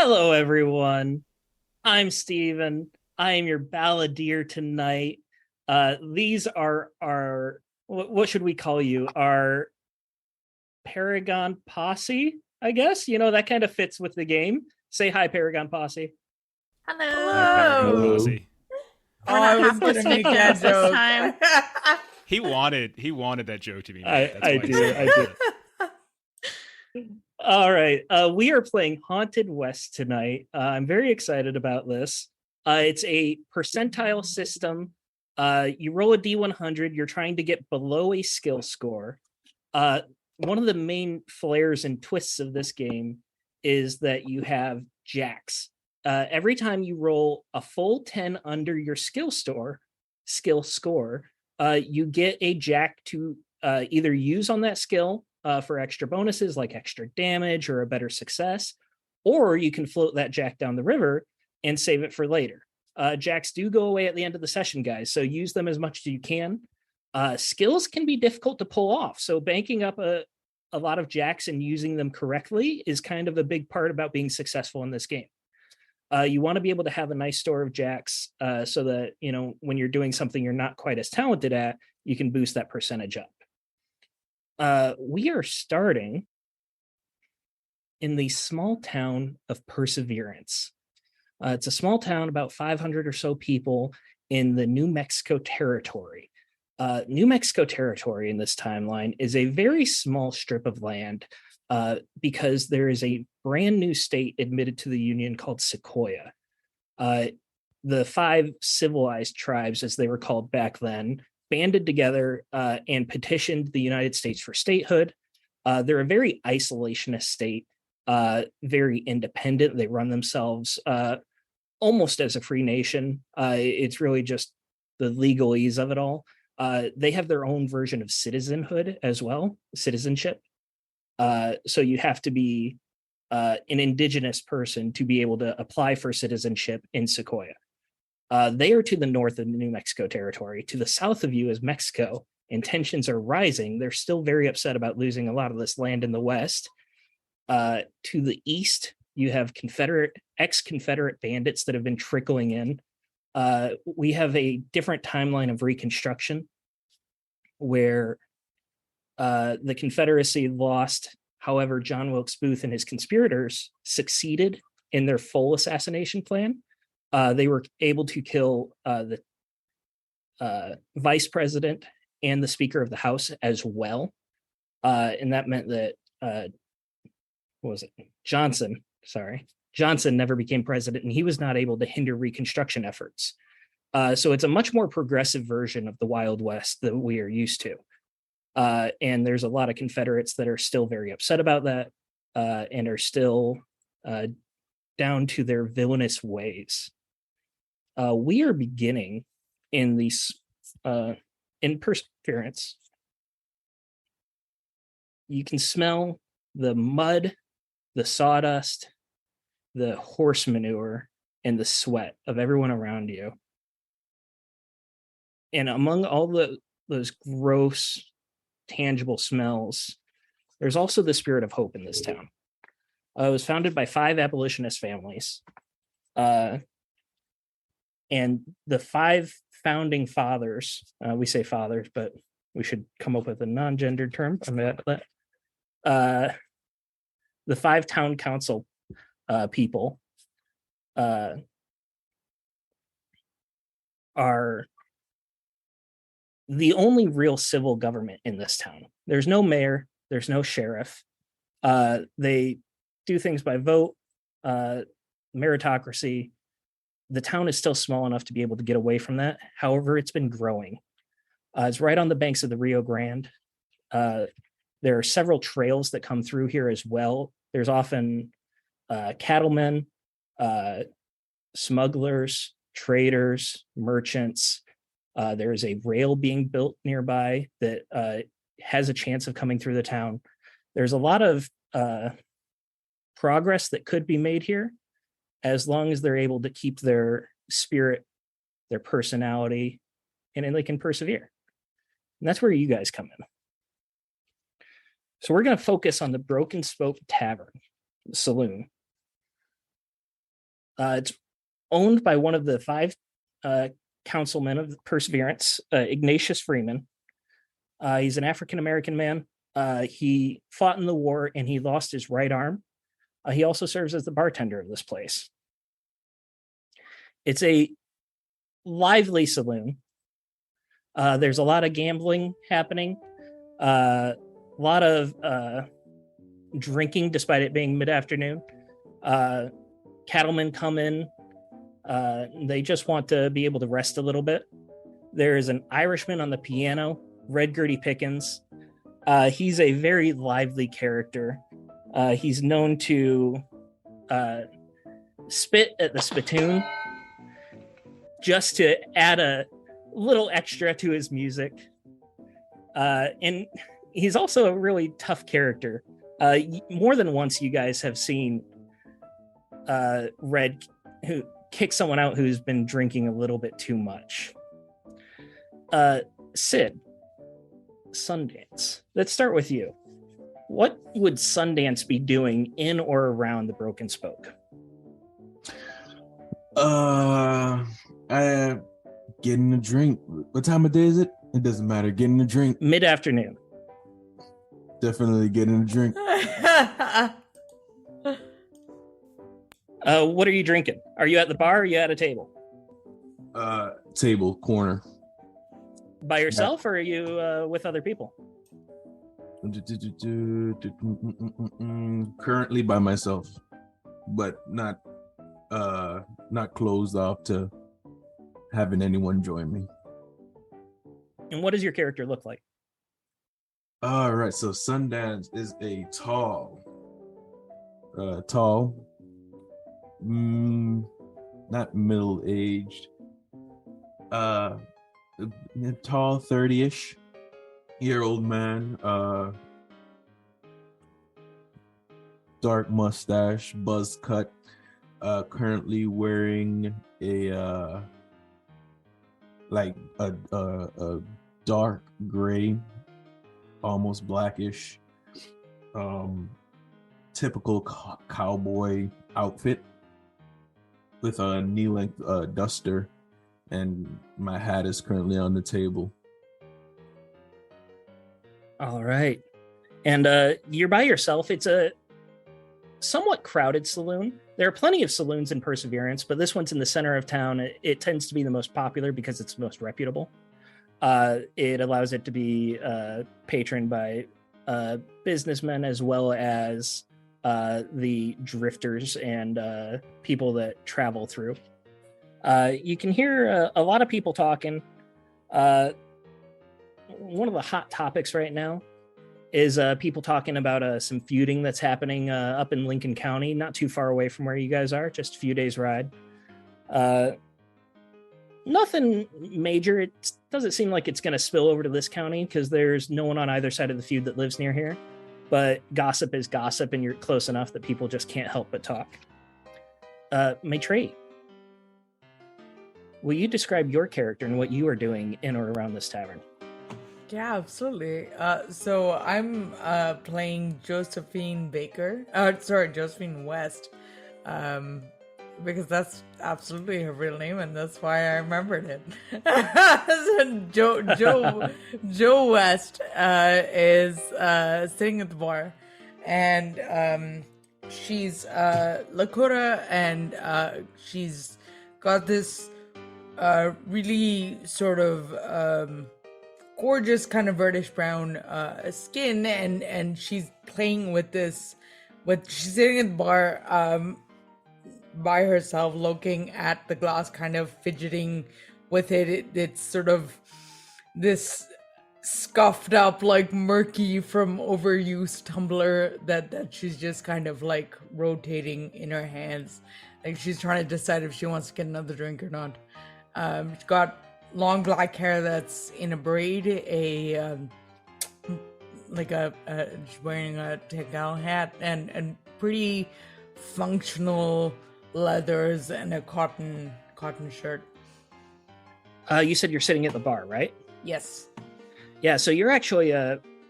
Hello, everyone. I'm Steven. I am your balladeer tonight. These are our, what should we call you? Our Paragon Posse, I guess. That kind of fits with the game. Say hi, Paragon Posse. Hi, Paragon Hello. Hello. Posse. Oh, We're not I was hapless gonna make that victims this joke. time. He wanted that joke to be made. That's I why he do. said I it. do. All right. We are playing Haunted West tonight. I'm very excited about this. It's a percentile system. You roll a D100. You're trying to get below a skill score. One of the main flares and twists of this game is that you have jacks. Every time you roll a full 10 under your skill score, you get a jack to either use on that skill for extra bonuses like extra damage or a better success, or you can float that jack down the river and save it for later. Jacks do go away at the end of the session, guys, so use them as much as you can. Skills can be difficult to pull off, so banking up a lot of jacks and using them correctly is kind of a big part about being successful in this game. You want to be able to have a nice store of jacks so that, when you're doing something you're not quite as talented at, you can boost that percentage up. We are starting in the small town of Perseverance. It's a small town, about 500 or so people in the New Mexico territory. New Mexico territory in this timeline is a very small strip of land because there is a brand new state admitted to the Union called Sequoia. The five civilized tribes, as they were called back then, banded together and petitioned the United States for statehood. They're a very isolationist state, very independent. They run themselves almost as a free nation. It's really just the legalese of it all. They have their own version of citizenhood as well, citizenship. So you have to be an indigenous person to be able to apply for citizenship in Sequoia. They are to the north of the New Mexico territory. To the south of you is Mexico, and tensions are rising. They're still very upset about losing a lot of this land in the west. To the east, you have ex-Confederate bandits that have been trickling in. We have a different timeline of Reconstruction where the Confederacy lost. However, John Wilkes Booth and his conspirators succeeded in their full assassination plan. They were able to kill the vice president and the Speaker of the House as well. And that meant that, what was it? Johnson never became president, and he was not able to hinder Reconstruction efforts. So it's a much more progressive version of the Wild West that we are used to. And there's a lot of Confederates that are still very upset about that and are still down to their villainous ways. We are beginning in these in Perseverance. You can smell the mud, the sawdust, the horse manure, and the sweat of everyone around you. And among all those gross, tangible smells, there's also the spirit of hope in this town. It was founded by 5 abolitionist families. And the 5 founding fathers, we say fathers, but we should come up with a non-gendered term. The 5 town council people are the only real civil government in this town. There's no mayor, there's no sheriff. They do things by vote, meritocracy. The town is still small enough to be able to get away from that. However, it's been growing. It's right on the banks of the Rio Grande. There are several trails that come through here as well. There's often cattlemen, smugglers, traders, merchants. There is a rail being built nearby that has a chance of coming through the town. There's a lot of progress that could be made here as long as they're able to keep their spirit, their personality, and they can persevere. And that's where you guys come in. So we're going to focus on the Broken Spoke Tavern, the saloon. It's owned by one of the 5 councilmen of Perseverance, Ignatius Freeman. He's an African-American man. He fought in the war and he lost his right arm. He also serves as the bartender of this place. It's a lively saloon. There's a lot of gambling happening. A lot of drinking, despite it being mid-afternoon. Cattlemen come in. They just want to be able to rest a little bit. There is an Irishman on the piano, Red Gertie Pickens. He's a very lively character. He's known to spit at the spittoon just to add a little extra to his music. And he's also a really tough character. More than once, you guys have seen Red who kick someone out who's been drinking a little bit too much. Sid, Sundance. Let's start with you. What would Sundance be doing in or around the Broken Spoke? I getting a drink. What time of day is it? It doesn't matter. Getting a drink. Mid-afternoon. Definitely getting a drink. What are you drinking? Are you at the bar or are you at a table? Table, corner. By yourself or are you with other people? Currently by myself, but not closed off to having anyone join me. And what does your character look like? All right, so Sundance is a tall, not middle-aged, tall 30-ish year old man, dark mustache, buzz cut, currently wearing a dark gray, almost blackish, typical cowboy outfit with a knee-length duster, and my hat is currently on the table. All right. And you're by yourself. It's a somewhat crowded saloon. There are plenty of saloons in Perseverance, but this one's in the center of town. It tends to be the most popular because it's the most reputable. It allows it to be patroned by businessmen as well as the drifters and people that travel through. You can hear a lot of people talking. One of the hot topics right now is people talking about some feuding that's happening up in Lincoln County, not too far away from where you guys are, just a few days ride. Nothing major. It doesn't seem like it's going to spill over to this county because there's no one on either side of the feud that lives near here. But gossip is gossip, and you're close enough that people just can't help but talk. Maitreyi, will you describe your character and what you are doing in or around this tavern? Yeah, absolutely. So I'm playing Josephine West, because that's absolutely her real name, and that's why I remembered it. So Joe West is sitting at the bar, and she's Lakota, and she's got this really sort of gorgeous kind of reddish brown skin, and she's playing with this. She's sitting at the bar by herself, looking at the glass, kind of fidgeting with it. It's sort of this scuffed up, like murky from overuse tumbler that she's just kind of like rotating in her hands, like she's trying to decide if she wants to get another drink or not. She's got long black hair that's in a braid, she's wearing a Tegal hat and pretty functional leathers and a cotton shirt. You said you're sitting at the bar, right? Yes. Yeah, so you're actually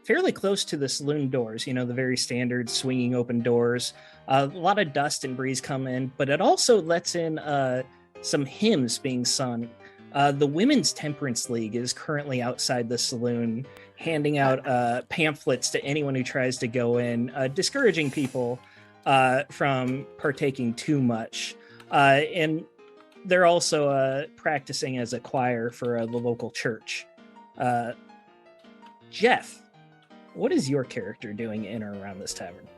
fairly close to the saloon doors, the very standard swinging open doors. A lot of dust and breeze come in, but it also lets in some hymns being sung. The Women's Temperance League is currently outside the saloon, handing out pamphlets to anyone who tries to go in, discouraging people from partaking too much. And they're also practicing as a choir for the local church. Jeff, what is your character doing in or around this tavern?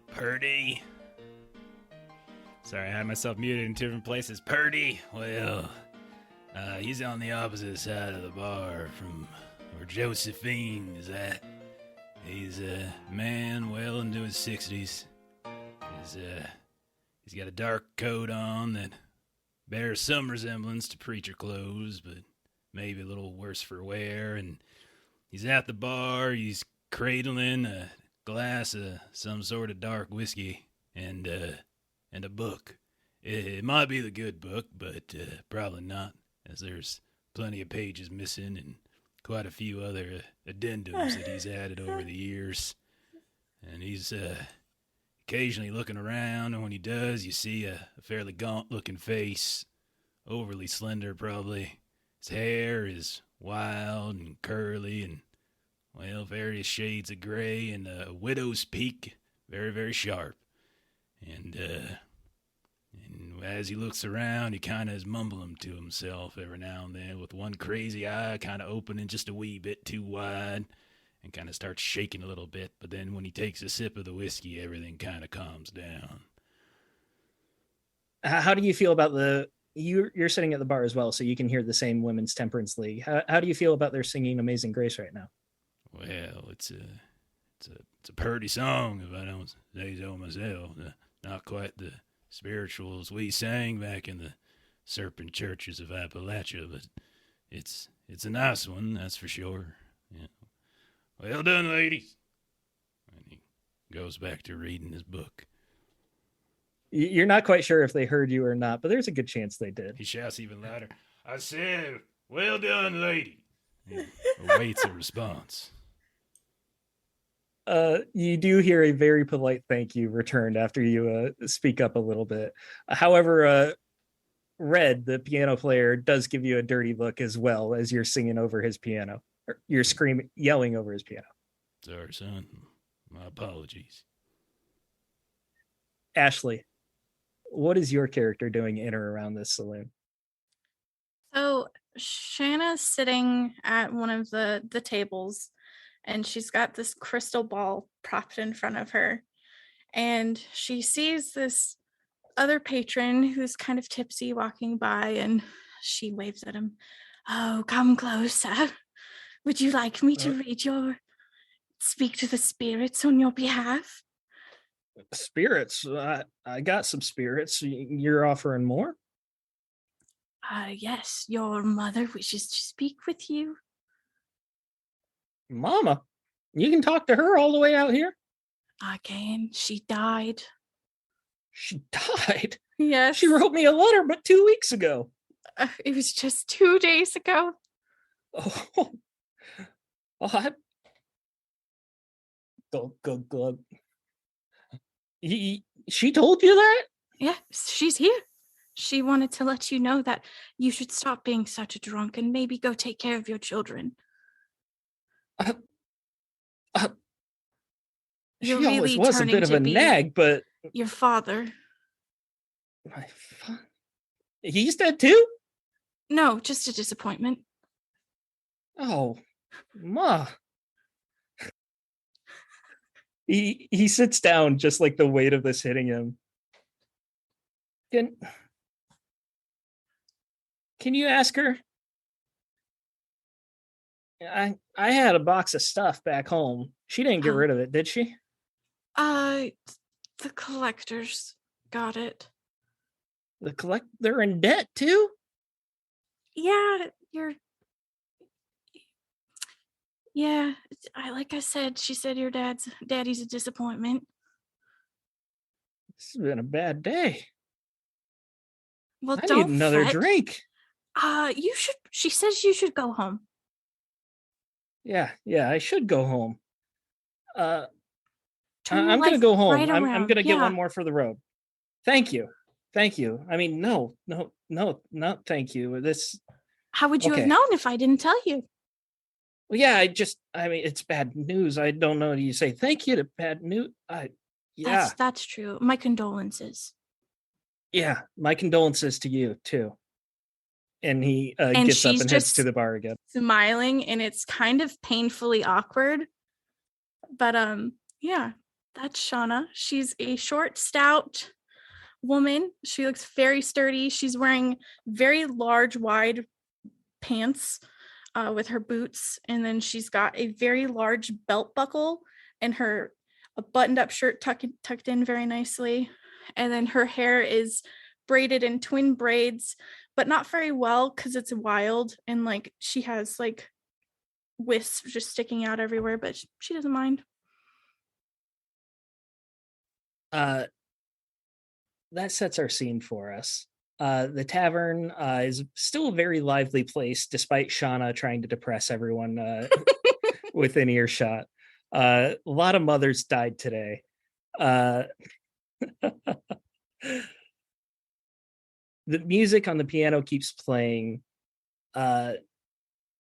Purdy. Sorry, I had myself muted in different places. Purdy, well, he's on the opposite side of the bar from where Josephine is at. He's a man well into his 60s. He's got a dark coat on that bears some resemblance to preacher clothes, but maybe a little worse for wear, and he's at the bar, he's cradling a glass of some sort of dark whiskey and a book. It might be the good book, but probably not, as there's plenty of pages missing and quite a few other addendums that he's added over the years. And he's occasionally looking around, and when he does, you see a fairly gaunt-looking face, overly slender probably. His hair is wild and curly and, well, various shades of gray and a widow's peak, very, very sharp. And as he looks around, he kind of is mumbling to himself every now and then with one crazy eye kind of opening just a wee bit too wide and kind of starts shaking a little bit. But then when he takes a sip of the whiskey, everything kind of calms down. How do you feel about you're sitting at the bar as well, so you can hear the same Women's Temperance League. How do you feel about their singing Amazing Grace right now? Well, it's a pretty song, if I don't say so myself. Not quite the spirituals we sang back in the serpent churches of Appalachia, but it's a nice one, that's for sure. Yeah. Well done, ladies. And he goes back to reading his book. You're not quite sure if they heard you or not, but there's a good chance they did. He shouts even louder, I said, well done, lady. He awaits a response. You do hear a very polite thank you returned after you speak up a little bit. However, Red, the piano player, does give you a dirty look as well as you're singing over his piano. Or you're yelling over his piano. Sorry, son. My apologies. Ashley, what is your character doing in or around this saloon? So Shanna's sitting at one of the tables, and she's got this crystal ball propped in front of her. And she sees this other patron who's kind of tipsy walking by, and she waves at him. Oh, come closer. Would you like me to speak to the spirits on your behalf? Spirits? I got some spirits. You're offering more? Yes, your mother wishes to speak with you. Mama? You can talk to her all the way out here? I can. She died. She died? Yes. She wrote me a letter but 2 weeks ago. It was just 2 days ago. Oh, Glug. She told you that? Yeah, she's here. She wanted to let you know that you should stop being such a drunk and maybe go take care of your children. She always was a bit of a nag, but... Your father. My father? He's dead too? No, just a disappointment. Oh, Ma. He sits down, just like the weight of this hitting him. Can you ask her? I had a box of stuff back home. She didn't get rid of it, did she? The collectors got it. They're in debt too? Yeah, like I said, she said your daddy's a disappointment. This has been a bad day. Well, I don't need another fret. drink. She says you should go home. Yeah, I should go home. Turn your I'm gonna life go home. right I'm around. gonna get Yeah. one more for the road. Thank you. I mean, no, not thank you. This How would you have okay. known if I didn't tell you? Well, yeah, I mean, it's bad news. I don't know. You say thank you to bad news. Yeah, That's true. My condolences. yeah. My condolences to you too. And he And gets up she's and heads to just the bar again. smiling, and it's kind of painfully awkward. But yeah, that's Shauna. She's a short, stout woman. She looks very sturdy. She's wearing very large, wide pants with her boots, and then she's got a very large belt buckle and her a buttoned up shirt tucked in very nicely, and then her hair is braided in twin braids, but not very well because it's wild, and like she has like wisps just sticking out everywhere, but she doesn't mind. That sets our scene for us. The tavern is still a very lively place, despite Shauna trying to depress everyone within earshot. A lot of mothers died today. The music on the piano keeps playing.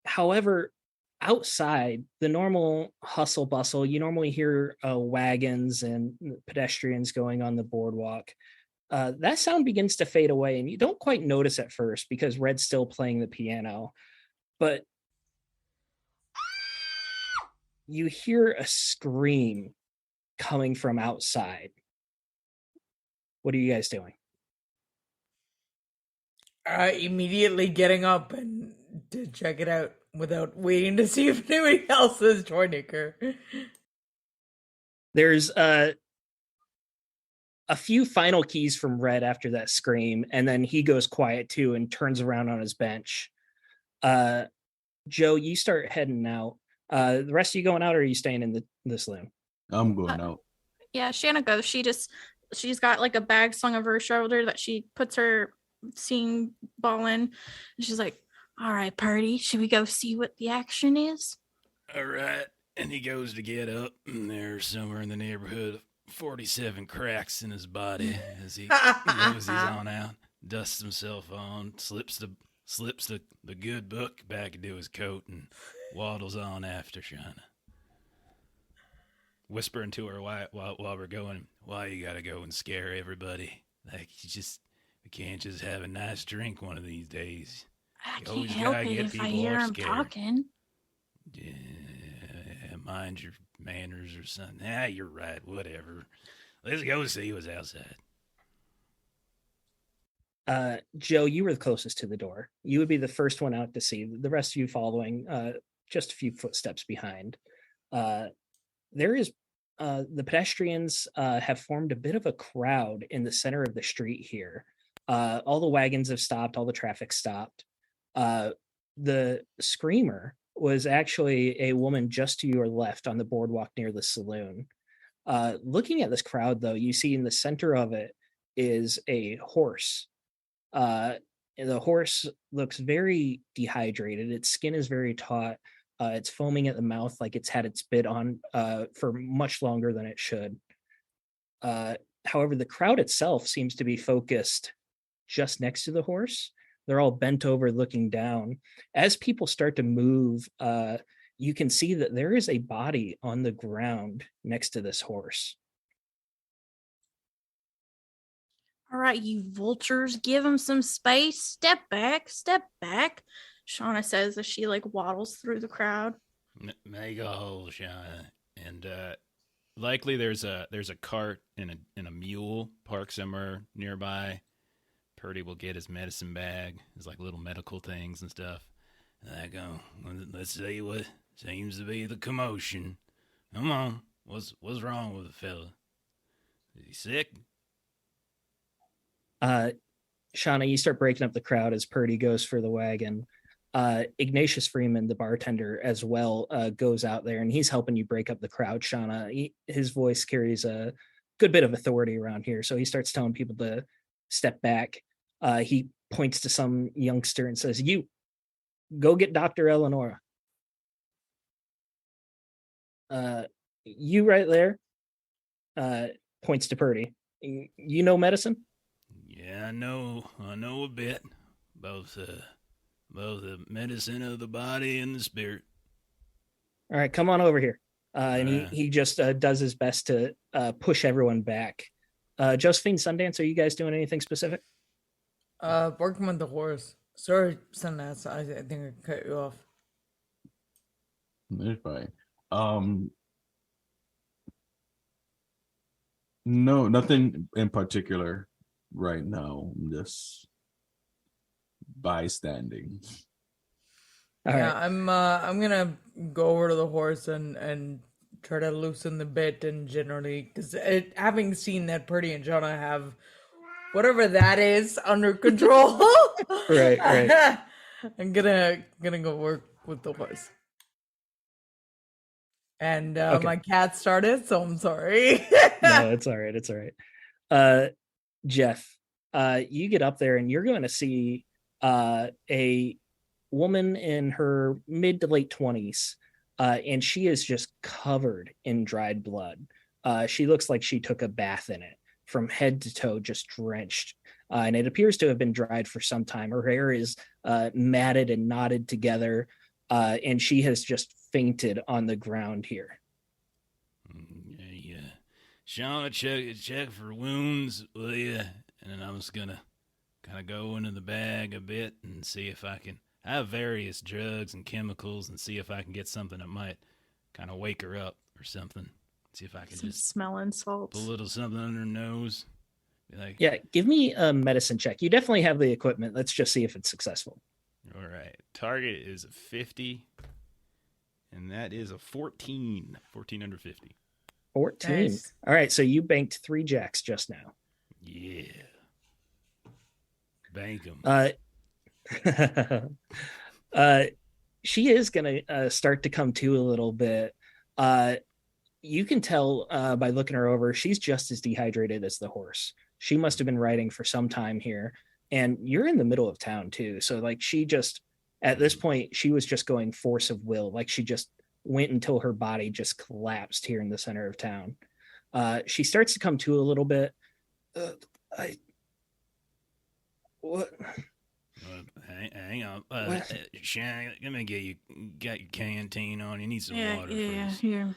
However, outside, the normal hustle bustle, you normally hear wagons and pedestrians going on the boardwalk. That sound begins to fade away, and you don't quite notice at first because Red's still playing the piano. But you hear a scream coming from outside. What are you guys doing? Immediately getting up and to check it out without waiting to see if anybody else is joining her. There's a few final keys from Red after that scream, and then he goes quiet too and turns around on his bench. Joe, you start heading out. The rest of you going out, or are you staying in the saloon? I'm going out. Yeah, Shanna goes. She's got like a bag slung over her shoulder that she puts her seeing ball in. And she's like, all right, party, should we go see what the action is? All right. And he goes to get up, and there's somewhere in the neighborhood of 47 cracks in his body as he goes on out, dusts himself on, slips the good book back into his coat, and waddles on after Shauna. Whispering to her while we're going, why you gotta go and scare everybody? Like, we can't just have a nice drink one of these days. I You can't always help gotta it get if I people hear all him scared. talking. Yeah, mind your manners or something. You're right. Whatever. Let's go see what's outside. Joe, you were the closest to the door. You would be the first one out to see. The rest of you following, just a few footsteps behind. There is the pedestrians have formed a bit of a crowd in the center of the street here. All the wagons have stopped. All the traffic stopped. The screamer was actually a woman just to your left on the boardwalk near the saloon. Looking at this crowd, though, you see in the center of it is a horse. The horse looks very dehydrated. Its skin is very taut. It's foaming at the mouth like it's had its bit on for much longer than it should. However, the crowd itself seems to be focused just next to the horse. They're all bent over looking down. As people start to move, you can see that there is a body on the ground next to this horse. All right, you vultures, give him some space. Step back, Shauna says as she like waddles through the crowd. Make a hole, Shauna. And likely there's a cart and a mule parked somewhere nearby. Purdy will get his medicine bag, his like little medical things and stuff. And I go, let's see what seems to be the commotion. Come on, what's wrong with the fella? Is he sick? Shauna, you start breaking up the crowd as Purdy goes for the wagon. Ignatius Freeman, the bartender, as well, goes out there and he's helping you break up the crowd. Shauna, his voice carries a good bit of authority around here, so he starts telling people to step back. He points to some youngster and says, "You go get Dr. Eleonora." You right there, points to Purdy. You know medicine? Yeah, I know a bit. Both the medicine of the body and the spirit. All right, come on over here. And Alright. he just does his best to push everyone back. Josephine, Sundance, are you guys doing anything specific? Working with the horse. Sorry, Sundance. I think I cut you off. It's fine. No, nothing in particular right now. I'm just bystanding. All yeah, right. I'm gonna go over to the horse and try to loosen the bit and generally because having seen that Purdy and Jonah have whatever that is under control. Right. I'm gonna go work with the horse. And Okay. my cat started, so I'm sorry. No, it's all right. It's all right. Jeff, you get up there and you're going to see a woman in her mid to late 20s, and she is just covered in dried blood. She looks like she took a bath in it from head to toe, just drenched. And it appears to have been dried for some time. Her hair is matted and knotted together, and she has just fainted on the ground here. Yeah. Sean, check for wounds, will ya? And then I'm just gonna kind of go into the bag a bit and see if I can. I have various drugs and chemicals and see if I can get something that might kind of wake her up or something. See if I can Some just smelling salts. put a little something under her nose. Be like, Yeah, give me a medicine check. You definitely have the equipment. Let's just see if it's successful. all right. Target is a 50, and that is a 14. 14 under 50. 14. Nice. All right, so you banked 3 jacks just now. Yeah. Bank 'em. She is gonna start to come to a little bit. You can tell by looking her over, she's just as dehydrated as the horse. She must have been riding for some time here, and you're in the middle of town too. So like she just at this point she was just going force of will. Like she just went until her body just collapsed here in the center of town. She starts to come to a little bit. What? Hang on. What? Shannon, let me get you. Got your canteen on. You need some Yeah, water yeah, first. here.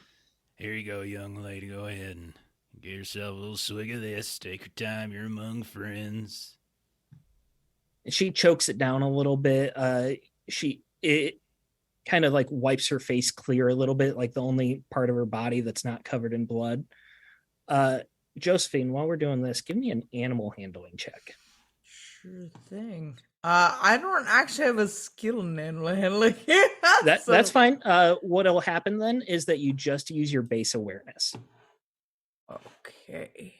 Here you go, young lady. Go ahead and get yourself a little swig of this. Take your time. You're among friends. She chokes it down a little bit. It kind of like wipes her face clear a little bit, like the only part of her body that's not covered in blood. Josephine, while we're doing this, give me an animal handling check. Sure thing. I don't actually have a skill in animal handling. That's fine. What'll happen then is that you just use your base awareness. Okay.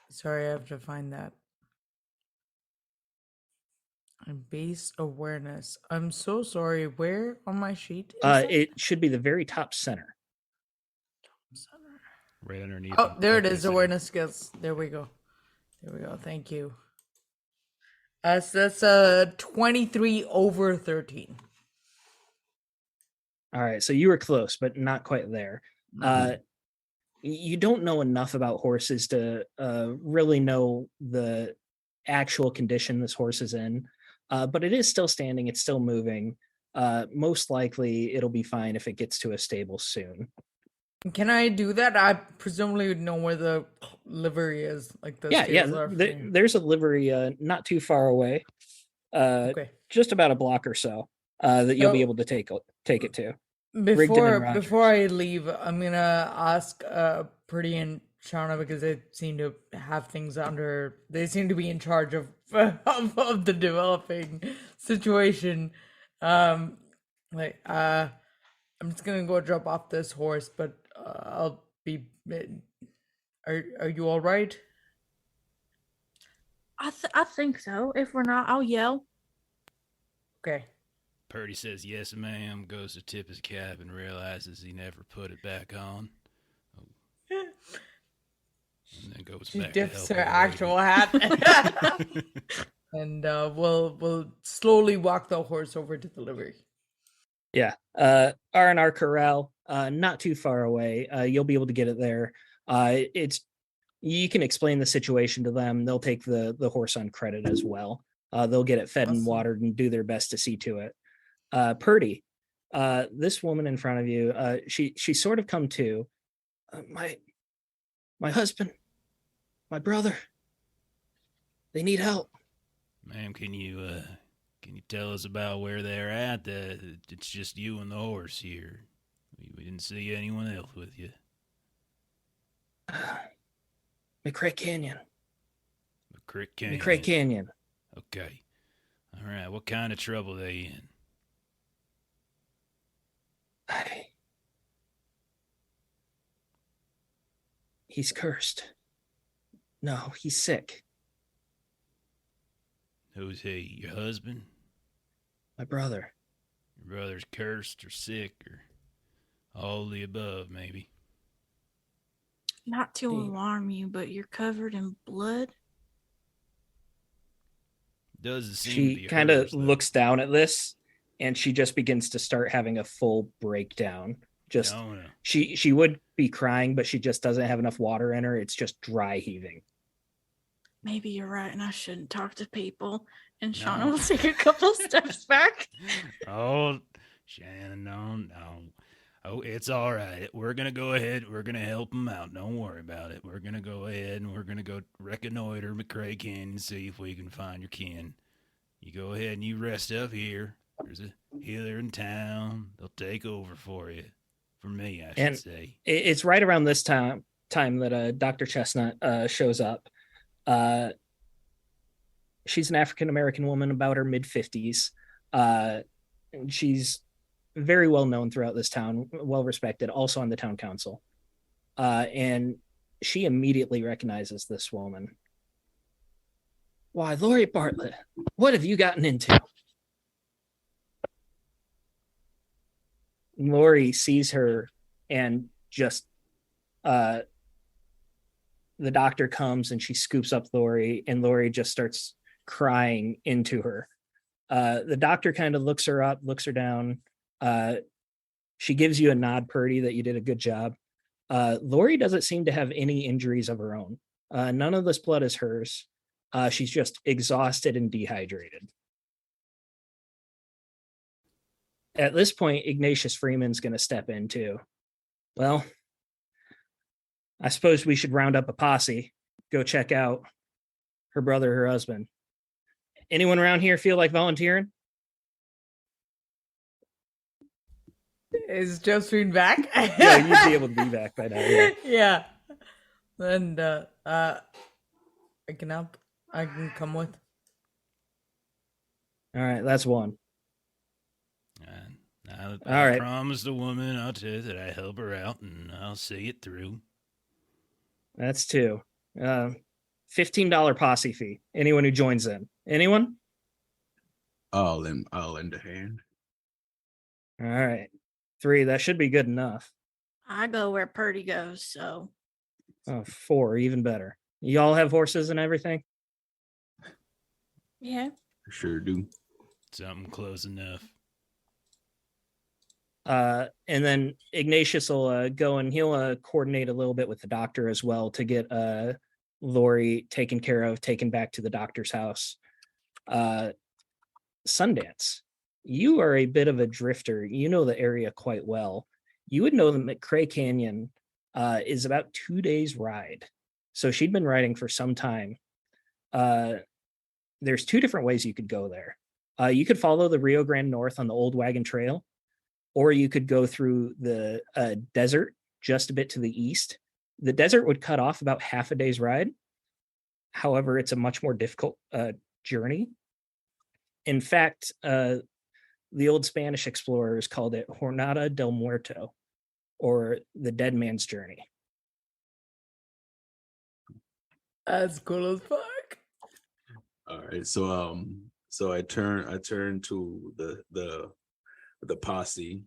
Sorry, I have to find that. Base awareness. I'm so sorry. Where on my sheet? Is that? It should be the very top center. Right underneath. Oh, there it is. Center. Awareness skills. There we go. Thank you. So that's 23 over 13. All right, so you were close, but not quite there. You don't know enough about horses to really know the actual condition this horse is in, but it is still standing. It's still moving. Most likely, it'll be fine if it gets to a stable soon. Can I do that? I presumably would know where the livery is. Like the scales are. There's a livery not too far away. Okay. Just about a block or so that you'll be able to take it to. Before I leave, I'm gonna ask Purdy and Shauna because they seem to have things under. They seem to be in charge of the developing situation. I'm just gonna go drop off this horse, but I'll be. Are you all right? I think so. If we're not, I'll yell. Okay. Purdy says, yes, ma'am, goes to tip his cap and realizes he never put it back on. Oh. And then goes She back dips to her help actual hat. And we'll slowly walk the horse over to the livery. Yeah. R&R Corral. not too far away. You'll be able to get it there. It's you can explain the situation to them. They'll take the horse on credit as well. They'll get it fed and Awesome. watered and do their best to see to it. Purdy, this woman in front of you, she sort of come to. My husband, my brother, they need help. Ma'am, can you tell us about where they're at? It's just you and the horse here. We didn't see anyone else with you. McCray Canyon. McCrick Canyon. McCray Canyon. Okay. All right. What kind of trouble are they in? He's cursed. No, he's sick. Who's he? Your husband? My brother. Your brother's cursed or sick or all the above, maybe. Not to Hey. alarm you, but you're covered in blood. Doesn't seem to She be kind of hers, though. looks down at this, and she just begins to start having a full breakdown. Just No. she would be crying, but she just doesn't have enough water in her. It's just dry heaving. Maybe you're right, and I shouldn't talk to people. And No. Shauna will take a couple steps back. Oh, Shannon, no. Oh, it's all right. We're going to go ahead. We're going to help them out. Don't worry about it. We're going to go ahead and we're going to go reconnoiter McCray Canyon and see if we can find your kin. You go ahead and you rest up here. There's a healer in town. They'll take over for you. For me, I should And say. It's right around this time that Dr. Chestnut shows up. She's an African-American woman about her mid-50s. And she's very well known throughout this town, well respected, also on the town council. And she immediately recognizes this woman. Why, Lori Bartlett, what have you gotten into? Lori sees her and just the doctor comes and she scoops up Lori, and Lori just starts crying into her. The doctor kind of looks her up, looks her down. She gives you a nod, Purdy, that you did a good job. Lori doesn't seem to have any injuries of her own. None of this blood is hers. She's just exhausted and dehydrated. At this point, Ignatius Freeman's going to step in too. Well, I suppose we should round up a posse, go check out her brother, her husband. Anyone around here feel like volunteering? Is Josephine back? Yeah, you'd be able to be back by now. Yeah. Yeah. And I can help. I can come with. All right, that's one. I All right. promised the woman, I'll tell you that I help her out and I'll see it through. That's two. $15 posse fee. Anyone who joins in. Anyone? I'll lend a hand. All right. 3. That should be good enough. I go where Purdy goes, so 4, even better. You all have horses and everything? yeah. Sure do. Something close enough. And then Ignatius will go and he'll coordinate a little bit with the doctor as well to get Lori taken care of, taken back to the doctor's house. Sundance, you are a bit of a drifter. You know the area quite well. You would know that McCray Canyon is about 2 days ride. So she'd been riding for some time. There's 2 different ways you could go there. You could follow the Rio Grande North on the Old Wagon Trail, or you could go through the desert just a bit to the east. The desert would cut off about half a day's ride. However, it's a much more difficult journey. In fact, the old Spanish explorers called it Jornada del Muerto, or the dead man's journey. That's cool as fuck. All right, so I turn to the posse,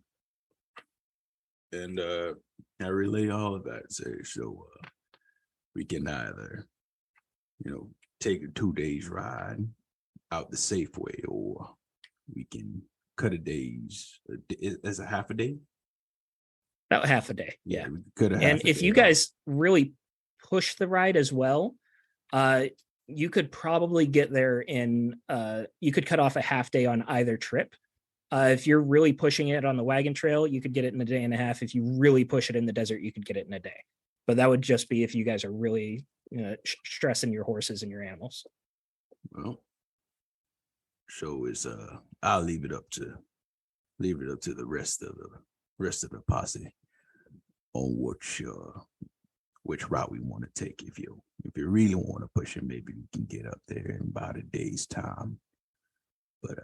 and I relay all of that. Say, so we can either, take a 2 days ride out the safe way, or we can cut a day's as a half a day. About half a day. Yeah. we could have. And if you guys really push the ride as well, you could probably get there in you could cut off a half day on either trip. If you're really pushing it on the wagon trail, you could get it in a day and a half. If you really push it in the desert, you could get it in a day. But that would just be if you guys are really stressing your horses and your animals. Well, so it's I'll leave it up to the rest of the posse on which route we want to take. If you really want to push it, maybe we can get up there in about a day's time. But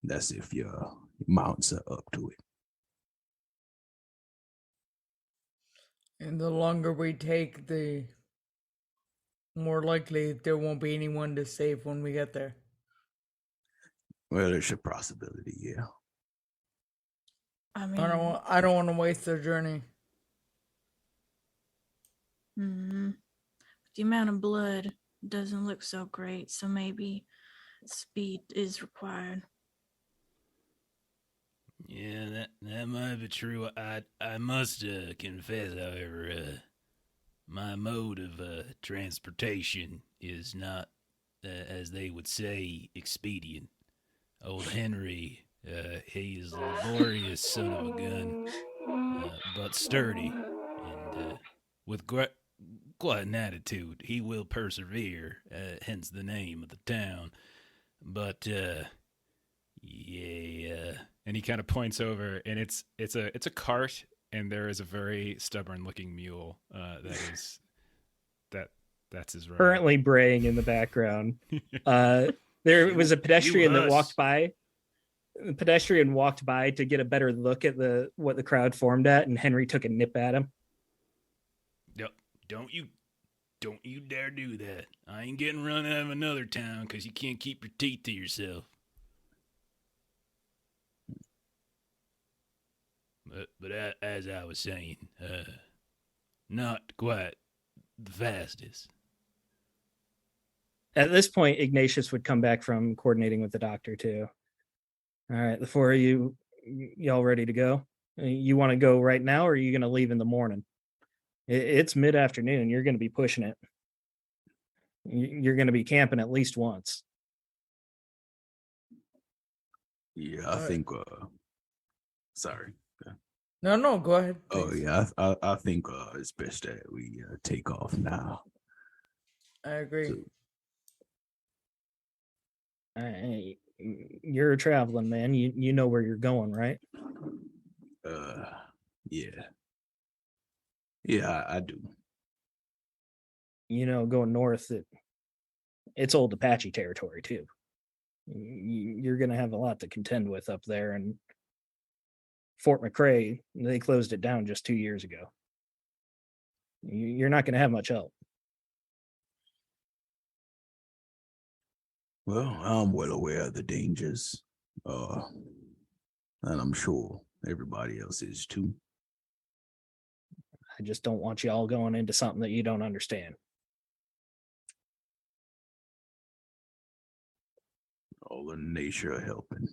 that's if your mounts are up to it. And the longer we take, the more likely there won't be anyone to save when we get there. Well, there's a possibility, yeah. I mean, I don't want to waste their journey. The amount of blood doesn't look so great, so maybe speed is required. Yeah, that might be true. I must confess, however, my mode of transportation is not, as they would say, expedient. Old Henry, he is a laborious son of a gun, but sturdy, and with quite an attitude. He will persevere, hence the name of the town. But yeah, and he kind of points over, and it's a cart, and there is a very stubborn-looking mule. That's his ride. Currently braying in the background. There was a pedestrian that walked by. The pedestrian walked by to get a better look at what the crowd formed at, and Henry took a nip at him. Yep. Don't you dare do that. I ain't getting run out of another town because you can't keep your teeth to yourself. But as I was saying, not quite the fastest. At this point, Ignatius would come back from coordinating with the doctor too. All right, the four of you, y'all ready to go? You want to go right now, or are you going to leave in the morning? It's mid-afternoon. You're going to be pushing it. You're going to be camping at least once. Yeah, I think. Sorry. No, go ahead. Please. Oh yeah, I think it's best that we take off now. I agree. So, you're a traveling man. You know where you're going, right? Yeah, I do. You know, going north, it's old Apache territory too. You're going to have a lot to contend with up there, and Fort McRae, they closed it down just 2 years ago. You're not going to have much help. Well, I'm well aware of the dangers, and I'm sure everybody else is too. I just don't want you all going into something that you don't understand. All the nature of helping.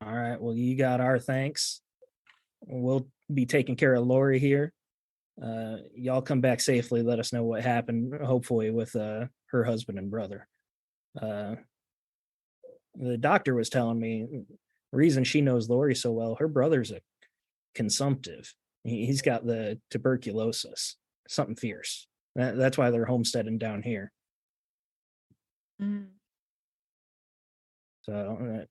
All right, well, you got our thanks. We'll be taking care of Lori here. Y'all come back safely. Let us know what happened, hopefully with her husband and brother. The doctor was telling me the reason she knows Lori so well, her brother's a consumptive. He's got the tuberculosis, something fierce. That's why they're homesteading down here. So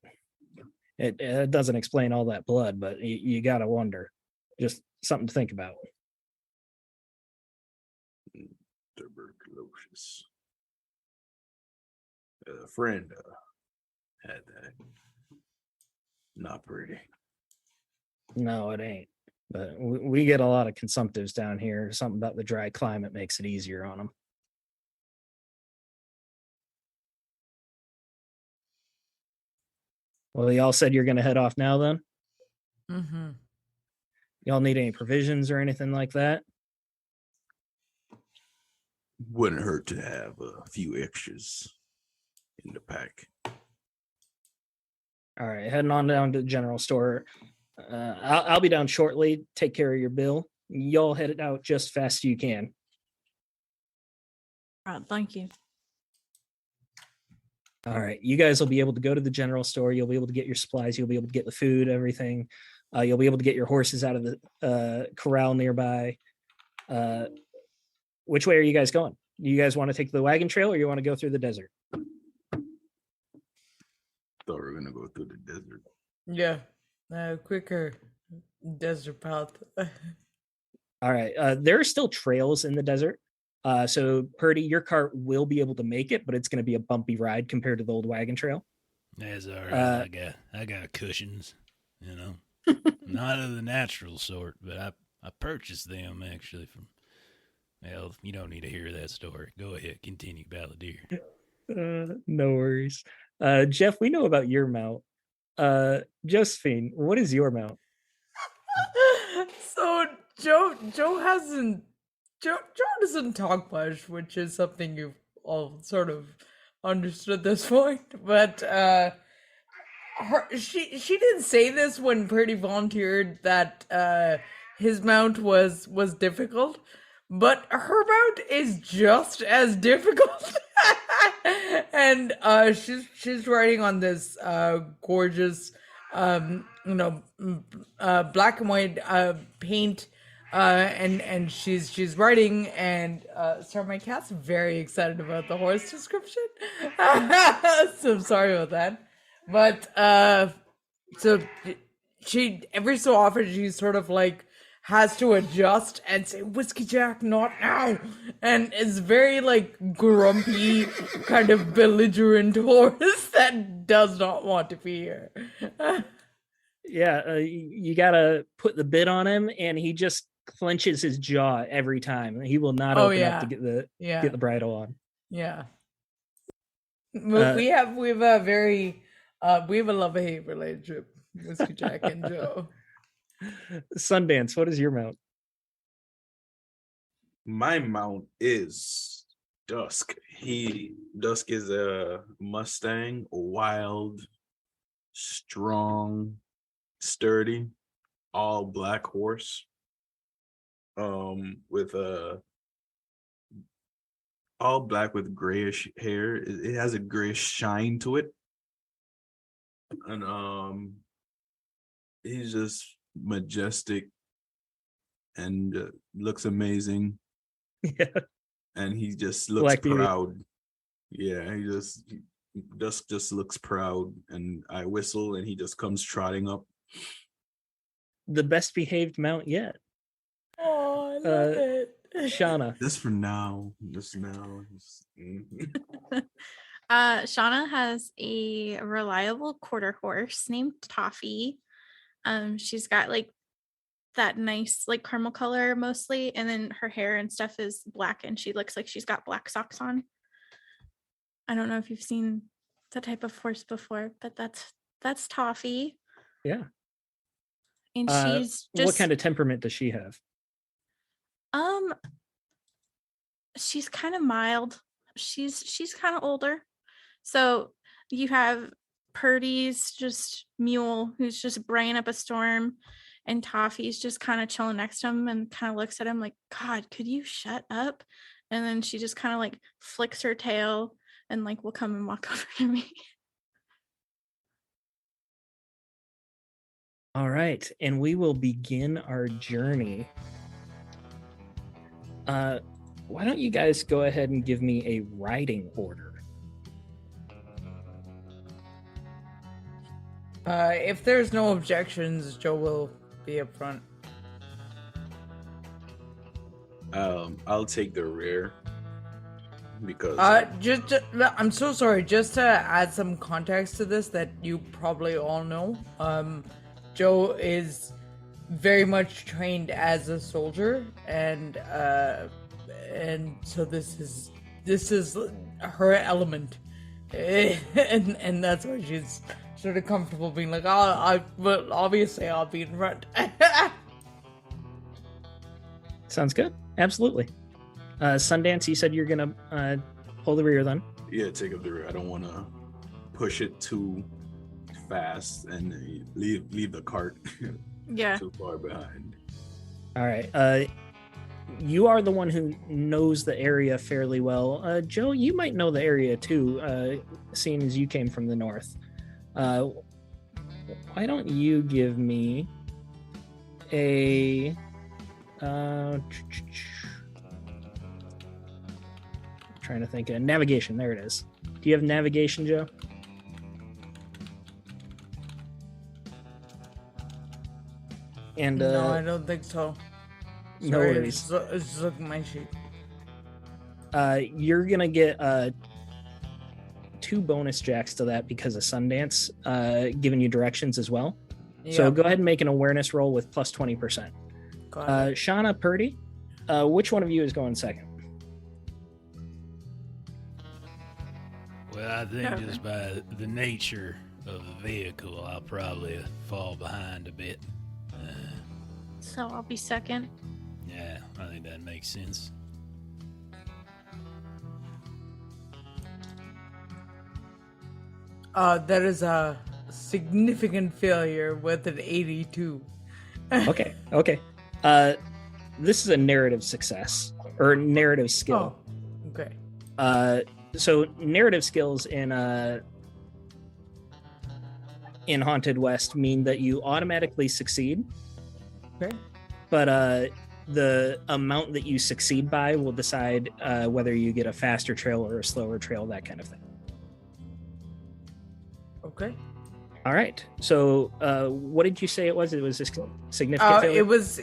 it doesn't explain all that blood, but you got to wonder. Just something to think about. Tuberculosis. A friend had that. Not pretty. No, it ain't. But we get a lot of consumptives down here. Something about the dry climate makes it easier on them. Well, y'all said you're going to head off now then? Mm-hmm. Y'all need any provisions or anything like that? Wouldn't hurt to have a few extras in the pack. All right, heading on down to the general store. I'll be down shortly. Take care of your bill. Y'all head it out just fast as you can. Thank you. All right, you guys will be able to go to the general store. You'll be able to get your supplies. You'll be able to get the food, everything. You'll be able to get your horses out of the corral nearby. Which way are you guys going? Do you guys want to take the wagon trail or you want to go through the desert? Thought we were gonna go through the desert. Yeah, quicker desert path. All right. There are still trails in the desert. So Purdy, your cart will be able to make it, but it's going to be a bumpy ride compared to the old wagon trail. That's all right. I got cushions, not of the natural sort, but I purchased them actually from. Well, you don't need to hear that story. Go ahead, continue, Balladeer. No worries. Jeff, we know about your mount. Josephine, what is your mount? So Joe doesn't talk much, which is something you've all sort of understood this point. But she didn't say this when Purdy volunteered that his mount was difficult, but her mount is just as difficult. And she's riding on this gorgeous black and white paint, and she's riding, and sorry, my cat's very excited about the horse description. So I'm sorry about that. But so she every so often she sort of like has to adjust and say "Whiskey Jack, not now," and it's very like grumpy, kind of belligerent horse that does not want to be here. Yeah, you gotta put the bit on him, and he just clenches his jaw every time. He will not open up to get the bridle on. Yeah, we have a very we have a love-hate relationship, Whiskey Jack and Joe. Sundance, what is your mount? My mount is Dusk. Dusk is a Mustang, wild, strong, sturdy, all black horse. With all black with grayish hair. It has a grayish shine to it. And he's just majestic and looks amazing. Yeah. And he just looks Black proud. Yeah, Dusk just looks proud, and I whistle and he just comes trotting up. The best behaved mount yet. Oh, I love it. Shauna. Just for now. Just now. Shauna has a reliable quarter horse named Toffee. She's got like that nice like caramel color mostly, and then her hair and stuff is black, and she looks like she's got black socks on. I don't know if you've seen that type of horse before, but that's Toffee. Yeah. And she's just, what kind of temperament does she have? She's kind of mild. She's kind of older. So you have Purdy's just mule who's just braying up a storm, and Toffee's just kind of chilling next to him and kind of looks at him like, God, could you shut up? And then she just kind of like flicks her tail and like will come and walk over to me. All right, and we will begin our journey. Why don't you guys go ahead and give me a riding order? If there's no objections, Joe will be up front. I'll take the rear because I'm so sorry. Just to add some context to this that you probably all know, Joe is very much trained as a soldier, and so this is her element, and that's why she's sort of comfortable being like, well, obviously I'll be in front. Sounds good. Absolutely. Sundance, you said you're gonna pull the rear then? Yeah, take up the rear. I don't want to push it too fast and leave the cart. Yeah. too far behind. All right. You are the one who knows the area fairly well. Joe, you might know the area too, seeing as you came from the north. Why don't you give me a trying to think of navigation. There it is. Do you have navigation, Joe? And No, I don't think so. no Sorry, worries. Just look at my sheet. You're gonna get 2 bonus jacks to that because of Sundance, giving you directions as well. So Yeah, go ahead and make an awareness roll with plus 20%. got it. Shauna, Purdy, which one of you is going second? Well, I think Okay. just by the nature of the vehicle, I'll probably fall behind a bit. So I'll be second. Yeah, I think that makes sense. That is a significant failure with an 82. Okay. This is a narrative success or narrative skill. Oh, okay. So narrative skills in Haunted West mean that you automatically succeed, Okay. but the amount that you succeed by will decide whether you get a faster trail or a slower trail, that kind of thing. Okay. All right. So what did you say it was? It was a significant failure? It was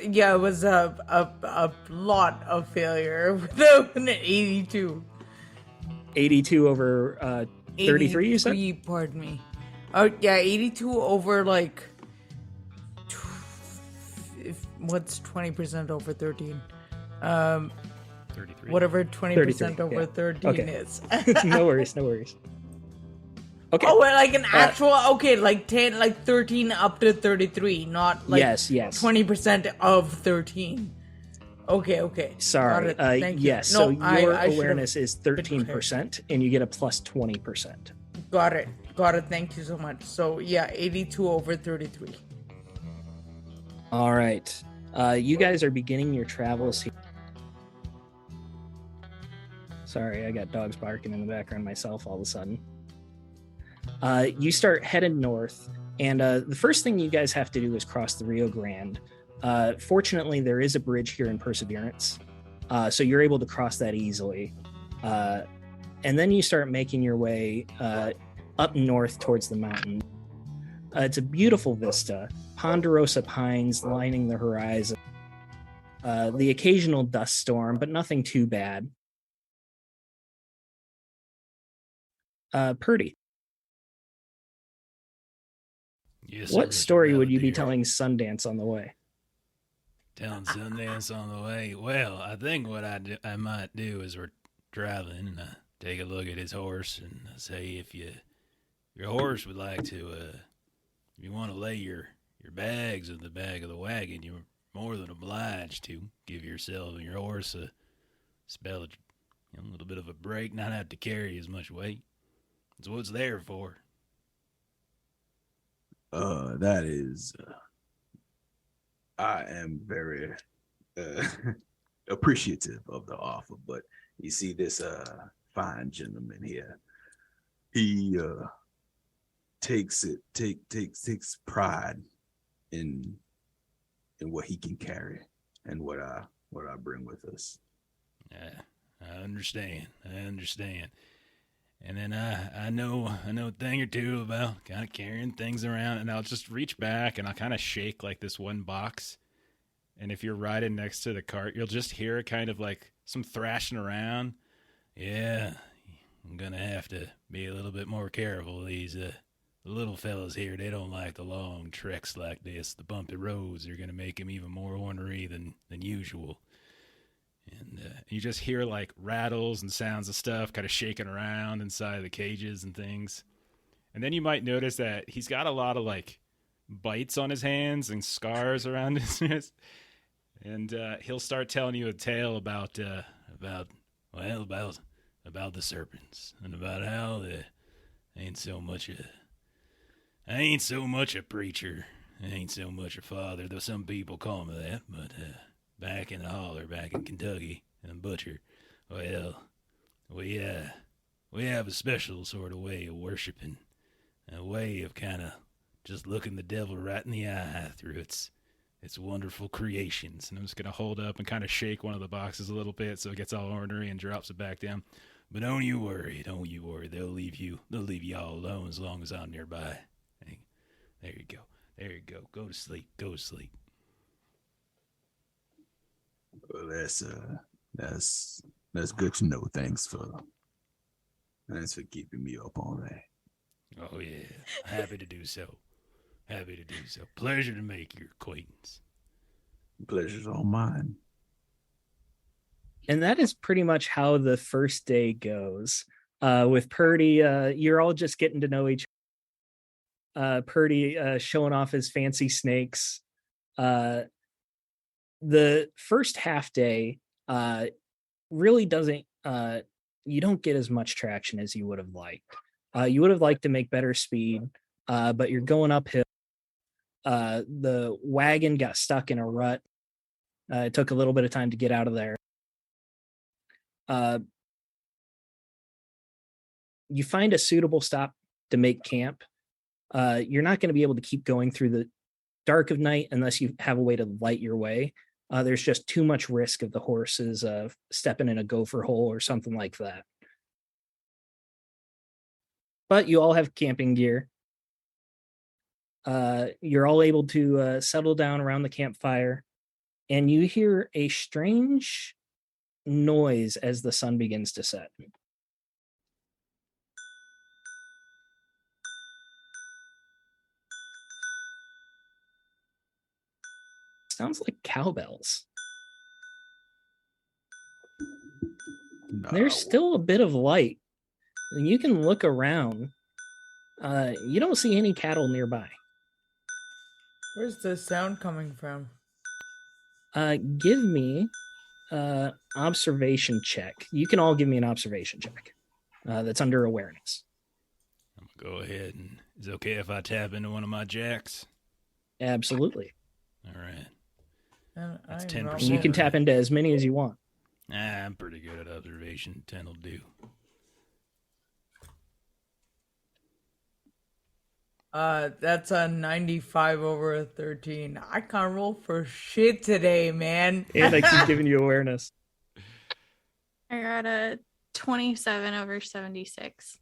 a lot of failure with an 82. 82 over 33, you said? 83, pardon me. Oh yeah, 82 over like what's 20% over 13? 33. Whatever 20% 33, over yeah. 13 Okay. is. No worries. Okay. Oh, well, like an actual like 10, like 13 up to 33, not like yes. 20% of 13. Okay. Sorry. Got it. Thank you. Yes. No, So your I should've awareness is 13%, and you get a plus 20%. Got it. Thank you so much. So yeah, 82 over 33. All right. You guys are beginning your travels here. Sorry, I got dogs barking in the background myself all of a sudden. You start heading north, and the first thing you guys have to do is cross the Rio Grande. Fortunately, there is a bridge here in Perseverance, so you're able to cross that easily. And then you start making your way up north towards the mountain. It's a beautiful vista, ponderosa pines lining the horizon. The occasional dust storm, but nothing too bad. Purdy, Yes, what sir, Mr. story would you be Balladeer. telling Sundance on the way? Telling Sundance on the way. Well, I think what I might do is we're driving and take a look at his horse and say if your horse would like to, if you want to lay your bags in the back of the wagon, you're more than obliged to give yourself and your horse a spell, a little bit of a break, not have to carry as much weight. That's what it's there for. That is, I am very appreciative of the offer, but you see this fine gentleman here, he takes pride in what he can carry and what I bring with us. Yeah, I understand. And then I know a thing or two about kind of carrying things around, and I'll just reach back and I'll kind of shake like this one box. And if you're riding next to the cart, you'll just hear kind of like some thrashing around. Yeah, I'm gonna have to be a little bit more careful. These little fellas here, they don't like the long treks like this. The bumpy roads are gonna make them even more ornery than usual. And you just hear like rattles and sounds of stuff kind of shaking around inside the cages and things. And then you might notice that he's got a lot of like bites on his hands and scars around his wrist. And he'll start telling you a tale about the serpents and about how I ain't so much a preacher I ain't so much a father, though some people call me that, but back in the holler, back in Kentucky, and butcher, well, we have a special sort of way of worshiping, a way of kind of just looking the devil right in the eye through its wonderful creations. And I'm just gonna hold up and kind of shake one of the boxes a little bit so it gets all ornery and drops it back down. But don't you worry. They'll leave you all alone as long as I'm nearby. Hey, there you go. There you go. Go to sleep. Go to sleep. Well, that's good to know. Thanks for keeping me up all night. Oh yeah, happy to do so. Happy to do so. Pleasure to make your acquaintance. Pleasure's all mine. And that is pretty much how the first day goes. With Purdy, you're all just getting to know each other. Purdy showing off his fancy snakes. The first half day really doesn't, you don't get as much traction as you would have liked. You would have liked to make better speed, but you're going uphill. The wagon got stuck in a rut. It took a little bit of time to get out of there. You find a suitable stop to make camp. You're not going to be able to keep going through the dark of night unless you have a way to light your way. There's just too much risk of the horses stepping in a gopher hole or something like that. But you all have camping gear. You're all able to settle down around the campfire, and you hear a strange noise as the sun begins to set. Sounds like cowbells. No. There's still a bit of light, and you can look around. You don't see any cattle nearby. Where's the sound coming from? Give me observation check. You can all give me an observation check. That's under awareness. I'm gonna go ahead and is it okay if I tap into one of my jacks? Absolutely. All right. That's 10%. And you can tap into as many as you want. I'm pretty good at observation. 10 will do. That's a 95 over a 13. I can't roll for shit today, man. And I keep giving you awareness. I got a 27 over 76.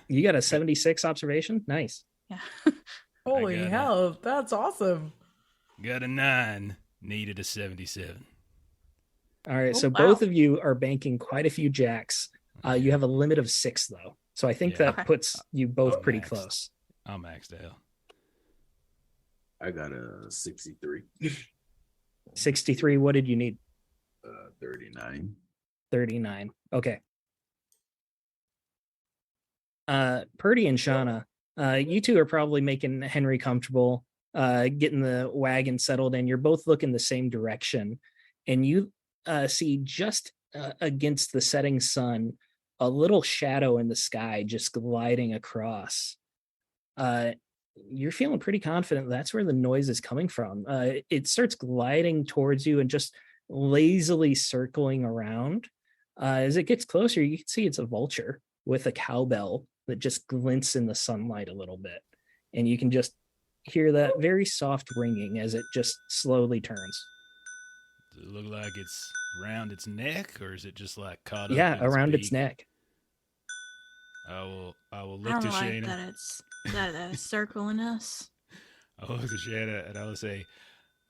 You got a 76 observation? Nice. Yeah. Holy hell, that's awesome. Got a 9. Needed a 77. All right, so wow. both of you are banking quite a few jacks. You have a limit of 6, though. So I think that puts you both pretty close. I'm maxed out. I got a 63. 63, what did you need? 39. 39. Okay. Purdy and Shauna, you two are probably making Henry comfortable, getting the wagon settled in. You're both looking the same direction, and you see just against the setting sun a little shadow in the sky just gliding across. You're feeling pretty confident that's where the noise is coming from. It starts gliding towards you and just lazily circling around. As it gets closer, you can see it's a vulture with a cowbell that just glints in the sunlight a little bit. And you can just hear that very soft ringing as it just slowly turns. Does it look like it's around its neck, or is it just like caught up? Yeah, in around beak? its neck. I will I look don't to like Shayna. that it's circling us. I will look to Shayna and I will say,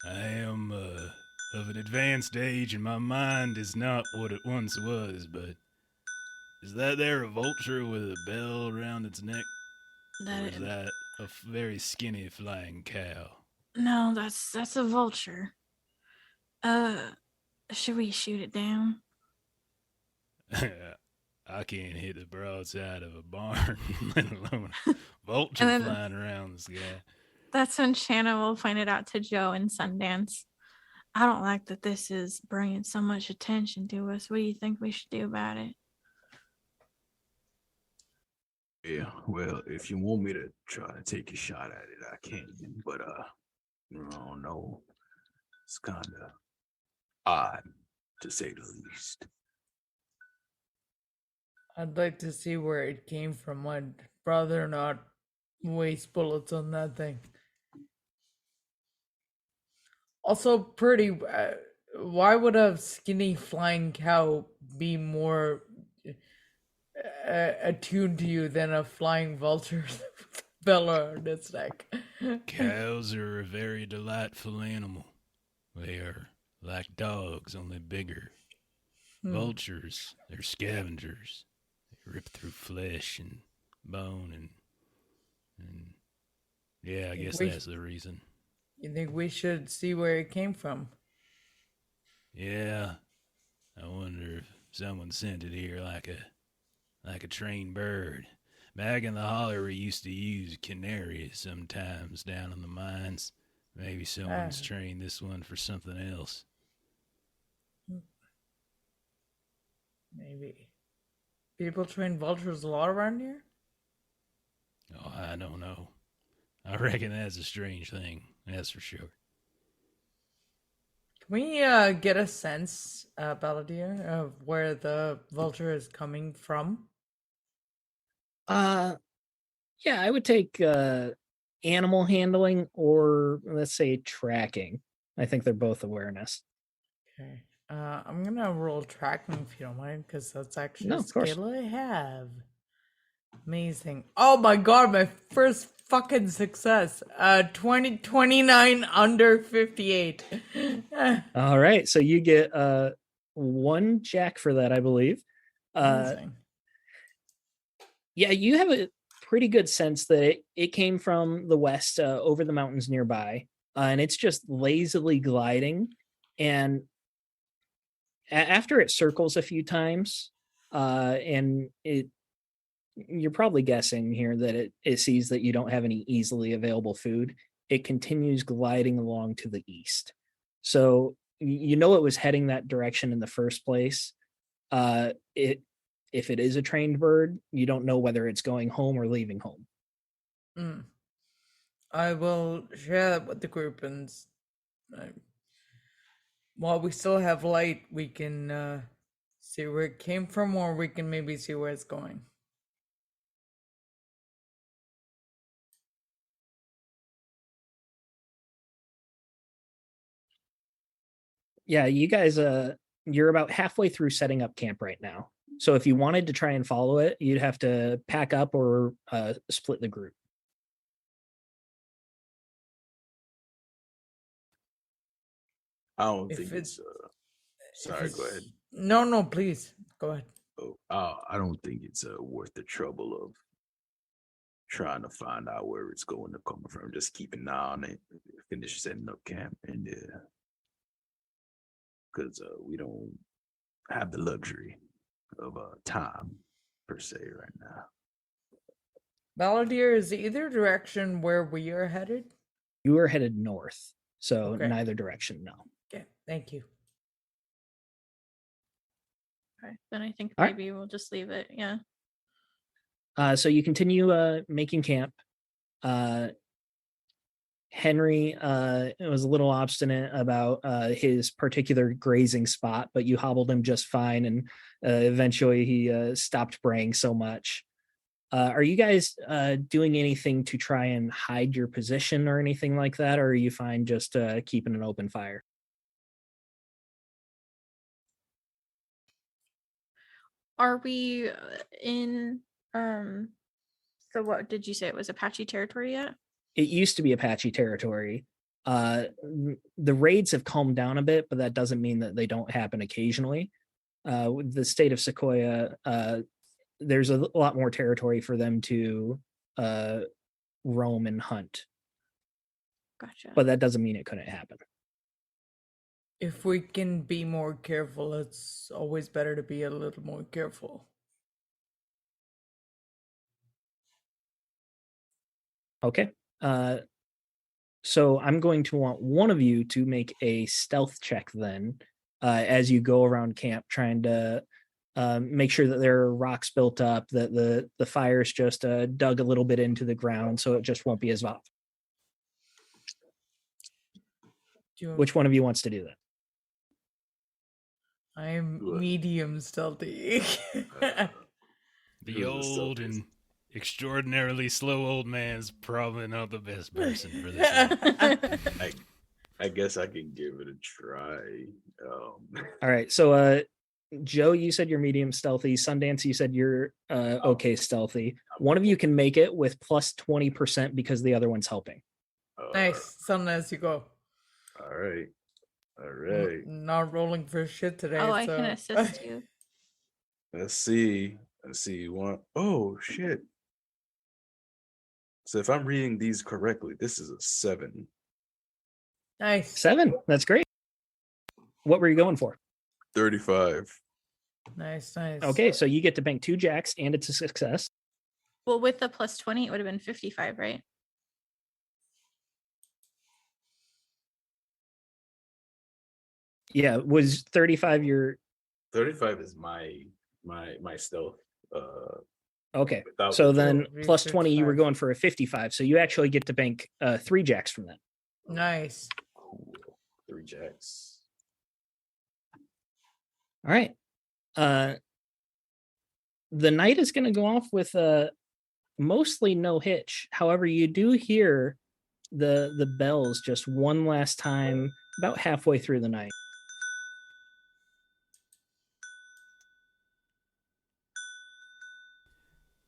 I am of an advanced age and my mind is not what it once was, but is that there a vulture with a bell around its neck? Or is that a very skinny flying cow? No, that's a vulture. Should we shoot it down? I can't hit the broadside of a barn, let alone a vulture flying around the sky. That's when Shanna will point it out to Joe and Sundance. I don't like that this is bringing so much attention to us. What do you think we should do about it? Yeah, well, if you want me to try to take a shot at it, I can. But I don't know. It's kind of odd, to say the least. I'd like to see where it came from. I'd rather not waste bullets on that thing. Also, pretty. Why would a skinny flying cow be more attuned to you than a flying vulture with a feather on its neck? Cows are a very delightful animal. They are like dogs, only bigger. Vultures, they're scavengers. They rip through flesh and bone and yeah, I guess that's the reason. You think we should see where it came from? Yeah. I wonder if someone sent it here like a trained bird. Back in the holler we used to use canaries sometimes down in the mines. Maybe someone's trained this one for something else. Maybe. People train vultures a lot around here? Oh, I don't know. I reckon that's a strange thing, that's for sure. Can we get a sense, Balladeer, of where the vulture is coming from? Yeah, I would take animal handling or let's say tracking. I think they're both awareness. Okay. I'm gonna roll tracking if you don't mind, because that's actually No, a of course. skill I have. Amazing. Oh my god, my first fucking success. 29 under 58. All right, so you get one jack for that, I believe. Amazing. Yeah, you have a pretty good sense that it came from the west over the mountains nearby, and it's just lazily gliding. And after it circles a few times, and you're probably guessing here that it sees that you don't have any easily available food. It continues gliding along to the east. So you know it was heading that direction in the first place. It if it is a trained bird, you don't know whether it's going home or leaving home. I will share that with the group, and while we still have light, we can see where it came from, or we can maybe see where it's going. Yeah, you guys you're about halfway through setting up camp right now. So if you wanted to try and follow it, you'd have to pack up or split the group. I don't If think it's- sorry, go ahead. No, please. Go ahead. I don't think it's worth the trouble of trying to find out where it's going to come from. Just keep an eye on it, finish setting up camp, and because we don't have the luxury of time per se right now. Balladeer, is either direction where we are headed? You are headed north, so Okay. neither direction, no. Okay, thank you. Okay, then I think All right. maybe we'll just leave it. Yeah. So you continue making camp. Henry was a little obstinate about his particular grazing spot, but you hobbled him just fine, and eventually he stopped braying so much. Are you guys doing anything to try and hide your position or anything like that, or are you fine just keeping an open fire? Are we in so what did you say, it was Apache territory yet? It used to be Apache territory. The raids have calmed down a bit, but that doesn't mean that they don't happen occasionally. With the state of Sequoia, there's a lot more territory for them to roam and hunt, Gotcha. but that doesn't mean it couldn't happen. If we can be more careful, it's always better to be a little more careful. Okay. So I'm going to want one of you to make a stealth check then, as you go around camp trying to make sure that there are rocks built up, that the fire's just dug a little bit into the ground, so it just won't be as hot. Which one of you wants to do that? I'm medium stealthy. The old and extraordinarily slow old man's probably not the best person for this one. I guess I can give it a try. All right, so Joe, you said you're medium stealthy. Sundance, you said you're okay stealthy. One of you can make it with plus 20% because the other one's helping. Nice. Sundance, you go. All right. Not rolling for shit today. Oh, I can assist you. Let's see. Oh, shit. So if I'm reading these correctly, this is a 7. Nice. 7. That's great. What were you going for? 35. Nice. Okay, so you get to bank 2 jacks and it's a success. Well, with the plus 20, it would have been 55, right? Yeah, was 35 your 35 is my stealth. Okay. So then plus 20, you were going for a 55. So you actually get to bank 3 jacks from that. Nice. Cool. 3 jacks. All right. The night is going to go off with mostly no hitch. However, you do hear the bells just one last time about halfway through the night.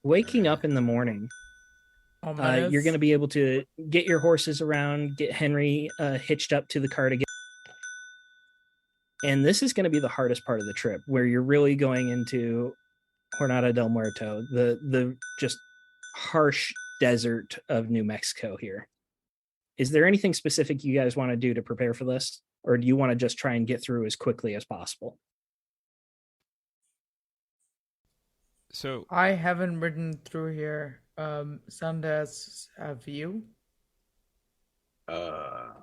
Waking up in the morning, you're going to be able to get your horses around, get Henry hitched up to the cart again. And this is going to be the hardest part of the trip, where you're really going into Jornada del Muerto, the just harsh desert of New Mexico here. Is there anything specific you guys want to do to prepare for this? Or do you want to just try and get through as quickly as possible? So I haven't ridden through here. Sundance, have you? Better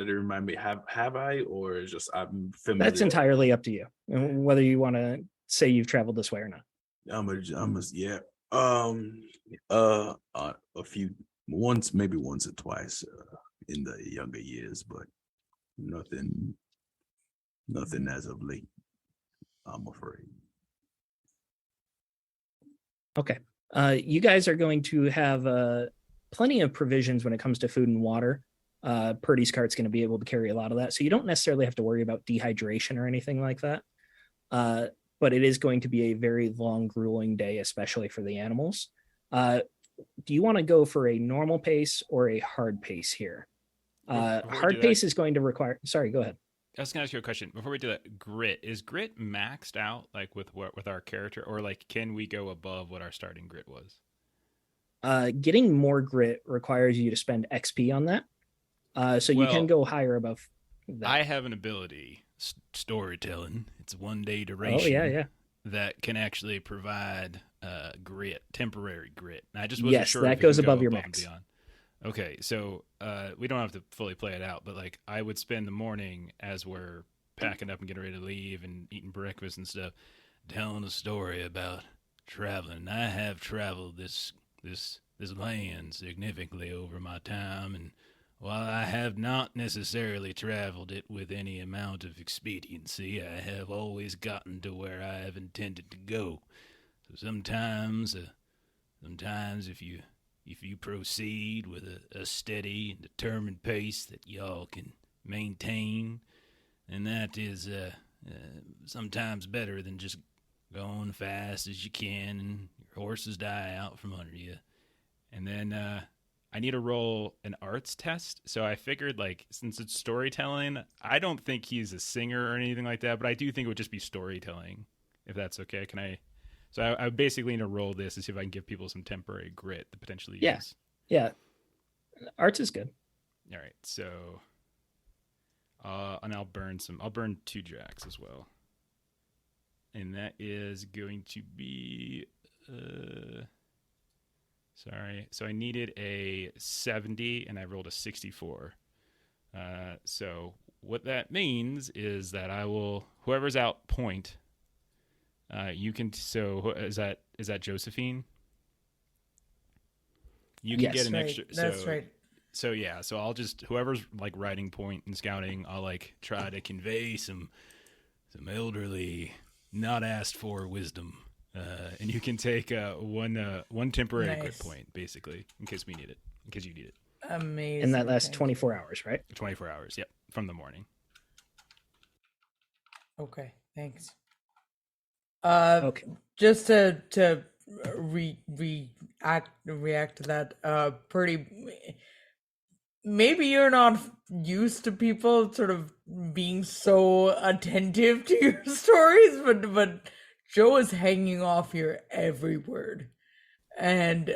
to remind me, have I, or just I'm familiar? That's entirely up to you, whether you want to say you've traveled this way or not. Yeah. A few maybe once or twice in the younger years, but nothing as of late, I'm afraid. Okay. You guys are going to have plenty of provisions when it comes to food and water. Purdy's cart's going to be able to carry a lot of that. So you don't necessarily have to worry about dehydration or anything like that. But it is going to be a very long, grueling day, especially for the animals. Do you want to go for a normal pace or a hard pace here? Hard pace is going to require... Sorry, go ahead. I was going to ask you a question. Before we do that, grit. Is grit maxed out like with our character? Or like can we go above what our starting grit was? Getting more grit requires you to spend XP on that. So you can go higher above that. I have an ability, storytelling. It's 1 day duration. Oh, yeah. That can actually provide grit, temporary grit. And I just wasn't sure. Yes, that goes above your max. Okay, so we don't have to fully play it out, but like I would spend the morning as we're packing up and getting ready to leave and eating breakfast and stuff, telling a story about traveling. I have traveled this land significantly over my time, and while I have not necessarily traveled it with any amount of expediency, I have always gotten to where I have intended to go. So sometimes if you proceed with a steady and determined pace that y'all can maintain, and that is sometimes better than just going fast as you can and your horses die out from under you. And then I need to roll an arts test. So I figured, like, since it's storytelling, I don't think he's a singer or anything like that, but I do think it would just be storytelling, if that's okay. Can I? So I basically need to roll this to see if I can give people some temporary grit to potentially use. Yeah. Arts is good. All right. So, and I'll burn 2 jacks as well. And that is going to be, sorry. So I needed a 70 and I rolled a 64. So what that means is that I will, whoever's out point, you can. So is that Josephine? You can Yes. get an Right, extra. that's right. So yeah, so I'll just, whoever's like riding point and scouting, I'll like try to convey some elderly, not asked for wisdom, and you can take one temporary grit Nice. point basically in case we need it, in case you need it. Amazing. And that lasts thank 24 you. hours, right? 24 hours, yep, from the morning. Okay, thanks. Okay. Just to react to that, pretty. Maybe you're not used to people sort of being so attentive to your stories, but Joe is hanging off your every word, and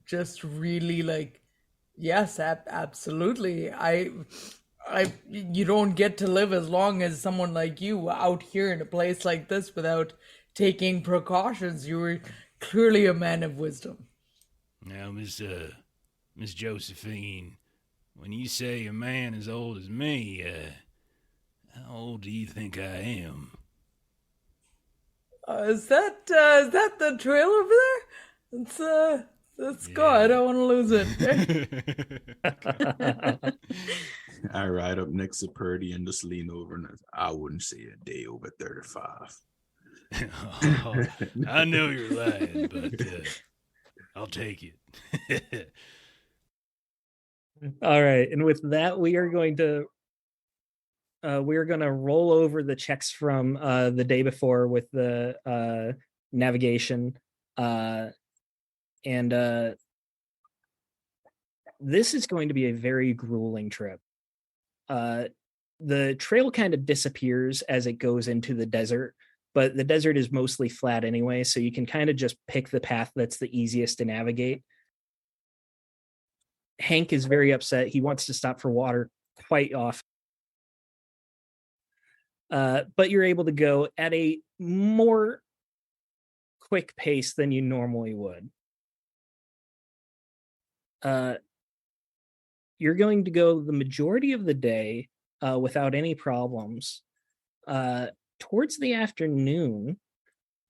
just really like, yes, absolutely. You don't get to live as long as someone like you out here in a place like this without taking precautions. You were clearly a man of wisdom. Now, Miss Josephine, when you say a man as old as me, how old do you think I am? Is that the trail over there? Let's go. I don't want to lose it. I ride up next to Purdy and just lean over and I wouldn't say a day over 35. Oh, I know you're lying, but I'll take it. All right, and with that, we are going to roll over the checks from the day before with the navigation, and this is going to be a very grueling trip. The trail kind of disappears as it goes into the desert, but the desert is mostly flat anyway, so you can kind of just pick the path that's the easiest to navigate. Hank is very upset. He wants to stop for water quite often. But you're able to go at a more quick pace than you normally would. You're going to go the majority of the day without any problems. Towards the afternoon,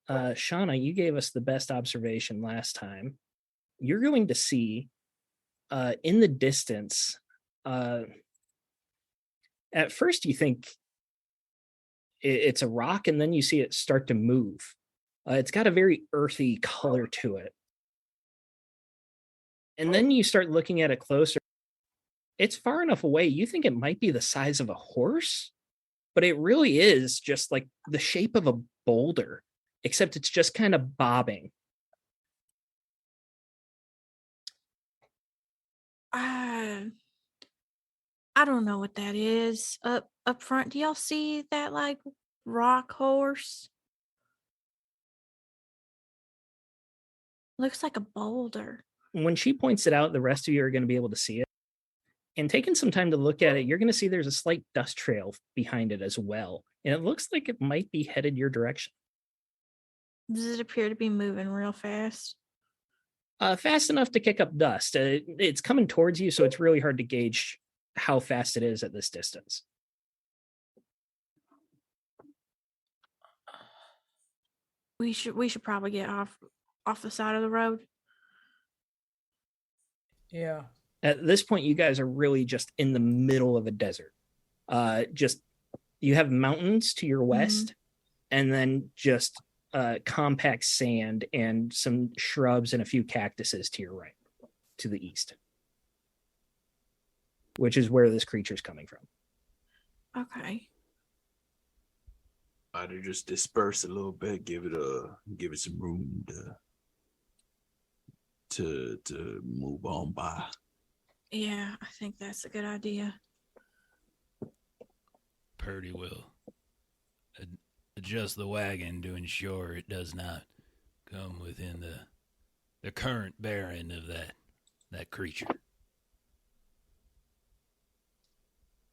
Shauna, you gave us the best observation last time. You're going to see in the distance, at first you think it's a rock, and then you see it start to move. It's got a very earthy color to it. And then you start looking at it closer. It's far enough away, you think it might be the size of a horse, but it really is just like the shape of a boulder, except it's just kind of bobbing. I don't know what that is. Up front, do y'all see that like rock horse? Looks like a boulder. When she points it out, the rest of you are going to be able to see it. And taking some time to look at it, you're going to see there's a slight dust trail behind it as well. And it looks like it might be headed your direction. Does it appear to be moving real fast? Fast enough to kick up dust. It's coming towards you, so it's really hard to gauge how fast it is at this distance. We should probably get off the side of the road. Yeah. At this point, you guys are really just in the middle of a desert. Just you have mountains to your west, and then just compact sand and some shrubs and a few cactuses to your right, to the east, which is where this creature's coming from. Okay. I'd just disperse a little bit, give it some room to move on by. Yeah, I think that's a good idea. Purdy will adjust the wagon to ensure it does not come within the current bearing of that creature.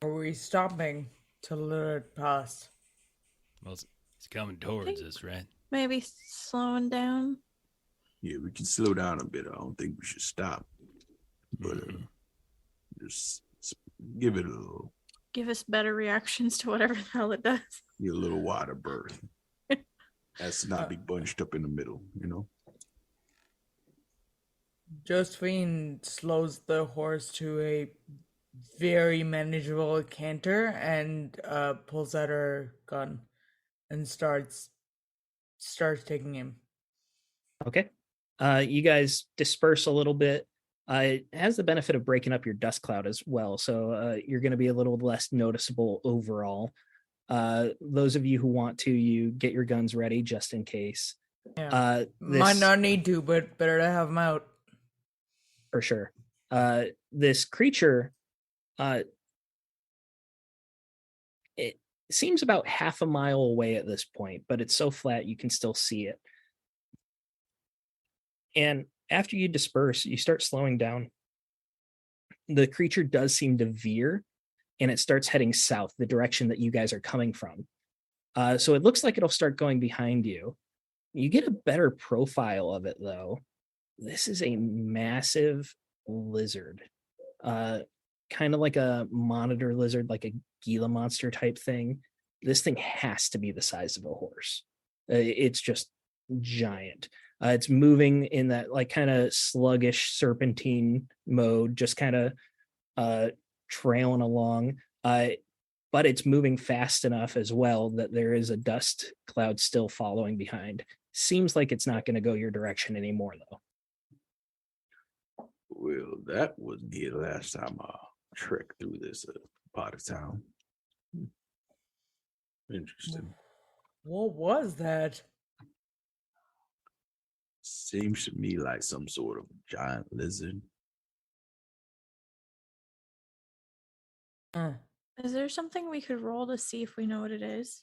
Are we stopping to lure it past? Well, it's coming towards us, right? Maybe slowing down. Yeah, we can slow down a bit. I don't think we should stop, but just give it a little. give us better reactions to whatever the hell it does. Need a little water birth. That's not be bunched up in the middle, you know. Josephine slows the horse to a very manageable canter and pulls out her gun and starts taking him. Okay. You guys disperse a little bit. It has the benefit of breaking up your dust cloud as well, so you're going to be a little less noticeable overall. Those of you who want to, you get your guns ready just in case. Yeah. Might not need to, but better to have them out. For sure. This creature, it seems about half a mile away at this point, but it's so flat you can still see it. And after you disperse, you start slowing down. The creature does seem to veer, and it starts heading south, the direction that you guys are coming from. So it looks like it'll start going behind you. You get a better profile of it, though. This is a massive lizard, kind of like a monitor lizard, like a Gila monster type thing. This thing has to be the size of a horse. It's just giant. It's moving in that like kind of sluggish serpentine mode, just kind of trailing along. But it's moving fast enough as well that there is a dust cloud still following behind. Seems like it's not going to go your direction anymore, though. Well, that was the last time I trekked through this part of town. Interesting. What was that? Seems to me like some sort of giant lizard. Is there something we could roll to see if we know what it is?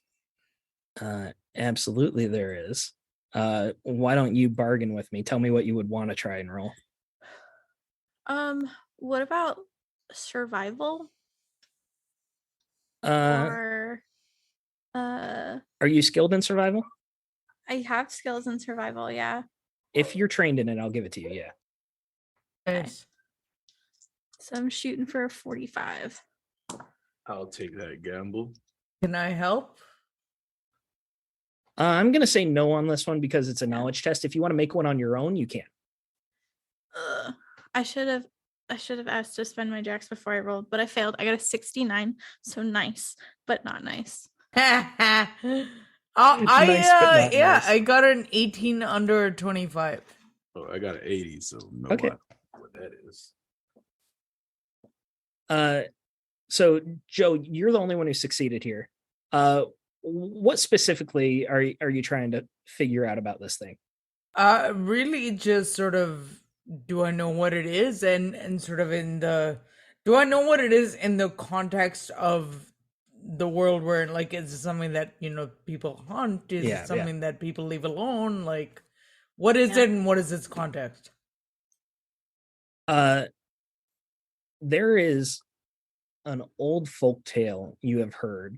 Absolutely there is. Why don't you bargain with me? Tell me what you would want to try and roll. What about survival? Are you skilled in survival? I have skills in survival, yeah. If you're trained in it, I'll give it to you, yeah. Nice. So I'm shooting for a 45. I'll take that gamble. Can I help? I'm going to say no on this one because it's a knowledge test. If you want to make one on your own, you can. I should have asked to spend my jacks before I rolled, but I failed. I got a 69, so nice, but not nice. Nice, but not nice. I got an 18 under 25. Oh, I got an 80, so no Okay. what that is. So Joe, you're the only one who succeeded here. What specifically are you trying to figure out about this thing? Really just sort of, do I know what it is, and sort of do I know what it is in the context of the world we're in? Like, is it something that, people hunt? Is it something that people leave alone? Like, what is it, and what is its context? There is an old folk tale you have heard.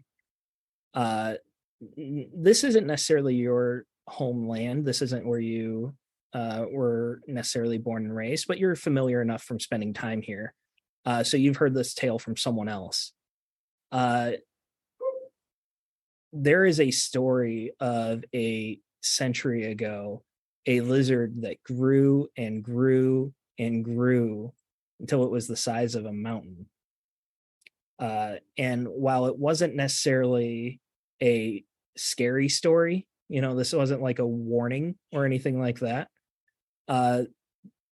This isn't necessarily your homeland. This isn't where you were necessarily born and raised, but you're familiar enough from spending time here. So you've heard this tale from someone else. There is a story of a century ago, a lizard that grew and grew and grew until it was the size of a mountain. And while it wasn't necessarily a scary story, this wasn't like a warning or anything like that.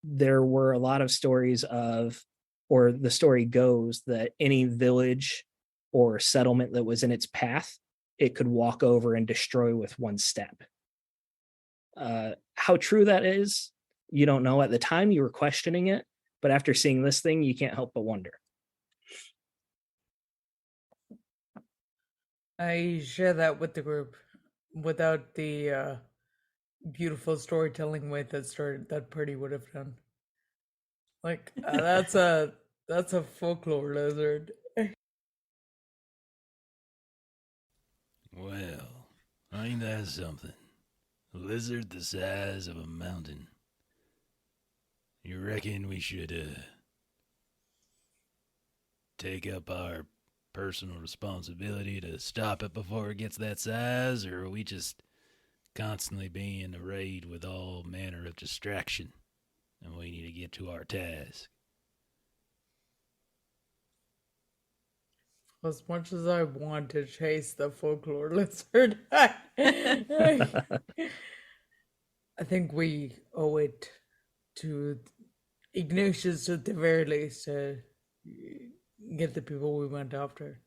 There were a lot of stories or the story goes that any village or settlement that was in its path, it could walk over and destroy with one step. How true that is, you don't know. At the time you were questioning it, but after seeing this thing, you can't help but wonder. I share that with the group without the beautiful storytelling way that Purdy would have done. Like, that's a folklore lizard. Well, ain't that something? A lizard the size of a mountain. You reckon we should take up our personal responsibility to stop it before it gets that size, or are we just constantly being arrayed with all manner of distraction, and we need to get to our task? As much as I want to chase the folklore lizard, I think we owe it to Ignatius at the very least to get the people we went after.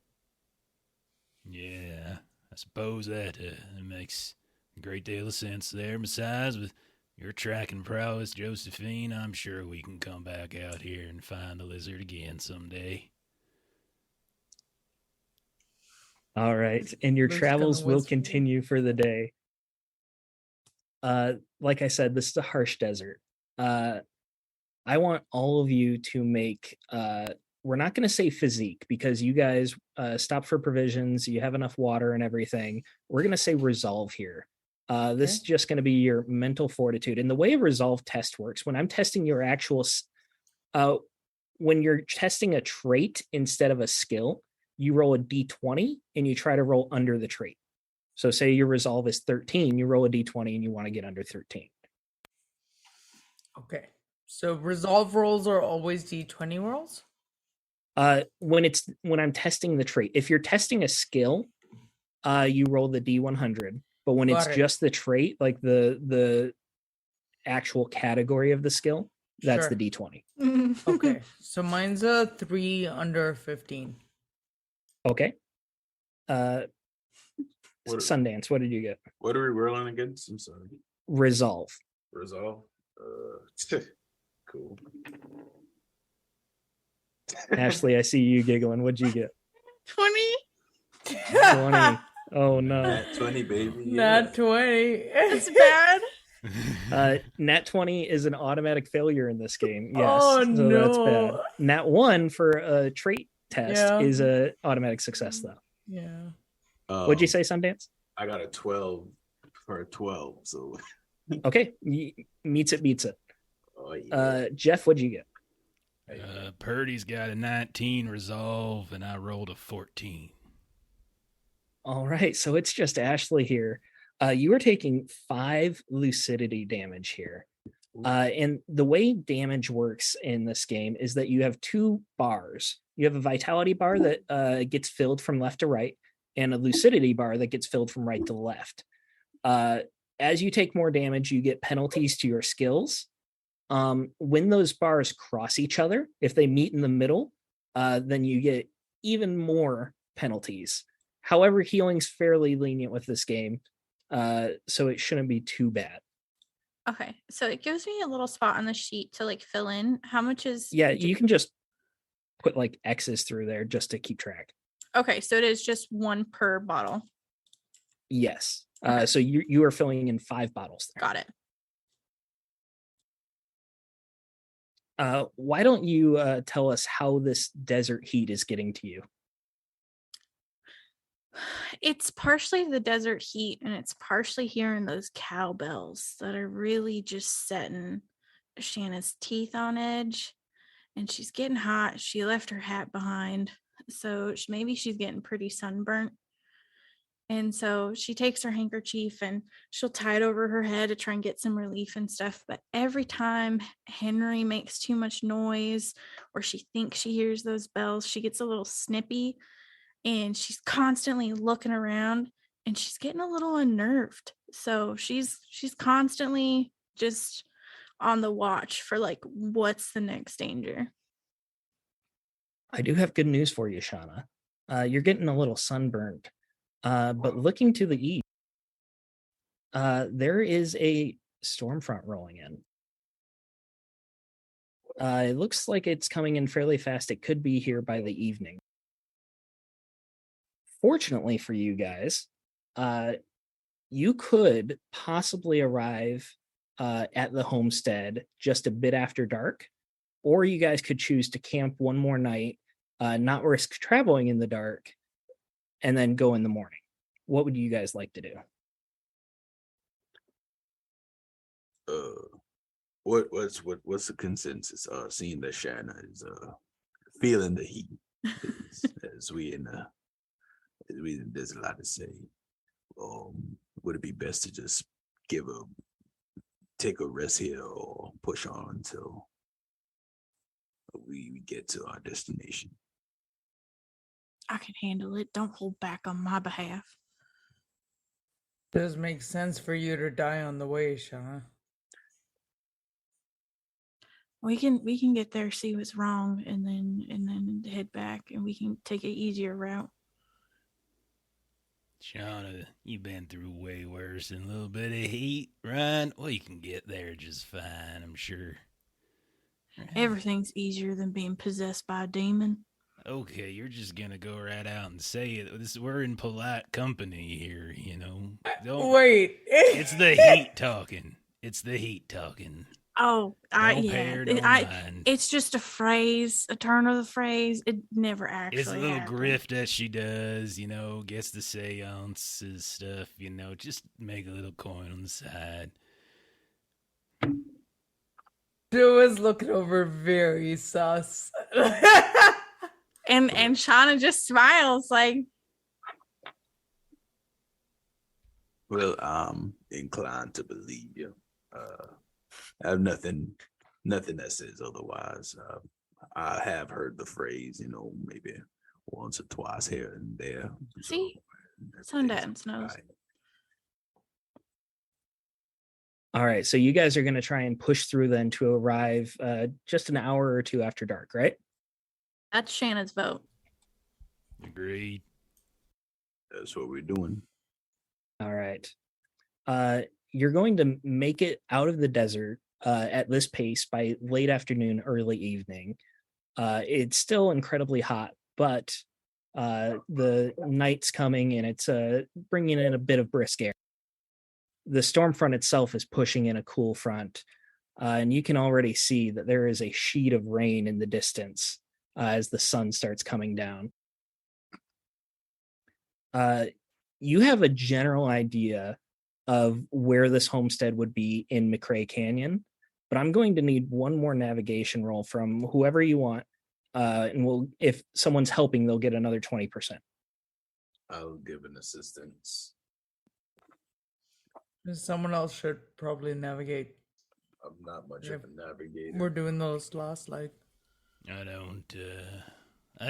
Yeah, I suppose that makes a great deal of sense there. Besides, with your tracking prowess, Josephine, I'm sure we can come back out here and find the lizard again someday. All right. And your Luke's travels gonna will whisper. continue for the day. Like I said, this is a harsh desert. I want all of you to make we're not going to say physique because you guys stop for provisions, you have enough water and everything. We're going to say resolve here. This is just going to be your mental fortitude. And the way a resolve test works, when I'm testing your actual when you're testing a trait instead of a skill, you roll a d20 and you try to roll under the trait. So say your resolve is 13, you roll a d20 and you want to get under 13. Okay. So resolve rolls are always d20 rolls? When I'm testing the trait. If you're testing a skill, you roll the d100. But when Got it's it. just the trait, like the actual category of the skill, that's Sure. the d20. Okay. So mine's a 3 under 15. Okay. What- Sundance, what did you get? What are we rolling against? I'm sorry. Resolve. Resolve. Cool. Ashley, I see you giggling. What'd you get? 20. 20. Oh no. Nat 20, baby. Not 20. That's bad. Nat 20 is an automatic failure in this game. Yes. Oh, so that's bad. no. Nat 1 for a trait test Yeah. is a automatic success though. Yeah. What'd you say, Sundance? I got a 12 for a 12. So Okay. Meets it, beats it. oh, yeah. Jeff, what'd you get? Purdy's got a 19 resolve, and I rolled a 14. All right. So it's just Ashley here. You are taking 5 lucidity damage here. And the way damage works in this game is that you have 2 bars. You have a vitality bar that gets filled from left to right, and a lucidity bar that gets filled from right to left. As you take more damage, you get penalties to your skills. When those bars cross each other, if they meet in the middle, then you get even more penalties. However, healing's fairly lenient with this game, so it shouldn't be too bad. Okay, so it gives me a little spot on the sheet to like fill in. How much is? Yeah, you can just put like X's through there just to keep track. Okay, so it is just 1 per bottle. Yes. Okay. So you are filling in 5 bottles there. Got it. Why don't you tell us how this desert heat is getting to you? It's partially the desert heat, and it's partially hearing those cowbells that are really just setting Shanna's teeth on edge. And she's getting hot. She left her hat behind, so maybe she's getting pretty sunburnt. And so she takes her handkerchief and she'll tie it over her head to try and get some relief and stuff. But every time Henry makes too much noise or she thinks she hears those bells, she gets a little snippy and she's constantly looking around and she's getting a little unnerved. So she's constantly just on the watch for like, what's the next danger? I do have good news for you, Shauna. You're getting a little sunburned. But looking to the east, there is a storm front rolling in. It looks like it's coming in fairly fast. It could be here by the evening. Fortunately for you guys, you could possibly arrive at the homestead just a bit after dark, or you guys could choose to camp one more night, not risk traveling in the dark, and then go in the morning. What would you guys like to do? What's the consensus? Seeing that Shanna is feeling the heat. as we there's a lot to say. Would it be best to just take a rest here or push on until we get to our destination? I can handle it. Don't hold back on my behalf. Does make sense for you to die on the way, Shauna. We can get there, see what's wrong, and then head back, and we can take an easier route. Shauna, you've been through way worse than a little bit of heat, right? Well, you can get there just fine, I'm sure. Everything's easier than being possessed by a demon. Okay, you're just gonna go right out and say it. We're in polite company here, you know. Wait. It's the heat talking. It's the heat talking. Oh, Don't pay her no mind. It's just a phrase, a turn of the phrase. It never actually It's a little happened. grift that she does, you know, gets the seances stuff, you know, just make a little coin on the side. Joe is looking over very sus. And Shauna just smiles like, Well, I'm inclined to believe you. I have nothing that says otherwise. I have heard the phrase, you know, maybe once or twice here and there. see, So Sundance knows. right. All right, so you guys are going to try and push through then to arrive just an hour or two after dark, right? That's Shanna's vote. Agreed. That's what we're doing. All right. You're going to make it out of the desert at this pace by late afternoon, early evening. It's still incredibly hot, but the night's coming and it's bringing in a bit of brisk air. The storm front itself is pushing in a cool front, and you can already see that there is a sheet of rain in the distance as the sun starts coming down. You have a general idea of where this homestead would be in McRae Canyon, but I'm going to need one more navigation roll from whoever you want, and if someone's helping, they'll get another 20%. I'll give an assistance. Someone else should probably navigate. I'm not much of a navigator. We're doing those last like. I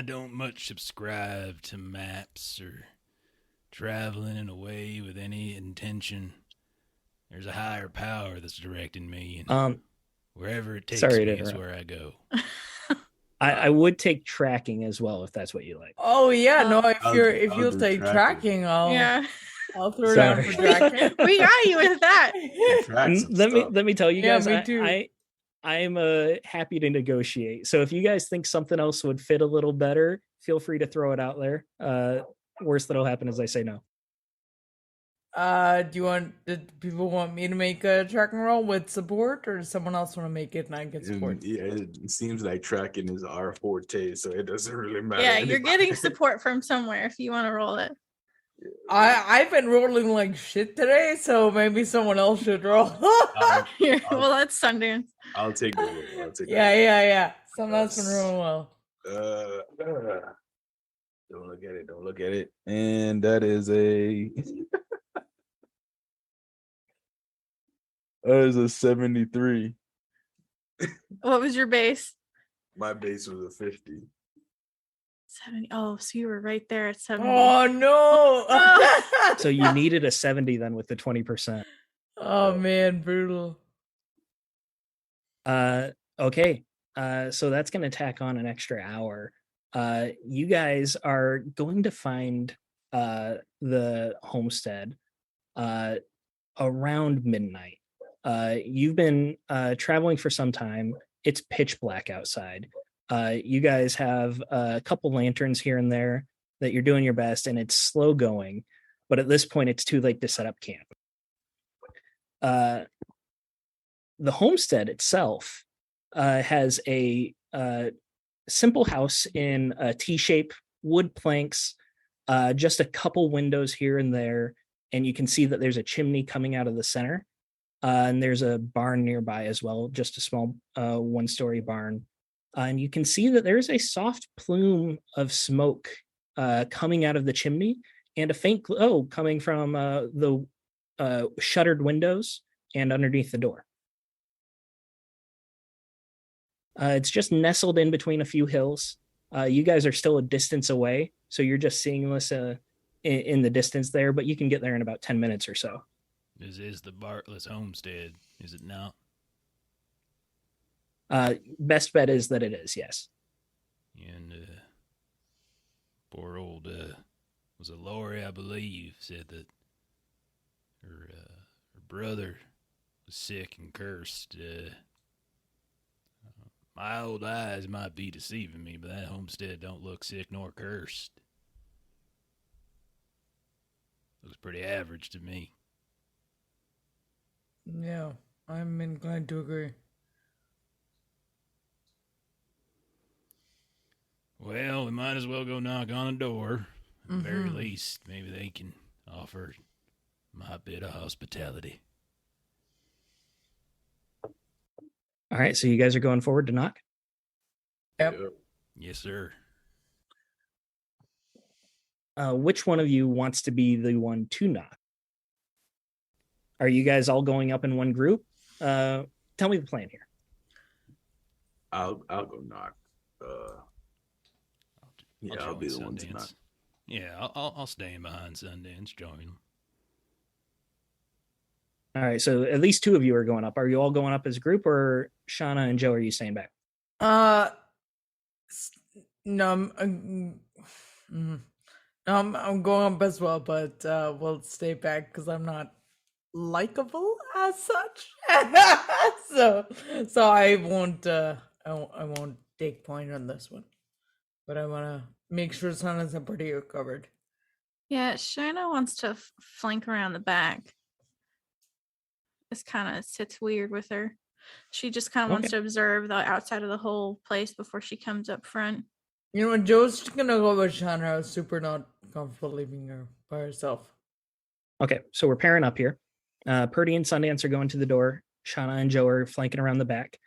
don't much subscribe to maps or traveling in a way with any intention. There's a higher power that's directing me, and wherever it takes me is where I go. I would take tracking as well if that's what you like. Oh yeah, no. If you'll do take tracking, I'll throw down for tracking. We got you with that. Let me tell you guys, me too. I'm happy to negotiate. So if you guys think something else would fit a little better, feel free to throw it out there. Worst that'll happen is I say no. Did people want me to make a tracking roll with support, or does someone else want to make it and I get support? Yeah, it seems like tracking is our forte, so it doesn't really matter. Yeah, you're getting support from somewhere if you want to roll it. I've been rolling like shit today, so maybe someone else should roll. Well, that's Sundance. I'll take the roll. Yeah. Someone else been rolling well. Don't look at it. And that is a 73. What was your base? My base was a 50. 70. Oh, so you were right there at 70. Oh no. So you needed a 70 then with the 20%. Oh man, brutal. Okay. So that's going to tack on an extra hour. You guys are going to find the homestead around midnight. You've been traveling for some time. It's pitch black outside. You guys have a couple lanterns here and there that you're doing your best, and it's slow going. But at this point, it's too late to set up camp. The homestead itself has a simple house in a T-shape, wood planks, just a couple windows here and there, and you can see that there's a chimney coming out of the center, and there's a barn nearby as well, just a small one-story barn. And you can see that there's a soft plume of smoke coming out of the chimney and a faint glow coming from the shuttered windows and underneath the door. It's just nestled in between a few hills. You guys are still a distance away, so you're just seeing this in the distance there, but you can get there in about 10 minutes or so. This is the Bartlett's homestead, is it not? Best bet is that it is, yes. And poor old was it Lori, I believe, said that her brother was sick and cursed. My old eyes might be deceiving me, but that homestead don't look sick nor cursed. Looks pretty average to me. Yeah, I'm inclined to agree. Well, we might as well go knock on a door. At the very least, maybe they can offer my bit of hospitality. All right, so you guys are going forward to knock? Yep. Yes, sir. Which one of you wants to be the one to knock? Are you guys all going up in one group? Tell me the plan here. I'll go knock. I'll be the one to knock. Yeah, I'll stand behind Sundance, join them. All right, so at least two of you are going up. Are you all going up as a group, or Shauna and Joe, are you staying back? No, I'm going up as well, but we'll stay back because I'm not likable as such. so I won't take point on this one, but I want to make sure Sana's and Pretty are covered. Yeah, Shana wants to flank around the back. This kind of sits weird with her. She just kind of wants to observe the outside of the whole place before she comes up front. You know what? Joe's just gonna go with Shana. I was super not comfortable leaving her by herself. Okay, so we're pairing up here. Purdy and Sundance are going to the door. Shauna and Joe are flanking around the back.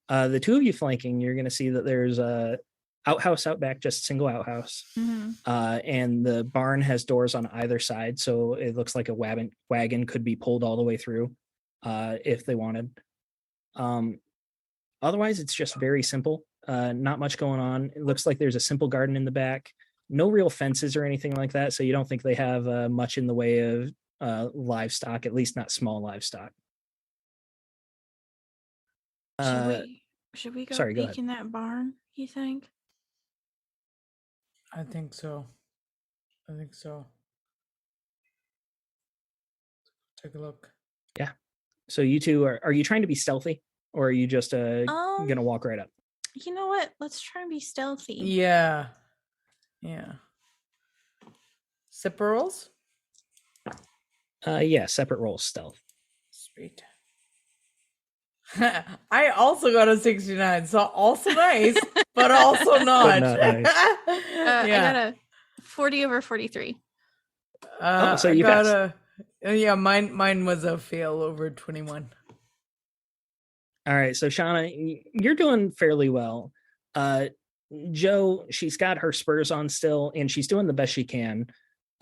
The two of you flanking, you're going to see that there's a outhouse out back, just a single outhouse. And the barn has doors on either side, so it looks like a wagon could be pulled all the way through if they wanted. Otherwise, it's just very simple. Not much going on. It looks like there's a simple garden in the back. No real fences or anything like that, so you don't think they have much in the way of livestock, at least not small livestock. Should we go sorry, go peek in that barn, you think? I think so. Take a look. Yeah. So you two are you trying to be stealthy, or are you just gonna walk right up? You know what? Let's try and be stealthy. Yeah. Separate rolls? Yeah, separate rolls, stealth. Sweet. I also got a 69, so also nice, but also not. But not nice. I got a 40 over 43. So you got mine was a fail over 21. All right, so Shauna, you're doing fairly well. Joe, she's got her spurs on still, and she's doing the best she can.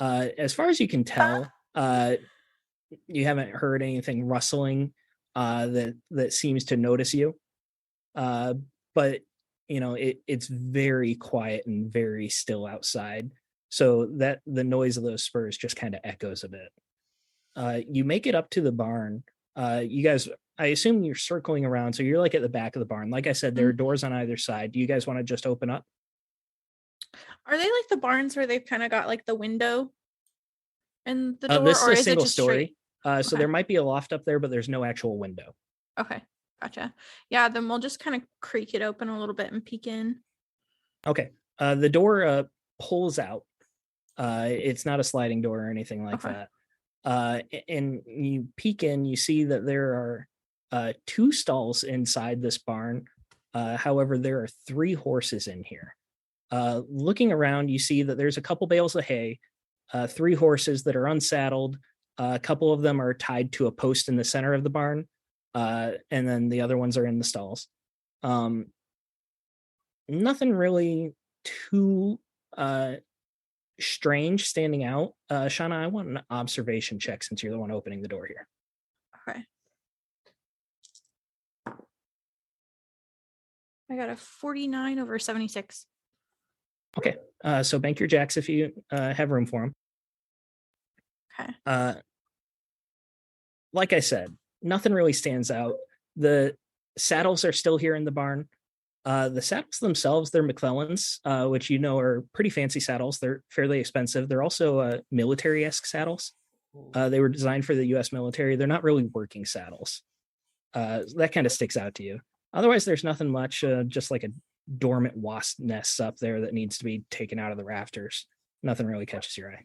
As far as you can tell, you haven't heard anything rustling that seems to notice you. But it's very quiet and very still outside, so that the noise of those spurs just kind of echoes a bit. You make it up to the barn. You guys, I assume you're circling around, so you're like at the back of the barn. Like I said, there are doors on either side. Do you guys want to just open up? Are they like the barns where they've kind of got like the window and the door, this or is a is single it just story? straight? So there might be a loft up there, but there's no actual window. Okay, gotcha. Yeah, then we'll just kind of creak it open a little bit and peek in. Okay. The door pulls out. It's not a sliding door or anything like that. And you peek in, you see that there are 2 stalls inside this barn. However, there are 3 horses in here. Looking around, you see that there's a couple bales of hay, 3 horses that are unsaddled. A couple of them are tied to a post in the center of the barn, and then the other ones are in the stalls. nothing really too strange standing out. Shauna, I want an observation check since you're the one opening the door here. Okay. I got a 49 over 76. Okay. So bank your jacks if you have room for them. Okay. Like I said, nothing really stands out. The saddles are still here in the barn. The saddles themselves, they're McClellan's, which are pretty fancy saddles. They're fairly expensive. They're also military-esque saddles. They were designed for the U.S. military. They're not really working saddles. That kind of sticks out to you. Otherwise, there's nothing much, just like a dormant wasp nest up there that needs to be taken out of the rafters. Nothing really catches your eye.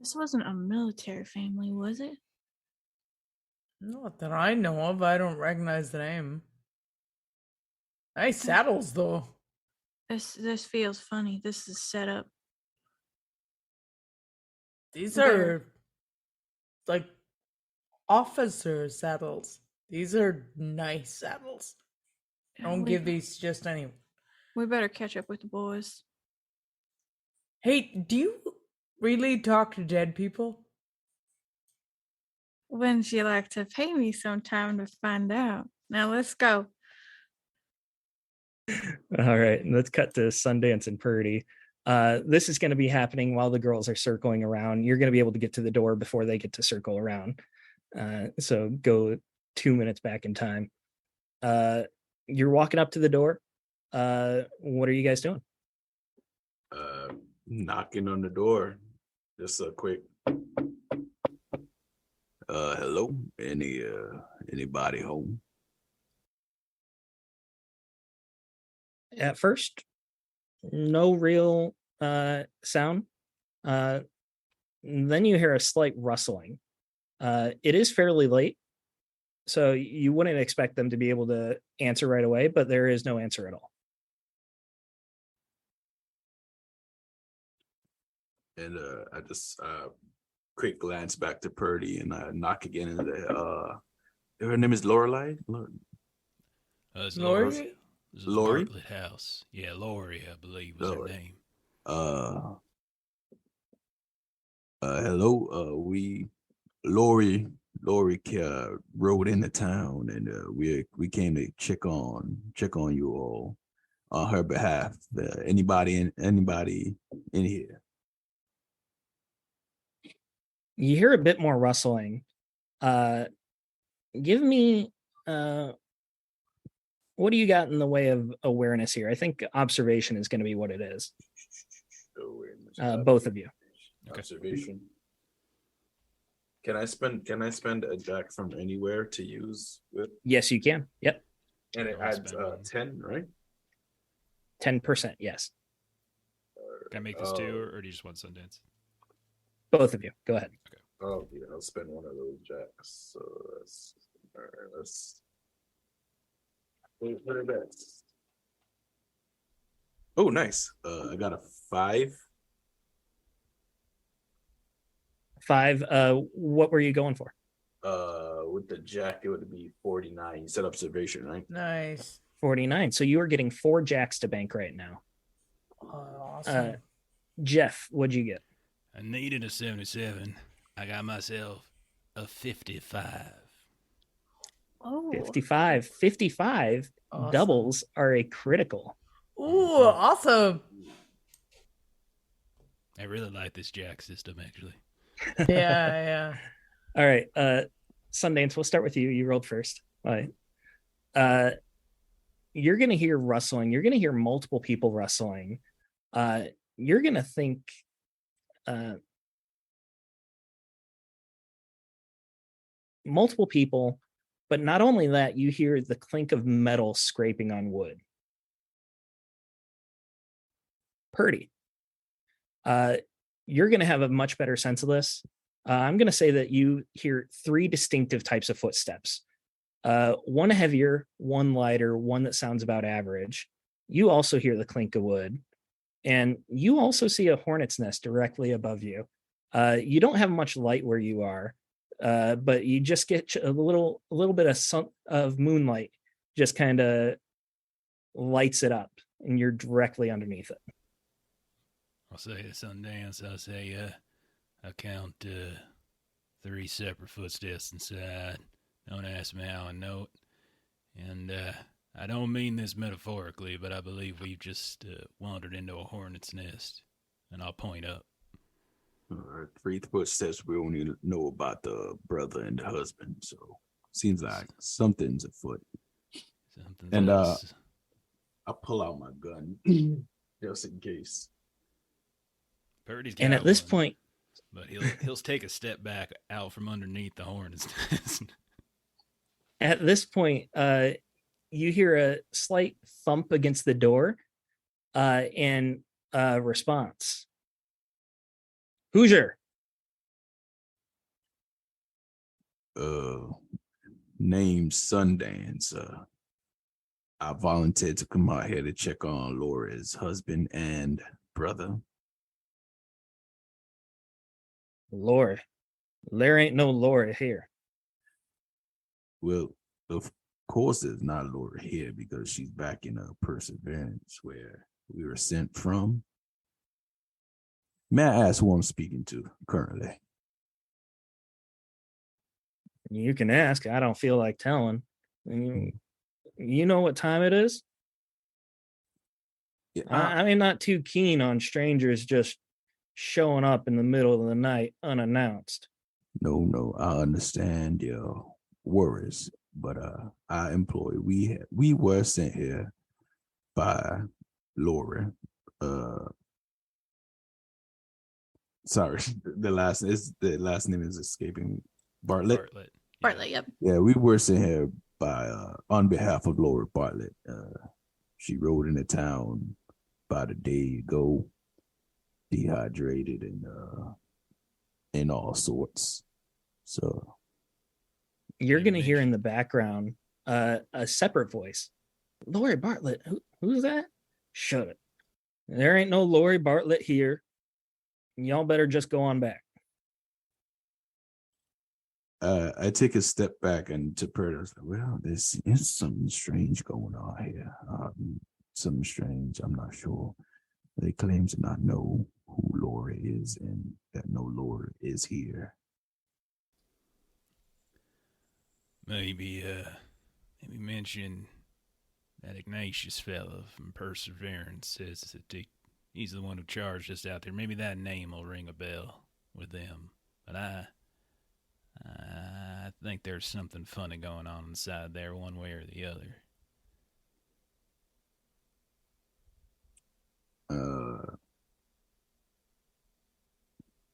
This wasn't a military family, was it? Not that I know of. I don't recognize the name. Nice saddles, though. This feels funny. This is set up. These are like officer saddles. These are nice saddles. Don't give these just anyone. We better catch up with the boys. Hey, do you really talk to dead people? Wouldn't you like to pay me sometime to find out? Now let's go. All right, let's cut to Sundance and Purdy. This is going to be happening while the girls are circling around. You're going to be able to get to the door before they get to circle around. So go 2 minutes back in time. You're walking up to the door. What are you guys doing? Knocking on the door. Just a quick hello. Anybody home? At first, no real sound. Then you hear a slight rustling. It is fairly late, so you wouldn't expect them to be able to answer right away, but there is no answer at all. And I just quick glance back to Purdy and I knock again in the her name is Lorelei? It's Lori? This is Lori? Bartlett House. Yeah, Lori, I believe was her name. Hello. Lori rode into town and we came to check on you all on her behalf. Anybody in here? You hear a bit more rustling. Give me what do you got in the way of awareness here? I think observation is going to be what it is. Both of you. Observation. Can I spend a jack from anywhere to use with? Yes, you can. Yep. And it adds 10, right? 10%. Yes. Can I make this two, or do you just want Sundance? Both of you. Go ahead. Okay. Oh yeah, I'll spend one of those jacks. So that's all right. Let's put it back. Oh, nice. I got a 5. 5. What were you going for? With the jack, it would be 49. You said observation, right? Nice. 49. So you are getting 4 jacks to bank right now. Awesome. Jeff, what'd you get? I needed a 77. I got myself a 55. Oh, 55. 55 Awesome. doubles are a critical. Ooh, awesome. I really like this jack system, actually. Yeah. All right. Sundance, we'll start with you. You rolled first. All right. You're going to hear rustling. You're going to hear multiple people rustling. You're going to think multiple people, but not only that, you hear the clink of metal scraping on wood. Purdy, you're going to have a much better sense of this. I'm going to say that you hear 3 distinctive types of footsteps. One heavier, one lighter, one that sounds about average. You also hear the clink of wood. And you also see a hornet's nest directly above you. You don't have much light where you are, but you just get a little bit of moonlight just kind of lights it up, and you're directly underneath it. I'll say at Sundance, I'll say, I count 3 separate footsteps inside. Don't ask me how I know it. And I don't mean this metaphorically, but I believe we've just wandered into a hornet's nest. And I'll point up. 3 footsteps. We only know about the brother and the husband, so seems like something's afoot. Something And else. I pull out my gun just in case. Purdy's got And at this one, point, but he'll take a step back out from underneath the hornet's nest. at this point, you hear a slight thump against the door, and a response. Hoosier. Named Sundance. I volunteered to come out here to check on Laura's husband and brother. Lord. There ain't no Laura here. Well, of course there's not Laura here because she's back in Perseverance where we were sent from. May I ask who I'm speaking to currently? You can ask. I don't feel like telling. You know what time it is? Yeah, I'm not too keen on strangers just showing up in the middle of the night unannounced. No, I understand your worries, but our employee, we were sent here by Laura. Sorry, the last name is escaping me. Bartlett. Bartlett, yep. Yeah, we were sent here by on behalf of Laura Bartlett. She rode into town about a day ago, dehydrated and all sorts. So You're gonna hear in the background a separate voice. Lori Bartlett, who's that? Shut it. There ain't no Lori Bartlett here. Y'all better just go on back. I take a step back and to Purdy, I was like, well, there's something strange going on here. Something strange. I'm not sure. They claim to not know who Laura is and that no Laura is here. Maybe mention that Ignatius fellow from Perseverance says that he's the one who charged us out there. Maybe that name will ring a bell with them. But I think there's something funny going on inside there, one way or the other.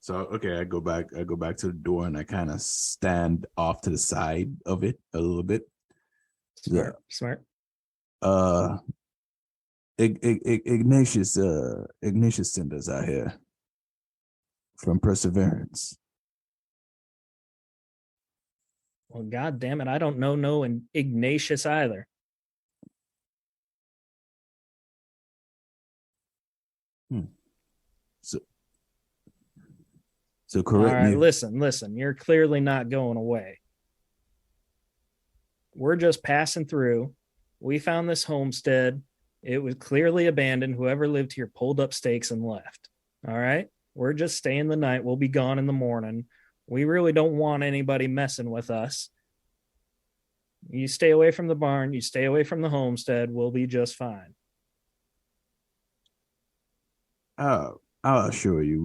So okay, I go back to the door and I kind of stand off to the side of it a little bit. Smart. Ignatius sent us out here from Perseverance. Well, God damn it, I don't know no Ignatius either. So correct me. All right, listen. You're clearly not going away. We're just passing through. We found this homestead. It was clearly abandoned. Whoever lived here pulled up stakes and left. All right? We're just staying the night. We'll be gone in the morning. We really don't want anybody messing with us. You stay away from the barn. You stay away from the homestead. We'll be just fine. I'll assure you,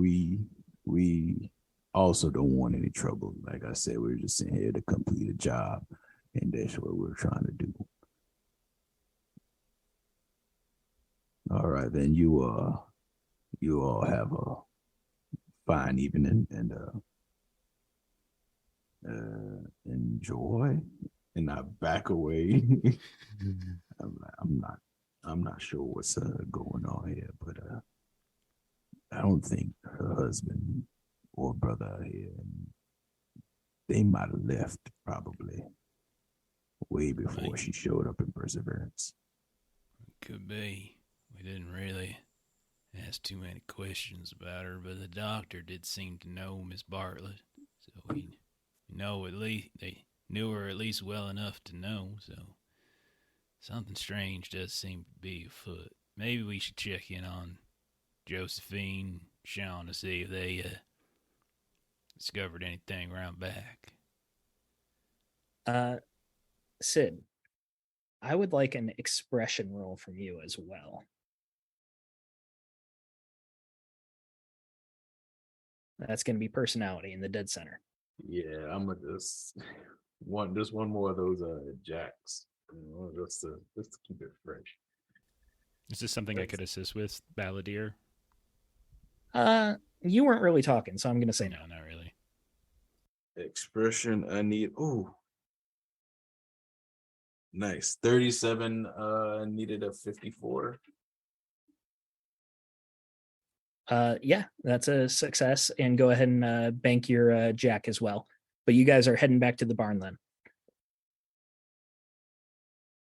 we also don't want any trouble. Like I said, we're just in here to complete a job, and that's what we're trying to do. All right, then you all have a fine evening and enjoy. And I back away. I'm not sure what's going on here, but I don't think her husband or brother are here. They might have left probably way before she showed up in Perseverance. Could be. We didn't really ask too many questions about her, but the doctor did seem to know Miss Bartlett, so we know at least they knew her at least well enough to know. So something strange does seem to be afoot. Maybe we should check in on Josephine, Sean, to see if they discovered anything around back. Sid, I would like an expression roll from you as well. That's going to be personality in the dead center. Yeah, I'm gonna just one more of those jacks, just to keep it fresh. Is this something I could assist with, Balladeer? You weren't really talking, so I'm going to say no. No, not really. Expression I need. Oh, nice. 37. Needed a 54. Yeah, that's a success. And go ahead and bank your jack as well. But you guys are heading back to the barn then.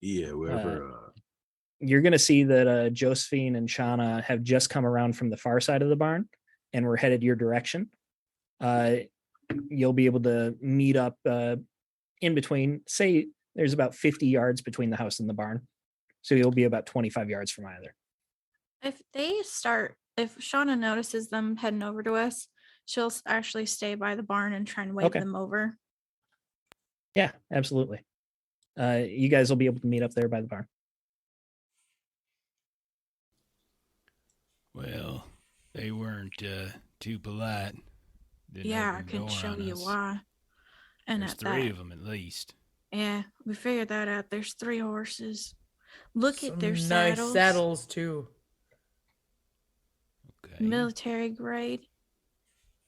Yeah, wherever. You're going to see that Josephine and Shauna have just come around from the far side of the barn and we're headed your direction. You'll be able to meet up in between. Say there's about 50 yards between the house and the barn. So you'll be about 25 yards from either. If Shauna notices them heading over to us, she'll actually stay by the barn and try and wave them over. Yeah, absolutely. You guys will be able to meet up there by the barn. Well, they weren't too polite. Yeah, I can show you why. And there's three of them at least. Yeah, we figured that out. There's 3 horses. Look Some at their nice saddles. Saddles too. Okay. Military grade.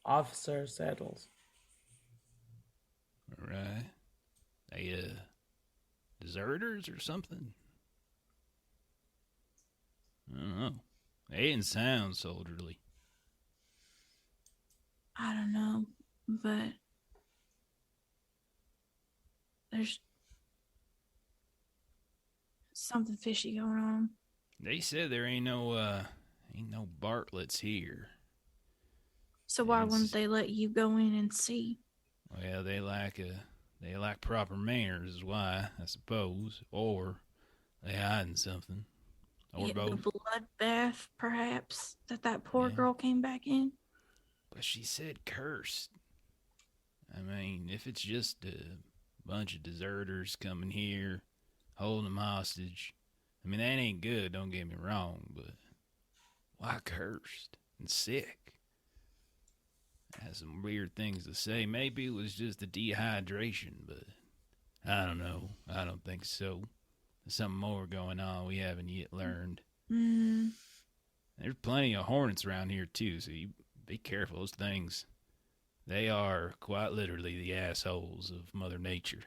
Officer saddles. All right. They deserters or something? I don't know. They didn't sound soldierly. I don't know, but there's something fishy going on. They said there ain't no Bartletts here. So why wouldn't they let you go in and see? Well, they lack proper manners is why, I suppose. Or they hiding something. Or both. The bloodbath, perhaps, that poor girl came back in. But she said cursed. I mean, if it's just a bunch of deserters coming here, holding them hostage, I mean, that ain't good, don't get me wrong, but why cursed and sick? Has some weird things to say. Maybe it was just the dehydration, but I don't know. I don't think so. There's something more going on we haven't yet learned. Mm. There's plenty of hornets around here, too, so you be careful. Those things, they are quite literally the assholes of Mother Nature.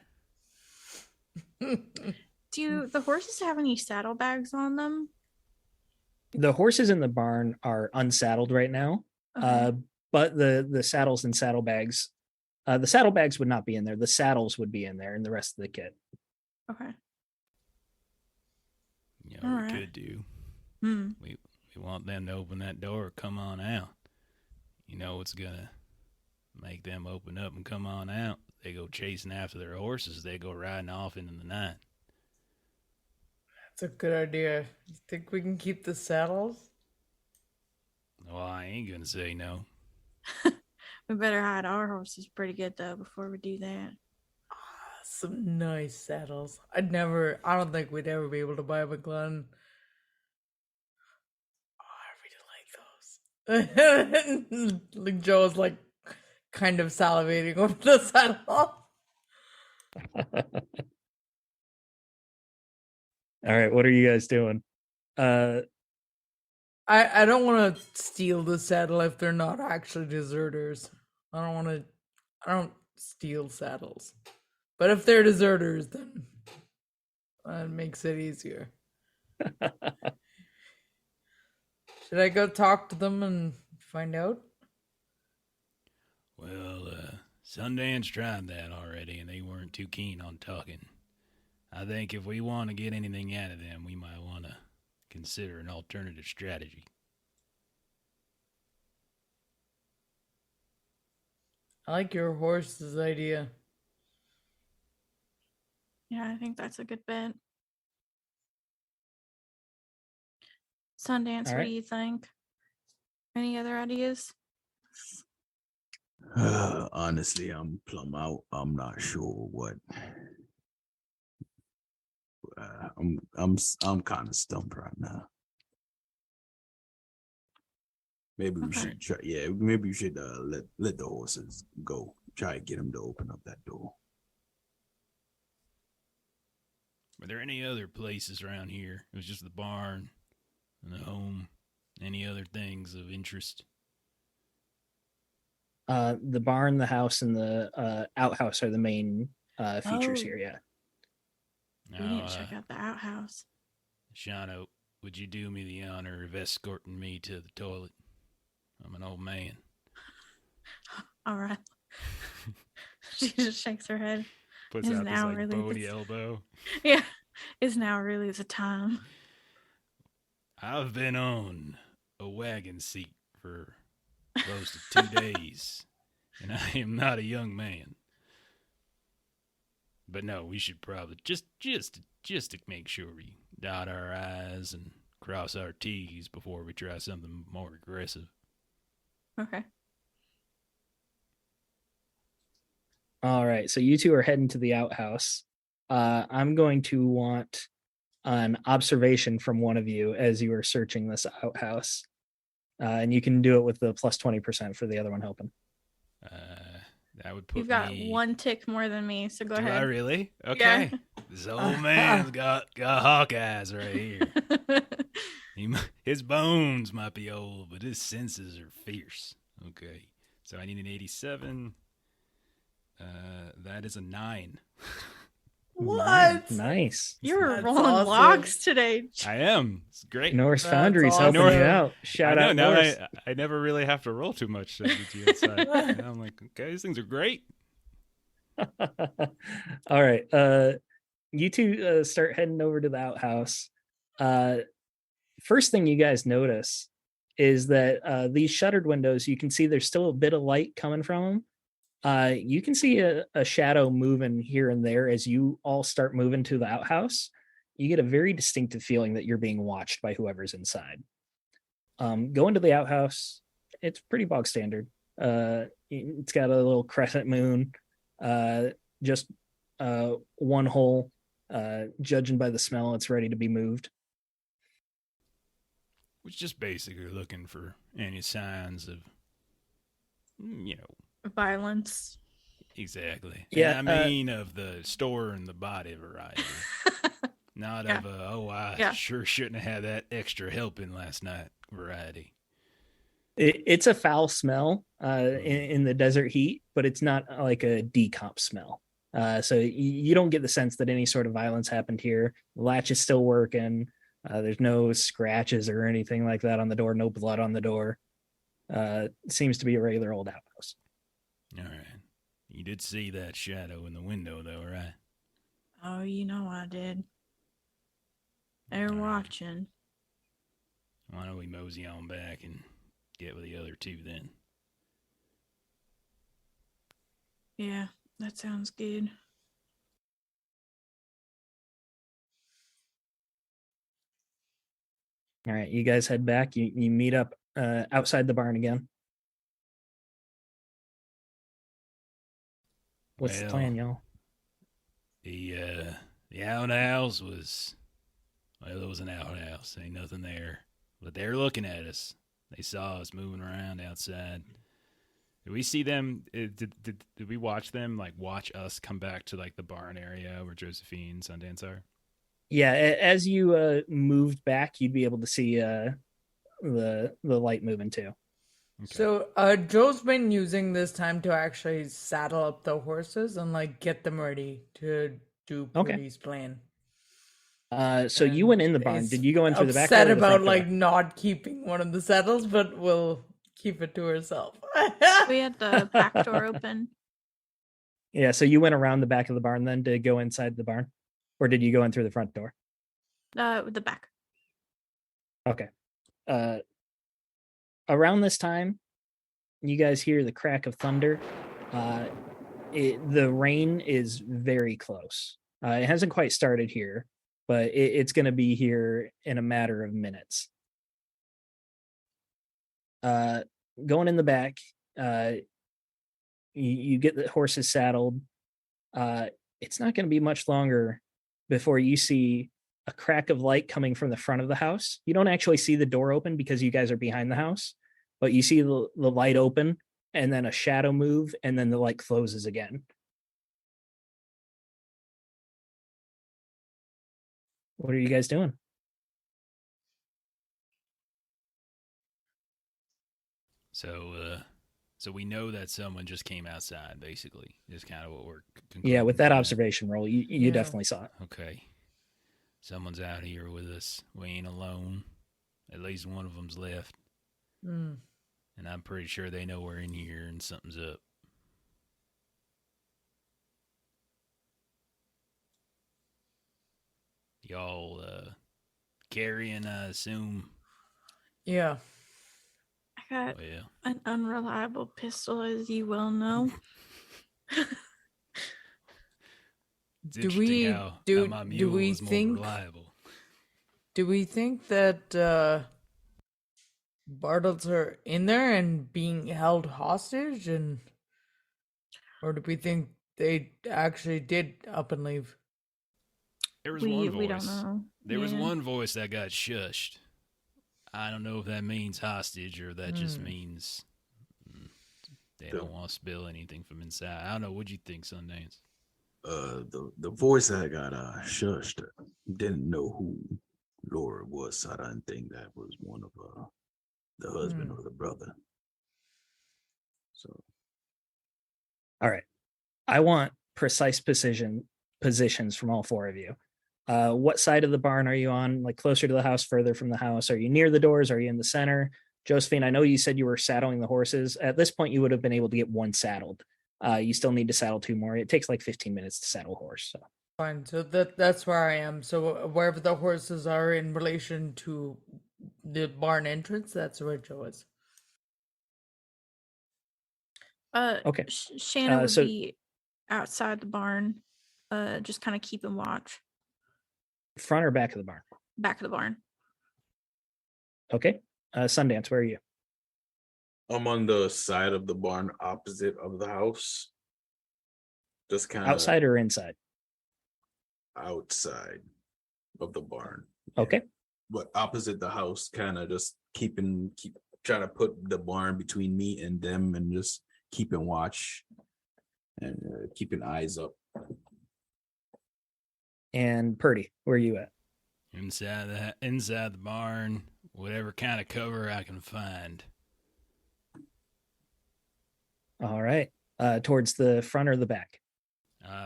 Do the horses have any saddlebags on them? The horses in the barn are unsaddled right now, but the saddles and saddlebags, the saddlebags would not be in there. The saddles would be in there and the rest of the kit. Okay. You know what we could do? We want them to open that door, come on out. You know what's gonna make them open up and come on out? They go chasing after their horses. They go riding off into the night. That's a good idea. You think we can keep the saddles? Well, I ain't gonna say no. We better hide our horses pretty good, though, before we do that. Some nice saddles. I don't think we'd ever be able to buy McGlenn. Oh, I really like those. Like Joe's like kind of salivating over the saddle. All right, what are you guys doing? I don't want to steal the saddle if they're not actually deserters. I don't steal saddles. But if they're deserters, then that makes it easier. Should I go talk to them and find out? Well, Sundance tried that already, and they weren't too keen on talking. I think if we want to get anything out of them, we might want to consider an alternative strategy. I like your horse's idea. Yeah, I think that's a good bet. Sundance, All what right. do you think? Any other ideas? Honestly, I'm plumb out. I'm not sure what. I'm kind of stumped right now. Maybe we Okay. should try. Yeah, maybe we should let the horses go. Try to get them to open up that door. Were there any other places around here? It was just the barn and the home. Any other things of interest? The barn, the house, and the outhouse are the main features Oh. here. Yeah. We Now, need to check out the outhouse. Shano, would you do me the honor of escorting me to the toilet? I'm an old man. All right. She just shakes her head. Puts Is out this now like really bony this- elbow. Yeah. Is now really the time. I've been on a wagon seat for close to 2 days, and I am not a young man. But no, we should probably just to make sure we dot our I's and cross our T's before we try something more aggressive. Okay. All right. So you two are heading to the outhouse. I'm going to want an observation from one of you as you are searching this outhouse. And you can do it with the plus 20% for the other one helping. That would put You've got me... one tick more than me, so go Do ahead. I really? Okay. This old man's got hawk eyes right here. His bones might be old, but his senses are fierce. Okay. So I need an 87. That is a 9. What? Nice. You're That's rolling awesome. logs today. I am. It's great. Norse That's Foundry's awesome. helping you Norse- out. Shout I know, out now Norse. I never really have to roll too much to get you inside. And I'm like, okay, these things are great. All right. You two start heading over to the outhouse. First thing you guys notice is that these shuttered windows, you can see there's still a bit of light coming from them. You can see a shadow moving here and there as you all start moving to the outhouse. You get a very distinctive feeling that you're being watched by whoever's inside. Go into the outhouse. It's pretty bog standard. It's got a little crescent moon, just one hole. Judging by the smell, it's ready to be moved. Which just basically looking for any signs of, Violence. exactly. Yeah, And I mean of the store and the body variety. Not Yeah. of I Yeah. sure shouldn't have had that extra helping last night variety. It's a foul smell in the desert heat, but it's not like a decomp smell. So you don't get the sense that any sort of violence happened here. The latch is still working. There's no scratches or anything like that on the door. No blood on the door. Seems to be a regular old outhouse. All right. You did see that shadow in the window, though, right? Oh, you know I did. They're Alright. watching. Why don't we mosey on back and get with the other two then? Yeah, that sounds good. All right, you guys head back. You meet up outside the barn again. What's the plan, y'all? The outhouse was, well, it was an outhouse. Ain't nothing there. But they're looking at us. They saw us moving around outside. Did we see them? Did we watch them, like, watch us come back to, like, the barn area where Josephine and Sundance are? Yeah, as you moved back, you'd be able to see the light moving too. Okay. So Joe's been using this time to actually saddle up the horses and like get them ready to do Okay. Pooty's plan. So you went in the barn. Is Did you go in through the back? upset Or the about front door? like not keeping one of the saddles, but will keep it to herself. We had the back door open. Yeah, so you went around the back of the barn then to go inside the barn, or did you go in through the front door? The back. Okay. Around this time, you guys hear the crack of thunder. The rain is very close. It hasn't quite started here, but it's going to be here in a matter of minutes. going in the back, you get the horses saddled. It's not going to be much longer before you see a crack of light coming from the front of the house. You don't actually see the door open because you guys are behind the house, but you see the light open and then a shadow move and then the light closes again. What are you guys doing? So we know that someone just came outside, basically. Is kind of what we're Yeah, with that concluding from observation roll, you Yeah. definitely saw it. Okay. Someone's out here with us. We ain't alone. At least one of them's left. Mm. And I'm pretty sure they know we're in here and something's up. Y'all carrying, I assume. Yeah. I got Well, an unreliable pistol, as you well know. it's Do interesting we- how do- my do mule we is more think- reliable. Do we think that Bartles are in there and being held hostage, or do we think they actually did up and leave? There was one voice. We don't know. There was Yeah. one voice that got shushed. I don't know if that means hostage or that just means they don't want to spill anything from inside. I don't know. What'd you think, Sundance? The voice that got shushed didn't know who Laura was, so I didn't think that was one of the husband or the brother. So All right. I want precise positions from all four of you. What side of the barn are you on? Like closer to the house, further from the house? Are you near the doors? Are you in the center? Josephine, I know you said you were saddling the horses. At this point, you would have been able to get one saddled. You still need to saddle two more. It takes like 15 minutes to saddle a horse. So Fine. So that's where I am. So wherever the horses are in relation to the barn entrance, that's where Joe is. Okay. Shanna would so- be outside the barn, just kind of keeping watch. front or back of the barn? Back of the barn. Okay. Sundance, where are you? I'm on the side of the barn opposite of the house. Just kind of Outside or inside? outside of the barn. Okay. But opposite the house, kind of just keep trying to put the barn between me and them and just keeping watch and keeping eyes up. And Purdy, where are you at? Inside the barn, whatever kind of cover I can find. All right. Towards the front or the back?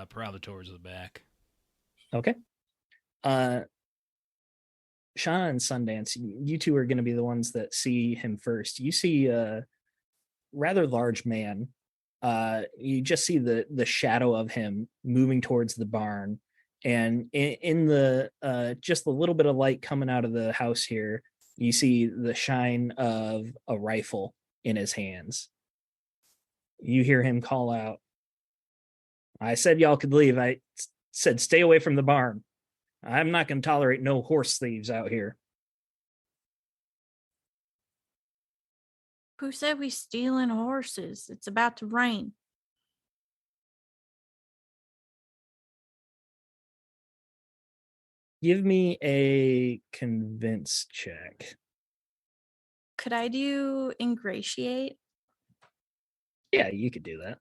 Probably towards the back. Okay. Shauna and Sundance, you two are going to be the ones that see him first. You see a rather large man. You just see the shadow of him moving towards the barn. And in the just a little bit of light coming out of the house here, you see the shine of a rifle in his hands. You hear him call out, "I said y'all could leave. I said stay away from the barn. I'm not going to tolerate no horse thieves out here." Who said we stealing horses? It's about to rain. Give me a convince check. Could I do ingratiate? Yeah, you could do that.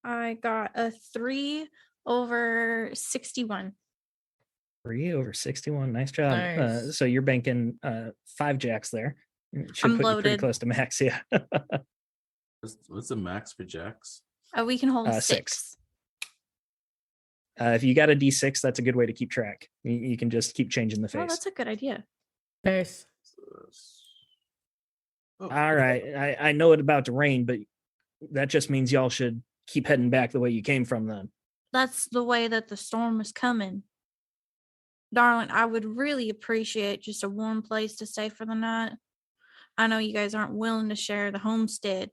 I got a 3 over 61. 3 over 61. Nice job. Nice. So you're banking 5 jacks there. It should I'm put you pretty loaded. close to max. Yeah. What's the max for jacks? We can hold 6. 6. If you got a D6, that's a good way to keep track. You can just keep changing the Oh, face. that's a good idea. Nice. Oh, All right. I know it's about to rain, but that just means y'all should keep heading back the way you came from then. That's the way that the storm is coming. Darling, I would really appreciate just a warm place to stay for the night. I know you guys aren't willing to share the homestead,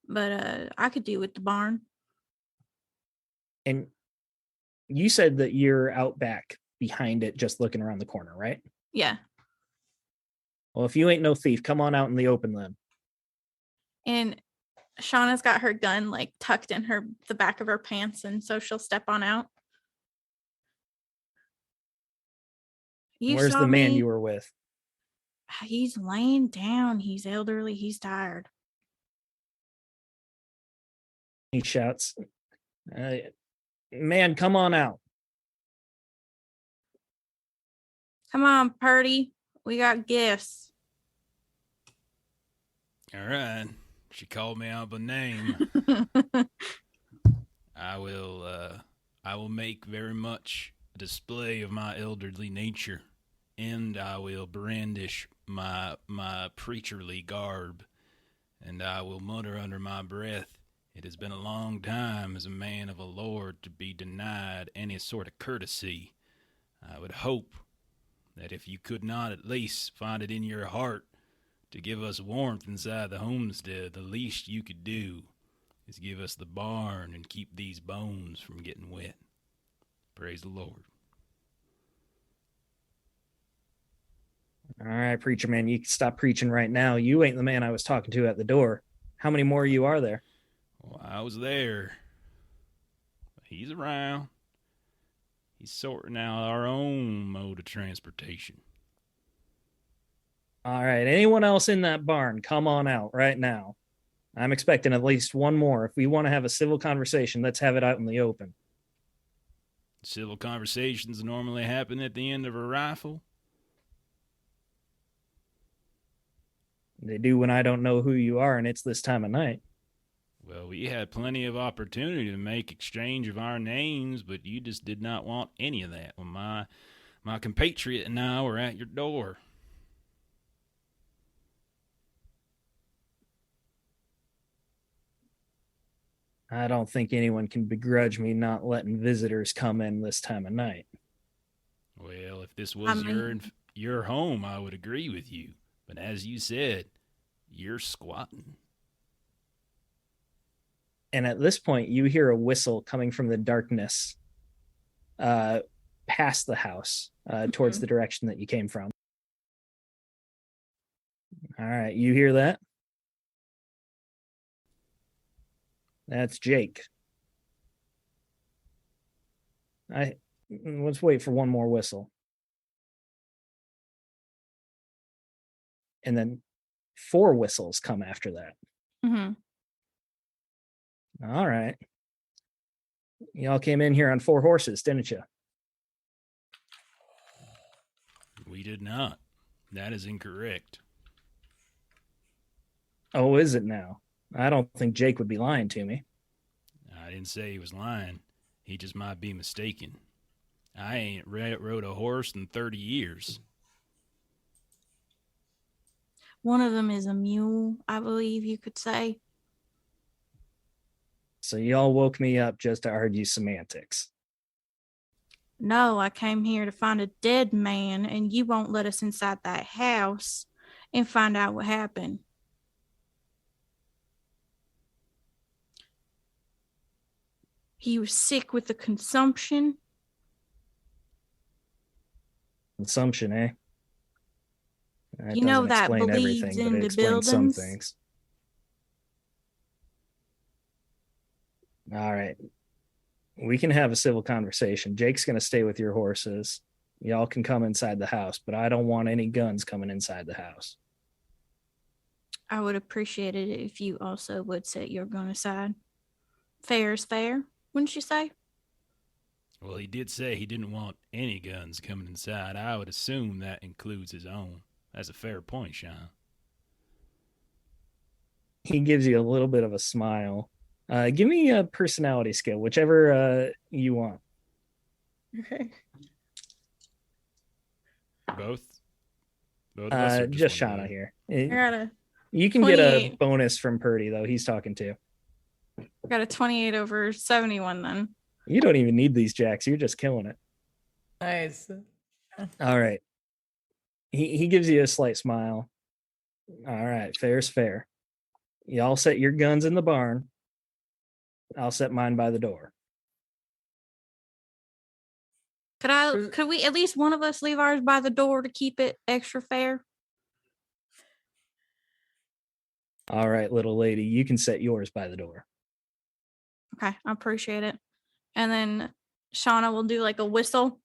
but I could do with the barn. And you said that you're out back behind it, just looking around the corner, right? Yeah. Well, if you ain't no thief, come on out in the open then. And Shauna's got her gun like tucked in the back of her pants, and so she'll step on out. Where's the man you were with? He's laying down. He's elderly. He's tired. He shouts, man, come on out. Come on, Purdy. We got gifts. All right. She called me out by name. I will make very much a display of my elderly nature, and I will brandish my preacherly garb, and I will mutter under my breath, "It has been a long time as a man of the Lord to be denied any sort of courtesy. I would hope that if you could not at least find it in your heart to give us warmth inside the homestead, the least you could do is give us the barn and keep these bones from getting wet. Praise the Lord." All right, preacher man, you can stop preaching right now. You ain't the man I was talking to at the door. How many more of you are there? Well, I was there. He's around. He's sorting out our own mode of transportation. All right, anyone else in that barn, come on out right now. I'm expecting at least one more. If we want to have a civil conversation, let's have it out in the open. Civil conversations normally happen at the end of a rifle. They do when I don't know who you are and it's this time of night. Well, we had plenty of opportunity to make exchange of our names, but you just did not want any of that when my compatriot and I were at your door. I don't think anyone can begrudge me not letting visitors come in this time of night. Well, if this was your home, I would agree with you. But as you said, you're squatting. And at this point, you hear a whistle coming from the darkness past the house towards the direction that you came from. All right, you hear that? That's Jake. Let's wait for one more whistle. And then 4 whistles come after that. Mm-hmm. All right. Y'all came in here on 4 horses, didn't you? We did not. That is incorrect. Oh, is it now? I don't think Jake would be lying to me. I didn't say he was lying. He just might be mistaken. I ain't rode a horse in 30 years. One of them is a mule, I believe you could say. So y'all woke me up just to argue semantics. No, I came here to find a dead man, and you won't let us inside that house and find out what happened. He was sick with the consumption. Consumption, eh? That You know doesn't that explain bleeds everything, but it into explains some buildings. things. All right. We can have a civil conversation. Jake's going to stay with your horses. Y'all can come inside the house, but I don't want any guns coming inside the house. I would appreciate it if you also would set your gun aside. Fair is fair, wouldn't you say? Well, he did say he didn't want any guns coming inside. I would assume that includes his own. That's a fair point, Sean. He gives you a little bit of a smile. Give me a personality skill, whichever you want. Okay. Both of us or just one Shauna of here. I got a You can get a 28. bonus from Purdy, though. He's talking to. I got a 28 over 71 then. You don't even need these jacks. You're just killing it. Nice. All right. He gives you a slight smile. All right. Fair's fair. Y'all set your guns in the barn. I'll set mine by the door. Could we at least one of us leave ours by the door to keep it extra fair? All right, little lady, you can set yours by the door. Okay, I appreciate it. And then Shauna will do like a whistle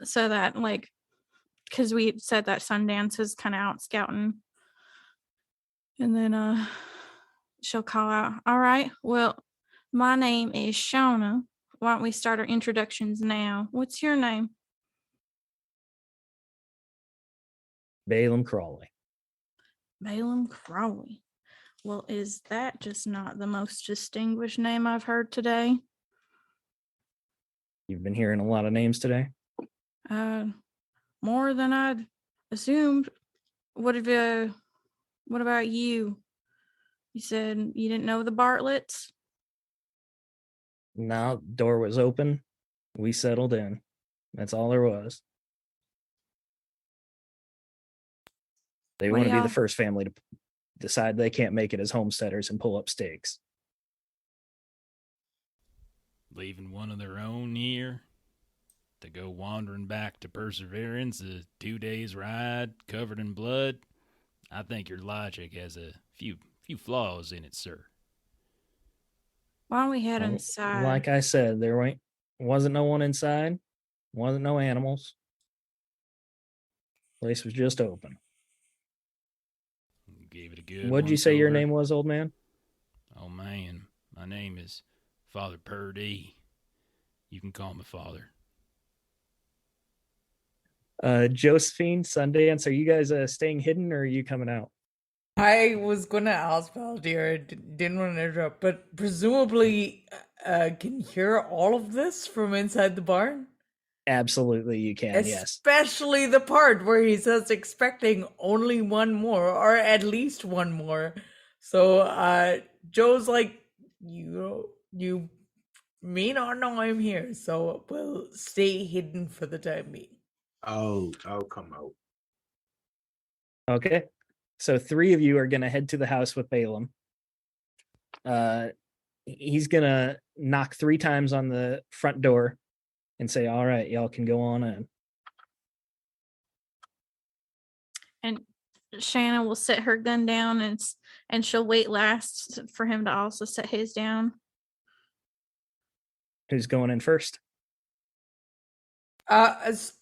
so that like because we said that Sundance is kind of out scouting. And then she'll call out, all right, well, my name is Shauna. Why don't we start our introductions now? What's your name? Balaam Crawley. Balaam Crowley. Well, is that just not the most distinguished name I've heard today? You've been hearing a lot of names today. More than I'd assumed. What about you? You said you didn't know the Bartletts? Now, door was open. We settled in. That's all there was. They What want do to be the y'all- first family to decide they can't make it as homesteaders and pull up stakes. Leaving one of their own here to go wandering back to Perseverance, a 2 days ride covered in blood. I think your logic has a few flaws in it, sir. Why don't we head Well, inside? like I said, there wasn't no one inside, wasn't no animals. Place was just open. Gave it a good What'd you say your once-over. name was, old man? Oh, man. My name is Father Purdy. You can call me Father. Josephine, Sundance, are you guys staying hidden or are you coming out? I was gonna ask Valdir, didn't want to interrupt, but presumably can you hear all of this from inside the barn? Absolutely, you can, yes. Especially the part where he says expecting only one more, or at least one more. So Joe's like, you may not know I'm here, so we'll stay hidden for the time being. I'll come out. Okay. So 3 of you are going to head to the house with Balaam. He's going to knock 3 times on the front door and say, all right, y'all can go on in. And Shanna will set her gun down and she'll wait last for him to also set his down. Who's going in first?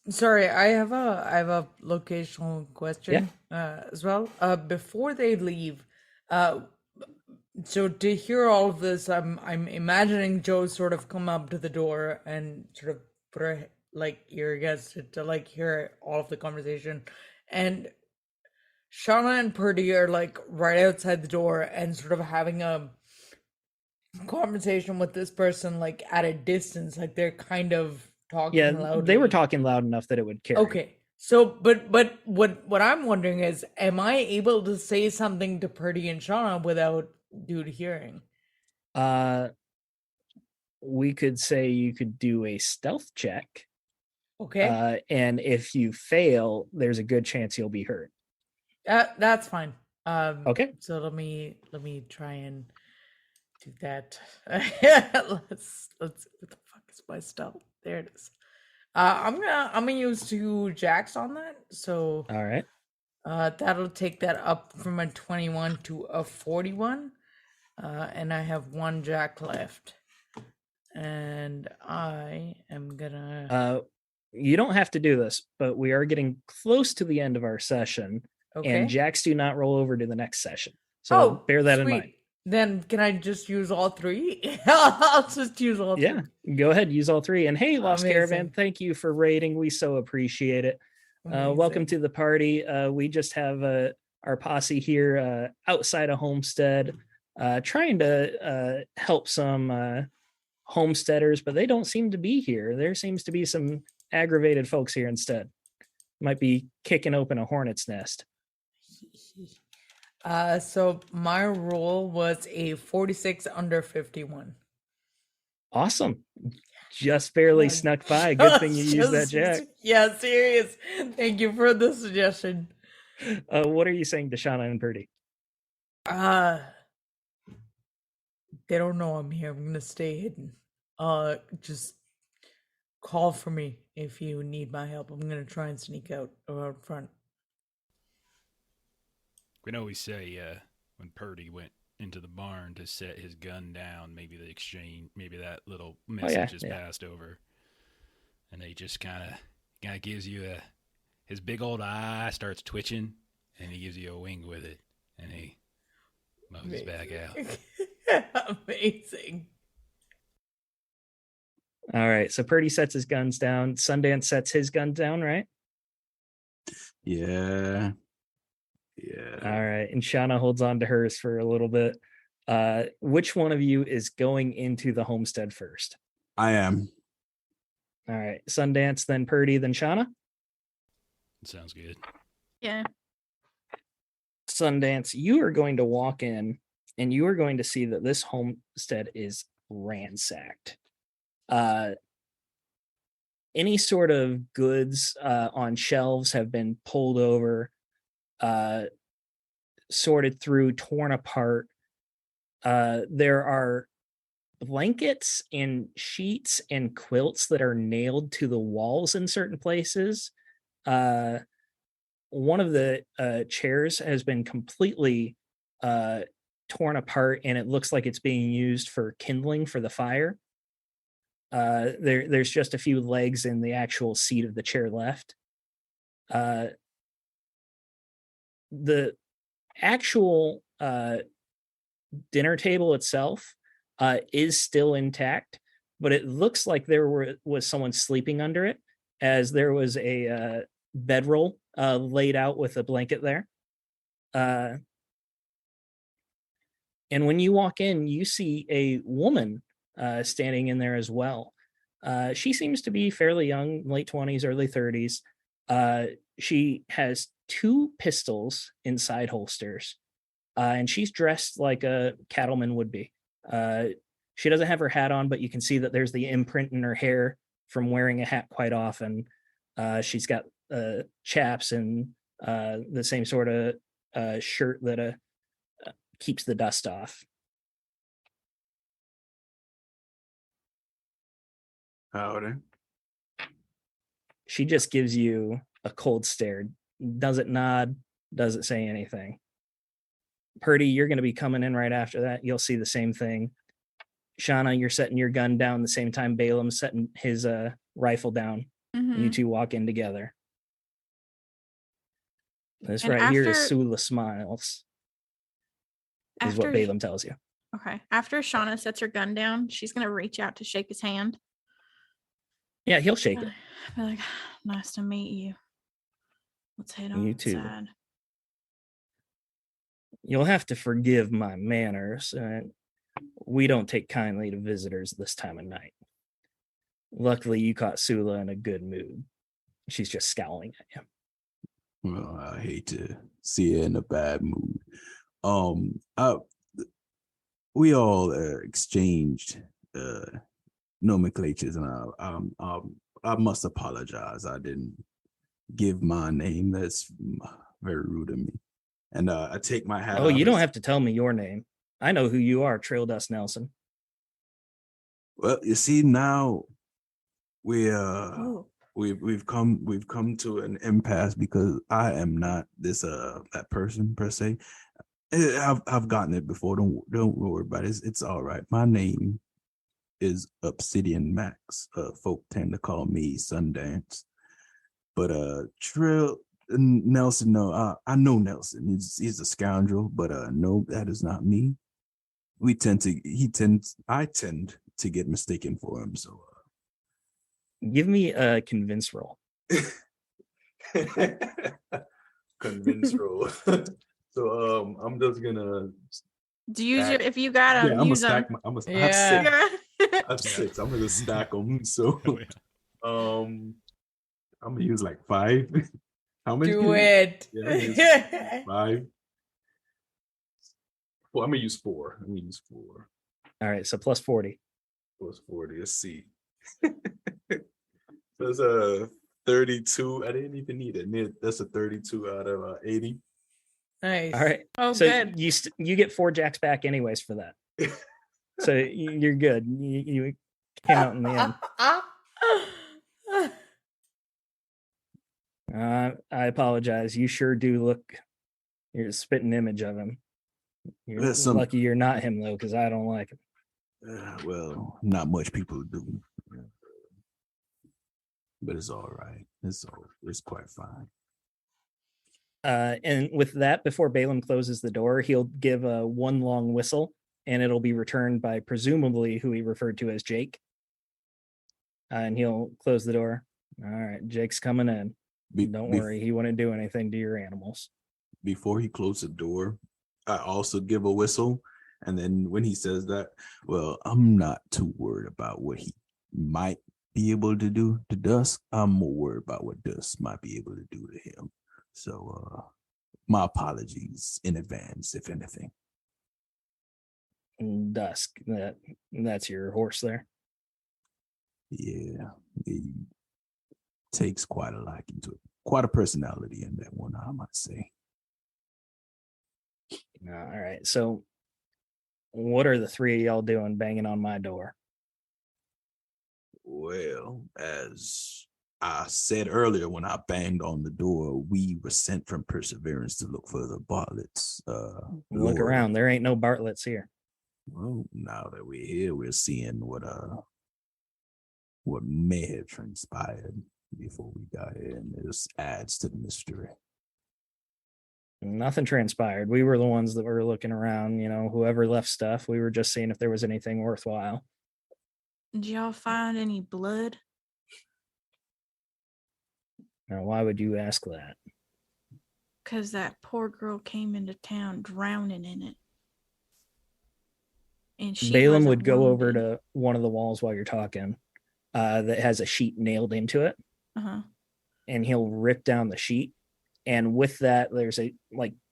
Sorry, I have a locational question as well. Before they leave, so to hear all of this, I'm imagining Joe sort of come up to the door and sort of put her like ear against it to like hear all of the conversation, and Shauna and Purdy are like right outside the door and sort of having a conversation with this person like at a distance, like they're kind of talking loudly. They were talking loud enough that it would carry. Okay. So, but what I'm wondering is, am I able to say something to Purdy and Shauna without dude hearing? We could say you could do a stealth check. Okay. And if you fail, there's a good chance you'll be hurt. That's fine. Okay. So let me try and do that. let's what the fuck is my stealth? There it is. I'm gonna use 2 jacks on that. So all right. That'll take that up from a 21 to a 41. And I have 1 jack left. And I am gonna you don't have to do this, but we are getting close to the end of our session. okay. And jacks do not roll over to the next session. So bear that in mind. Then can I just use all 3? I'll just use all 3. Yeah, go ahead, use all 3. And hey, Lost Amazing. Caravan, thank you for raiding. We so appreciate it. Welcome to the party. We just have our posse here outside of Homestead, trying to help some homesteaders, but they don't seem to be here. There seems to be some aggravated folks here instead. Might be kicking open a hornet's nest. So my roll was a 46 under 51. Awesome. Just barely snuck by. Good thing you used that jack. Yeah, serious. Thank you for the suggestion. What are you saying to Shauna and Purdy? They don't know I'm here. I'm gonna stay hidden. Just call for me if you need my help. I'm gonna try and sneak out front. We can always say, when Purdy went into the barn to set his gun down, maybe that little message is passed over, and he just kind of gives you his big old eye starts twitching, and he gives you a wink with it, and he moves back out. Amazing. All right, so Purdy sets his guns down. Sundance sets his gun down, right? Yeah. All right, and Shauna holds on to hers for a little bit. Which one of you is going into the homestead first? I am. All right, Sundance, then Purdy, then Shauna. Sounds good. Yeah. Sundance, you are going to walk in and you are going to see that this homestead is ransacked. Any sort of goods on shelves have been pulled over, sorted through, torn apart. There are blankets and sheets and quilts that are nailed to the walls in certain places. One of the chairs has been completely torn apart, and it looks like it's being used for kindling for the fire. There's just a few legs in the actual seat of the chair left. The actual dinner table itself is still intact, but it looks like there was someone sleeping under it, as there was a bedroll laid out with a blanket there. And when you walk in, you see a woman standing in there as well. She seems to be fairly young, late 20s, early 30s. She has 2 pistols in side holsters, and she's dressed like a cattleman would be. She doesn't have her hat on, but you can see that there's the imprint in her hair from wearing a hat quite often. She's got chaps and the same sort of shirt that keeps the dust off. Howdy. She just gives you a cold stare, doesn't nod, doesn't say anything. Purdy, you're going to be coming in right after that. You'll see the same thing. Shauna, you're setting your gun down the same time Balaam's setting his rifle down. Mm-hmm. You two walk in together. This And right here is after- Sula Smiles, is what Balaam tells you. Okay. After Shauna sets her gun down, she's going to reach out to shake his hand. Yeah, he'll shake it. Be like, nice to meet you. Let's head You on too. inside. You'll have to forgive my manners. We don't take kindly to visitors this time of night. Luckily, you caught Sula in a good mood. She's just scowling at you. Well, I hate to see her in a bad mood. We all exchanged nomenclatures, and I must apologize. I didn't give my name. That's very rude of me. And I take my hat off. Oh, you don't have to tell me your name. I know who you are, Trail Dust Nelson. Well, you see, now we've come to an impasse because I am not this that person per se. I've gotten it before. Don't worry about it. It's all right. My name is Obsidian Max. Folk tend to call me Sundance. But Trill Nelson, no, I know Nelson. He's a scoundrel, but no, that is not me. I tend to get mistaken for him. So give me a convince roll. Convince roll. So I'm just gonna Do you use your, if you got them, use them. I have six. I have 6. I'm gonna Yeah. stack them. So Oh, yeah. I'm gonna use like 5. How many? Do it. Yeah, I'm gonna use 5. Well, I'm gonna use 4. All right, so plus 40. Plus 40. Let's see. There's a 32. I didn't even need it. That's a 32 out of 80. Nice. All right. Oh, So good. you get 4 jacks back anyways for that. So you're good. You came out in the end. I apologize. You sure do look. You're a spitting image of him. You're There's some- lucky you're not him though, because I don't like him. Well, not much people do. But it's all right. It's quite fine. And with that, before Balaam closes the door, he'll give a one long whistle, and it'll be returned by presumably who he referred to as Jake. And he'll close the door. All right, Jake's coming in. Don't worry, he wouldn't do anything to your animals. Before he closed the door, I also give a whistle. And then when he says that, well, I'm not too worried about what he might be able to do to Dusk. I'm more worried about what Dusk might be able to do to him. So my apologies in advance, if anything. Dusk, that's your horse there. Yeah, he takes quite a liking to it. Quite a personality in that one, I might say. All right, so what are the three of y'all doing banging on my door? Well, as I said earlier when I banged on the door, we were sent from Perseverance to look for the Bartletts. Look around. There ain't no Bartletts here. Well, now that we're here, we're seeing what may have transpired before we got here, and it just adds to the mystery. Nothing transpired. We were the ones that were looking around, whoever left stuff. We were just seeing if there was anything worthwhile. Did y'all find any blood? Now, why would you ask that? Because that poor girl came into town drowning in it. And she Balaam wasn't would go over wounded. to one of the walls while you're talking that has a sheet nailed into it. Uh-huh. And he'll rip down the sheet. And with that, there's a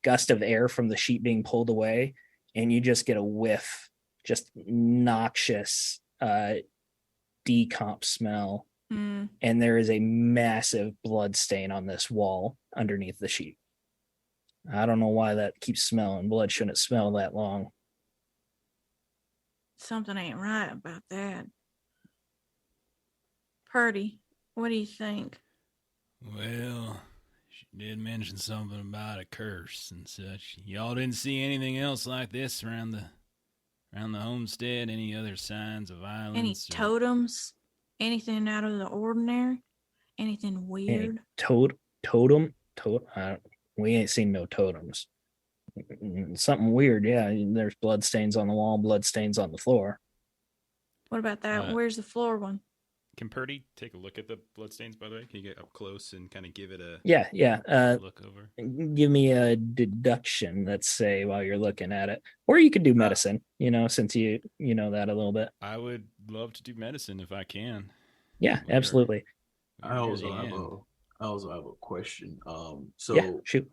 gust of air from the sheet being pulled away. And you just get a whiff, just noxious decomp smell. Mm. And there is a massive blood stain on this wall underneath the sheet. I don't know why that keeps smelling. Blood shouldn't smell that long. Something ain't right about that. Purdy, what do you think? Well, she did mention something about a curse and such. Y'all didn't see anything else like this around the homestead? Any other signs of violence? Any totems? Anything out of the ordinary? Anything weird? Totem? We ain't seen no totems. Something weird, yeah. There's blood stains on the wall, blood stains on the floor. What about that? Where's the floor one? Can Purdy take a look at the bloodstains, by the way? Can you get up close and kind of give it a look over? Give me a deduction, let's say, while you're looking at it. Or you could do medicine, since you know that a little bit. I would love to do medicine if I can. Yeah, absolutely. I also have a question. Shoot.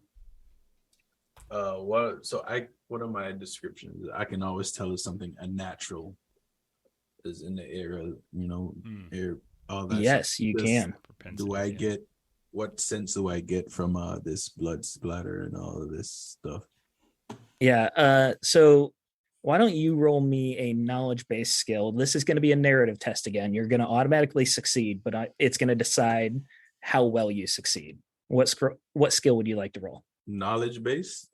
What are my descriptions? I can always tell if something unnatural is in the area, air, all that. Yes, you can. What sense do I get from this blood splatter and all of this stuff? Yeah, so why don't you roll me a knowledge-based skill? This is going to be a narrative test again. You're going to automatically succeed, but it's going to decide how well you succeed. What skill would you like to roll? Knowledge-based?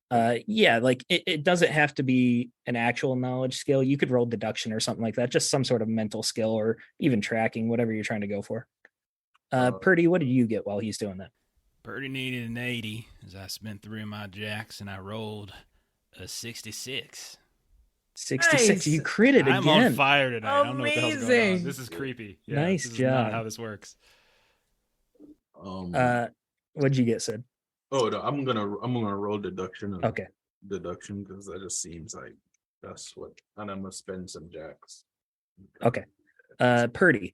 It doesn't have to be an actual knowledge skill. You could roll deduction or something like that, just some sort of mental skill or even tracking, whatever you're trying to go for. Purdy, what did you get while he's doing that? Purdy needed an 80 as I spent 3 of my jacks and I rolled a 66. 66. Nice. You critted again. I'm on fire tonight. I don't know what the hell's going on. Amazing. This is creepy. Yeah, Nice this is job. not how this works. What'd you get, Sid? Oh no, I'm gonna roll deduction. Okay. Deduction, because that just seems like that's what, and I'm gonna spend some jacks. Okay. Purdy.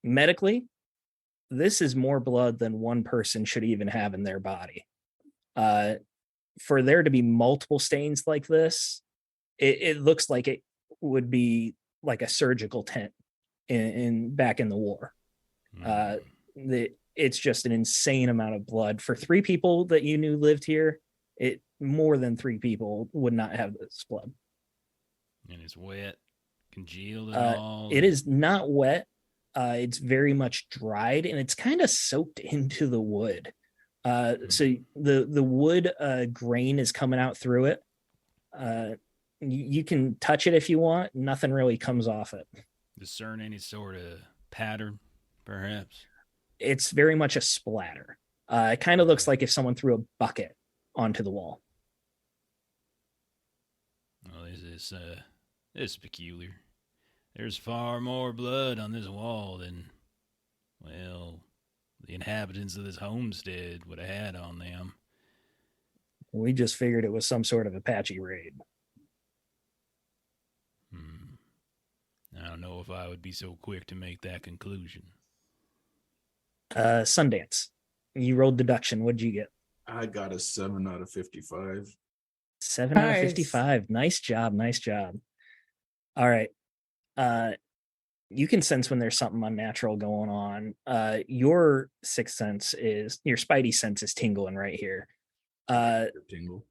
Medically, this is more blood than one person should even have in their body. For there to be multiple stains like this, it looks like it would be like a surgical tent in back in the war. It's just an insane amount of blood for 3 people that you knew lived here. More than 3 people would not have this blood. And it's wet, congealed at all. It is not wet. It's very much dried and it's kind of soaked into the wood. So the wood grain is coming out through it. You can touch it if you want. Nothing really comes off it. Discern any sort of pattern, perhaps? It's very much a splatter. It kind of looks like if someone threw a bucket onto the wall. Well, this is peculiar. There's far more blood on this wall than, well, the inhabitants of this homestead would have had on them. We just figured it was some sort of Apache raid. I don't know if I would be so quick to make that conclusion. Sundance. You rolled deduction. What'd you get? I got a 7 out of 55. 7 out of Nice. 55. Nice job. Nice job. All right. You can sense when there's something unnatural going on. Your sixth sense is, your spidey sense is tingling right here. Tingle.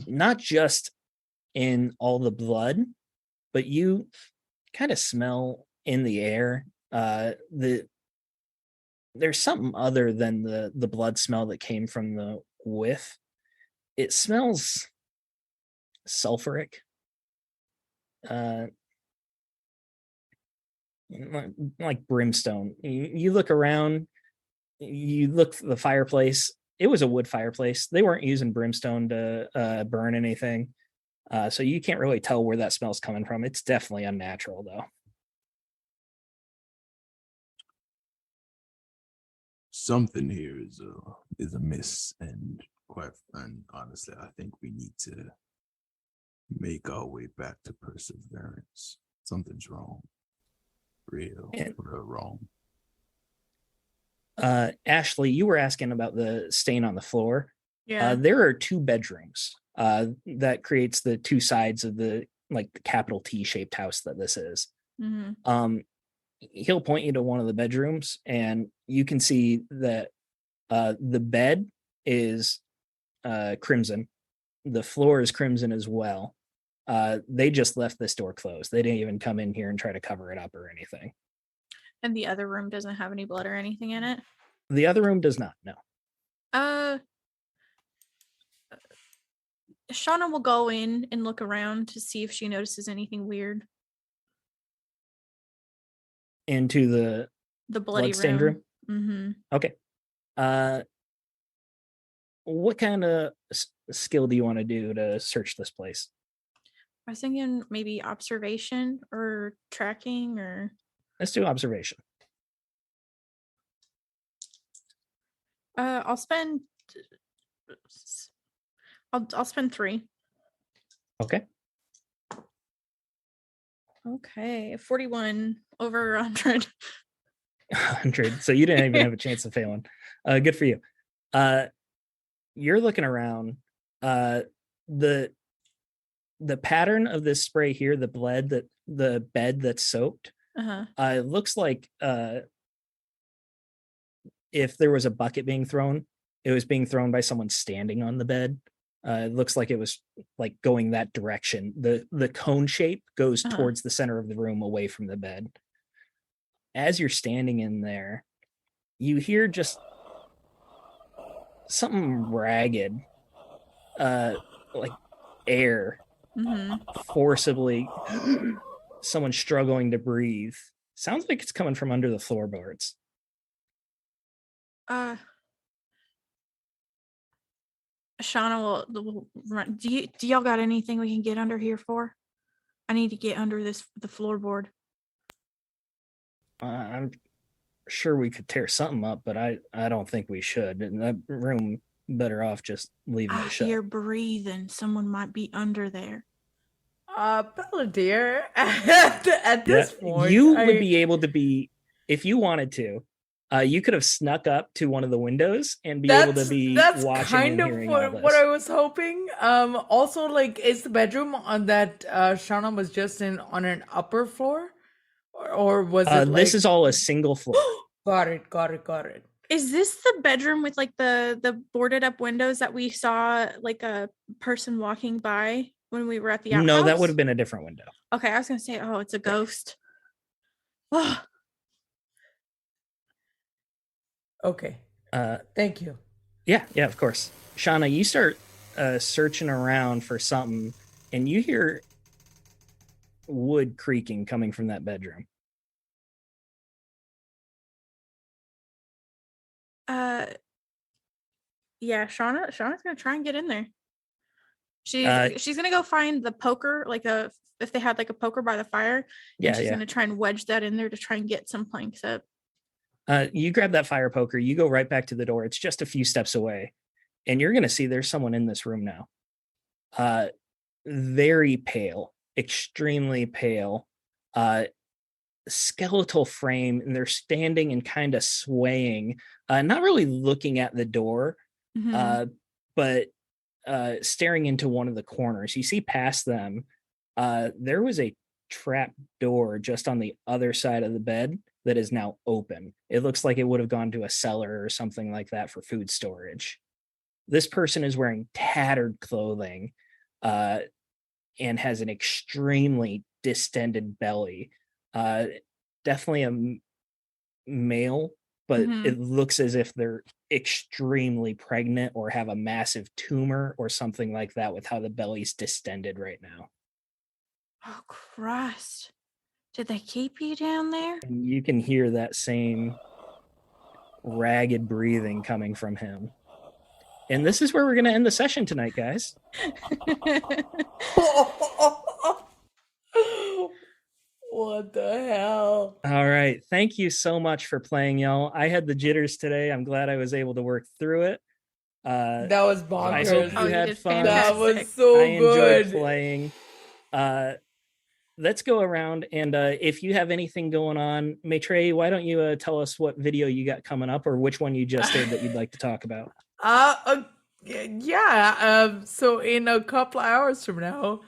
Not just in all the blood, but you kind of smell in the air. There's something other than the blood smell that came from the whiff. It smells sulfuric. Like brimstone. You look around, you look at the fireplace. It was a wood fireplace. They weren't using brimstone to burn anything. So you can't really tell where that smell's coming from. It's definitely unnatural, though. Something here is amiss, and honestly, I think we need to make our way back to Perseverance. Something's wrong. Real wrong. Ashley, you were asking about the stain on the floor. Yeah. There are 2 bedrooms. That creates the 2 sides of the capital T-shaped house that this is. Mm-hmm. He'll point you to one of the bedrooms, and you can see that the bed is crimson. The floor is crimson as well. They just left this door closed. They didn't even come in here and try to cover it up or anything. And the other room doesn't have any blood or anything in it? The other room does not, no. Shauna will go in and look around to see if she notices anything weird. Into The bloody bloodstained room? Mm-hmm. Okay. What kind of skill do you want to do to search this place? I was thinking maybe observation or tracking, or Let's do observation. I'll spend 3. Okay. Okay, 41 over 100. 100. So you didn't even have a chance of failing. Good for you. You're looking around. The pattern of this spray here, the bed that's soaked, it looks like if there was a bucket being thrown, it was being thrown by someone standing on the bed. It looks like it was like going that direction. The cone shape goes towards the center of the room, away from the bed. As you're standing in there, you hear just something ragged, like air, forcibly, someone struggling to breathe. Sounds like it's coming from under the floorboards. Shauna will run. Do y'all got anything we can get under here for? I need to get under the floorboard. I'm sure we could tear something up, but I don't think we should. In that room, better off just leaving it shut. I hear breathing. Someone might be under there. Belladere, at this point, you would be able to be, if you wanted to, you could have snuck up to one of the windows and be able to be watching kind and of hearing all this. what I was hoping. Also, like, is the bedroom on that Shauna was just in on an upper floor, or was it? This is all a single floor. Got it. Is this the bedroom with like the boarded up windows that we saw like a person walking by when we were at the outhouse? No, that would have been a different window. Okay, I was gonna say, oh, it's a ghost. Okay. Thank you. Yeah, yeah, of course. Shauna, you start searching around for something, and you hear wood creaking coming from that bedroom. Uh, yeah, Shauna's gonna try and get in there. Uh, She's gonna go find the poker, like a if they had like a poker by the fire, and yeah, she's yeah. gonna try and wedge that in there to try and get some planks up. You grab that fire poker, you go right back to the door. It's just a few steps away, and you're going to see there's someone in this room now. Very pale, extremely pale, uh, skeletal frame, and they're standing and kind of swaying, not really looking at the door, Mm-hmm. but staring into one of the corners. You see past them, there was a trap door just on the other side of the bed that is now open. It looks like it would have gone to a cellar or something like that for food storage. This person is wearing tattered clothing uh, and has an extremely distended belly. Uh, Definitely male, but Mm-hmm. it looks as if they're extremely pregnant or have a massive tumor or something like that with how the belly's distended right now. Oh Christ! Did they keep you down there? And you can hear that same ragged breathing coming from him. And this is where we're going to end the session tonight, guys. What the hell? All right. Thank you so much for playing, y'all. I had the jitters today. I'm glad I was able to work through it. That was I hope bonkers. you Oh, you had did fun. That was fantastic. so I enjoyed good. playing. Let's go around, and if you have anything going on, Maitrey, why don't you tell us what video you got coming up, or which one you just did that you'd like to talk about? Yeah. So in a couple hours from now,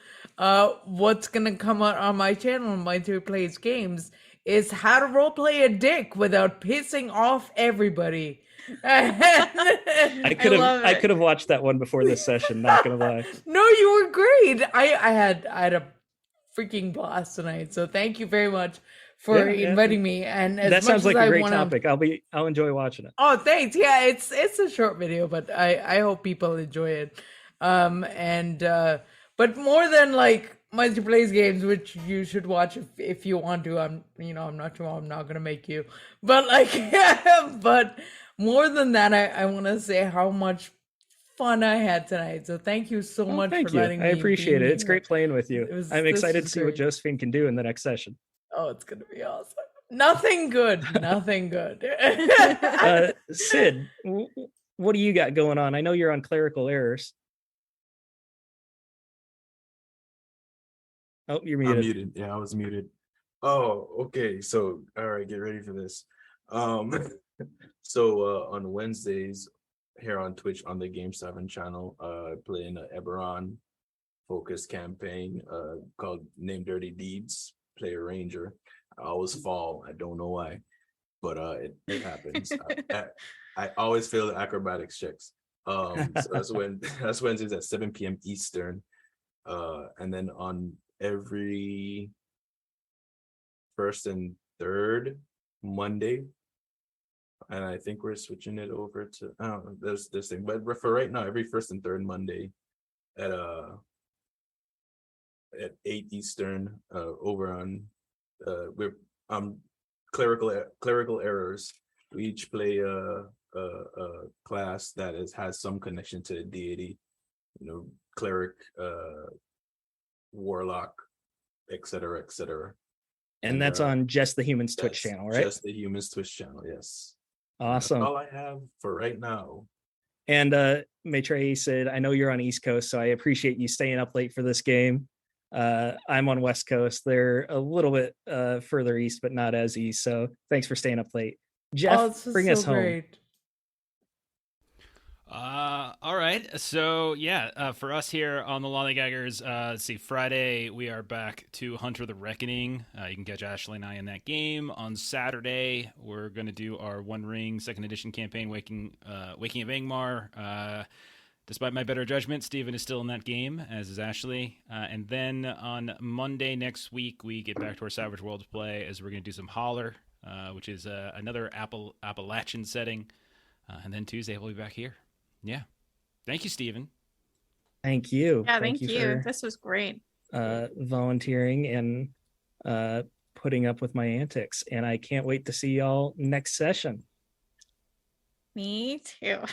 what's gonna come out on my channel, My Three Plays Games, is how to roleplay a dick without pissing off everybody. I love could it. have watched that one before this session. Not gonna lie. No, you were great. I had a freaking blast tonight. So thank you very much for Yeah. inviting me. And as That much sounds like as a I great wanna, topic. I'll enjoy watching it. oh, thanks. Yeah, it's a short video, but I hope people enjoy it. And but more than like multiplayer games, which you should watch if you want to. I'm not sure. I'm not gonna make you, but like, but more than that, I want to say how much fun I had tonight. So thank you so Oh, much thank for you. letting I me be appreciate it. It's here. great playing with you. I'm This excited was to see what great. Josephine can do in the next session. Oh, it's gonna be awesome. Nothing good. Nothing good. Sid, what do you got going on? I know you're on clerical errors. Oh, you're I'm muted. muted. Yeah, I was muted. Oh, okay. So, all right, get ready for this. Um, so on Wednesdays here on Twitch on the Game 7 channel, playing a Eberron focus campaign called Name Dirty Deeds, play a ranger. I always fall. I don't know why, but it happens. I always fail the acrobatics checks. So that's Wednesdays at 7 p.m. Eastern. And then on every first and third Monday, and I think we're switching it over to there's this thing, but for right now, every first and third Monday at 8 Eastern, over on we're clerical errors. We each play a class that has some connection to the deity, cleric, warlock, etc., etc. And that's on Just the Humans Twitch channel, right? Just the Humans Twitch channel, yes. Awesome. That's all I have for right now. And Maitrey said, I know you're on East Coast, so I appreciate you staying up late for this game. I'm on West Coast. They're a little bit further east, but not as east. So thanks for staying up late. Jeff, bring us home. Great. All right. So yeah, for us here on the Lollygaggers, let's see, Friday we are back to Hunter the Reckoning. You can catch Ashley and I in that game. On Saturday, we're gonna do our One Ring Second Edition campaign, Waking of Angmar. Despite my better judgment, Steven is still in that game, as is Ashley. And then on Monday next week, we get back to our Savage Worlds play, as we're going to do some Holler, which is another Appalachian setting. And then Tuesday, we'll be back here. Yeah. Thank you, Stephen. Thank you. Yeah, thank you. for This was great. volunteering and putting up with my antics. And I can't wait to see y'all next session. Me too.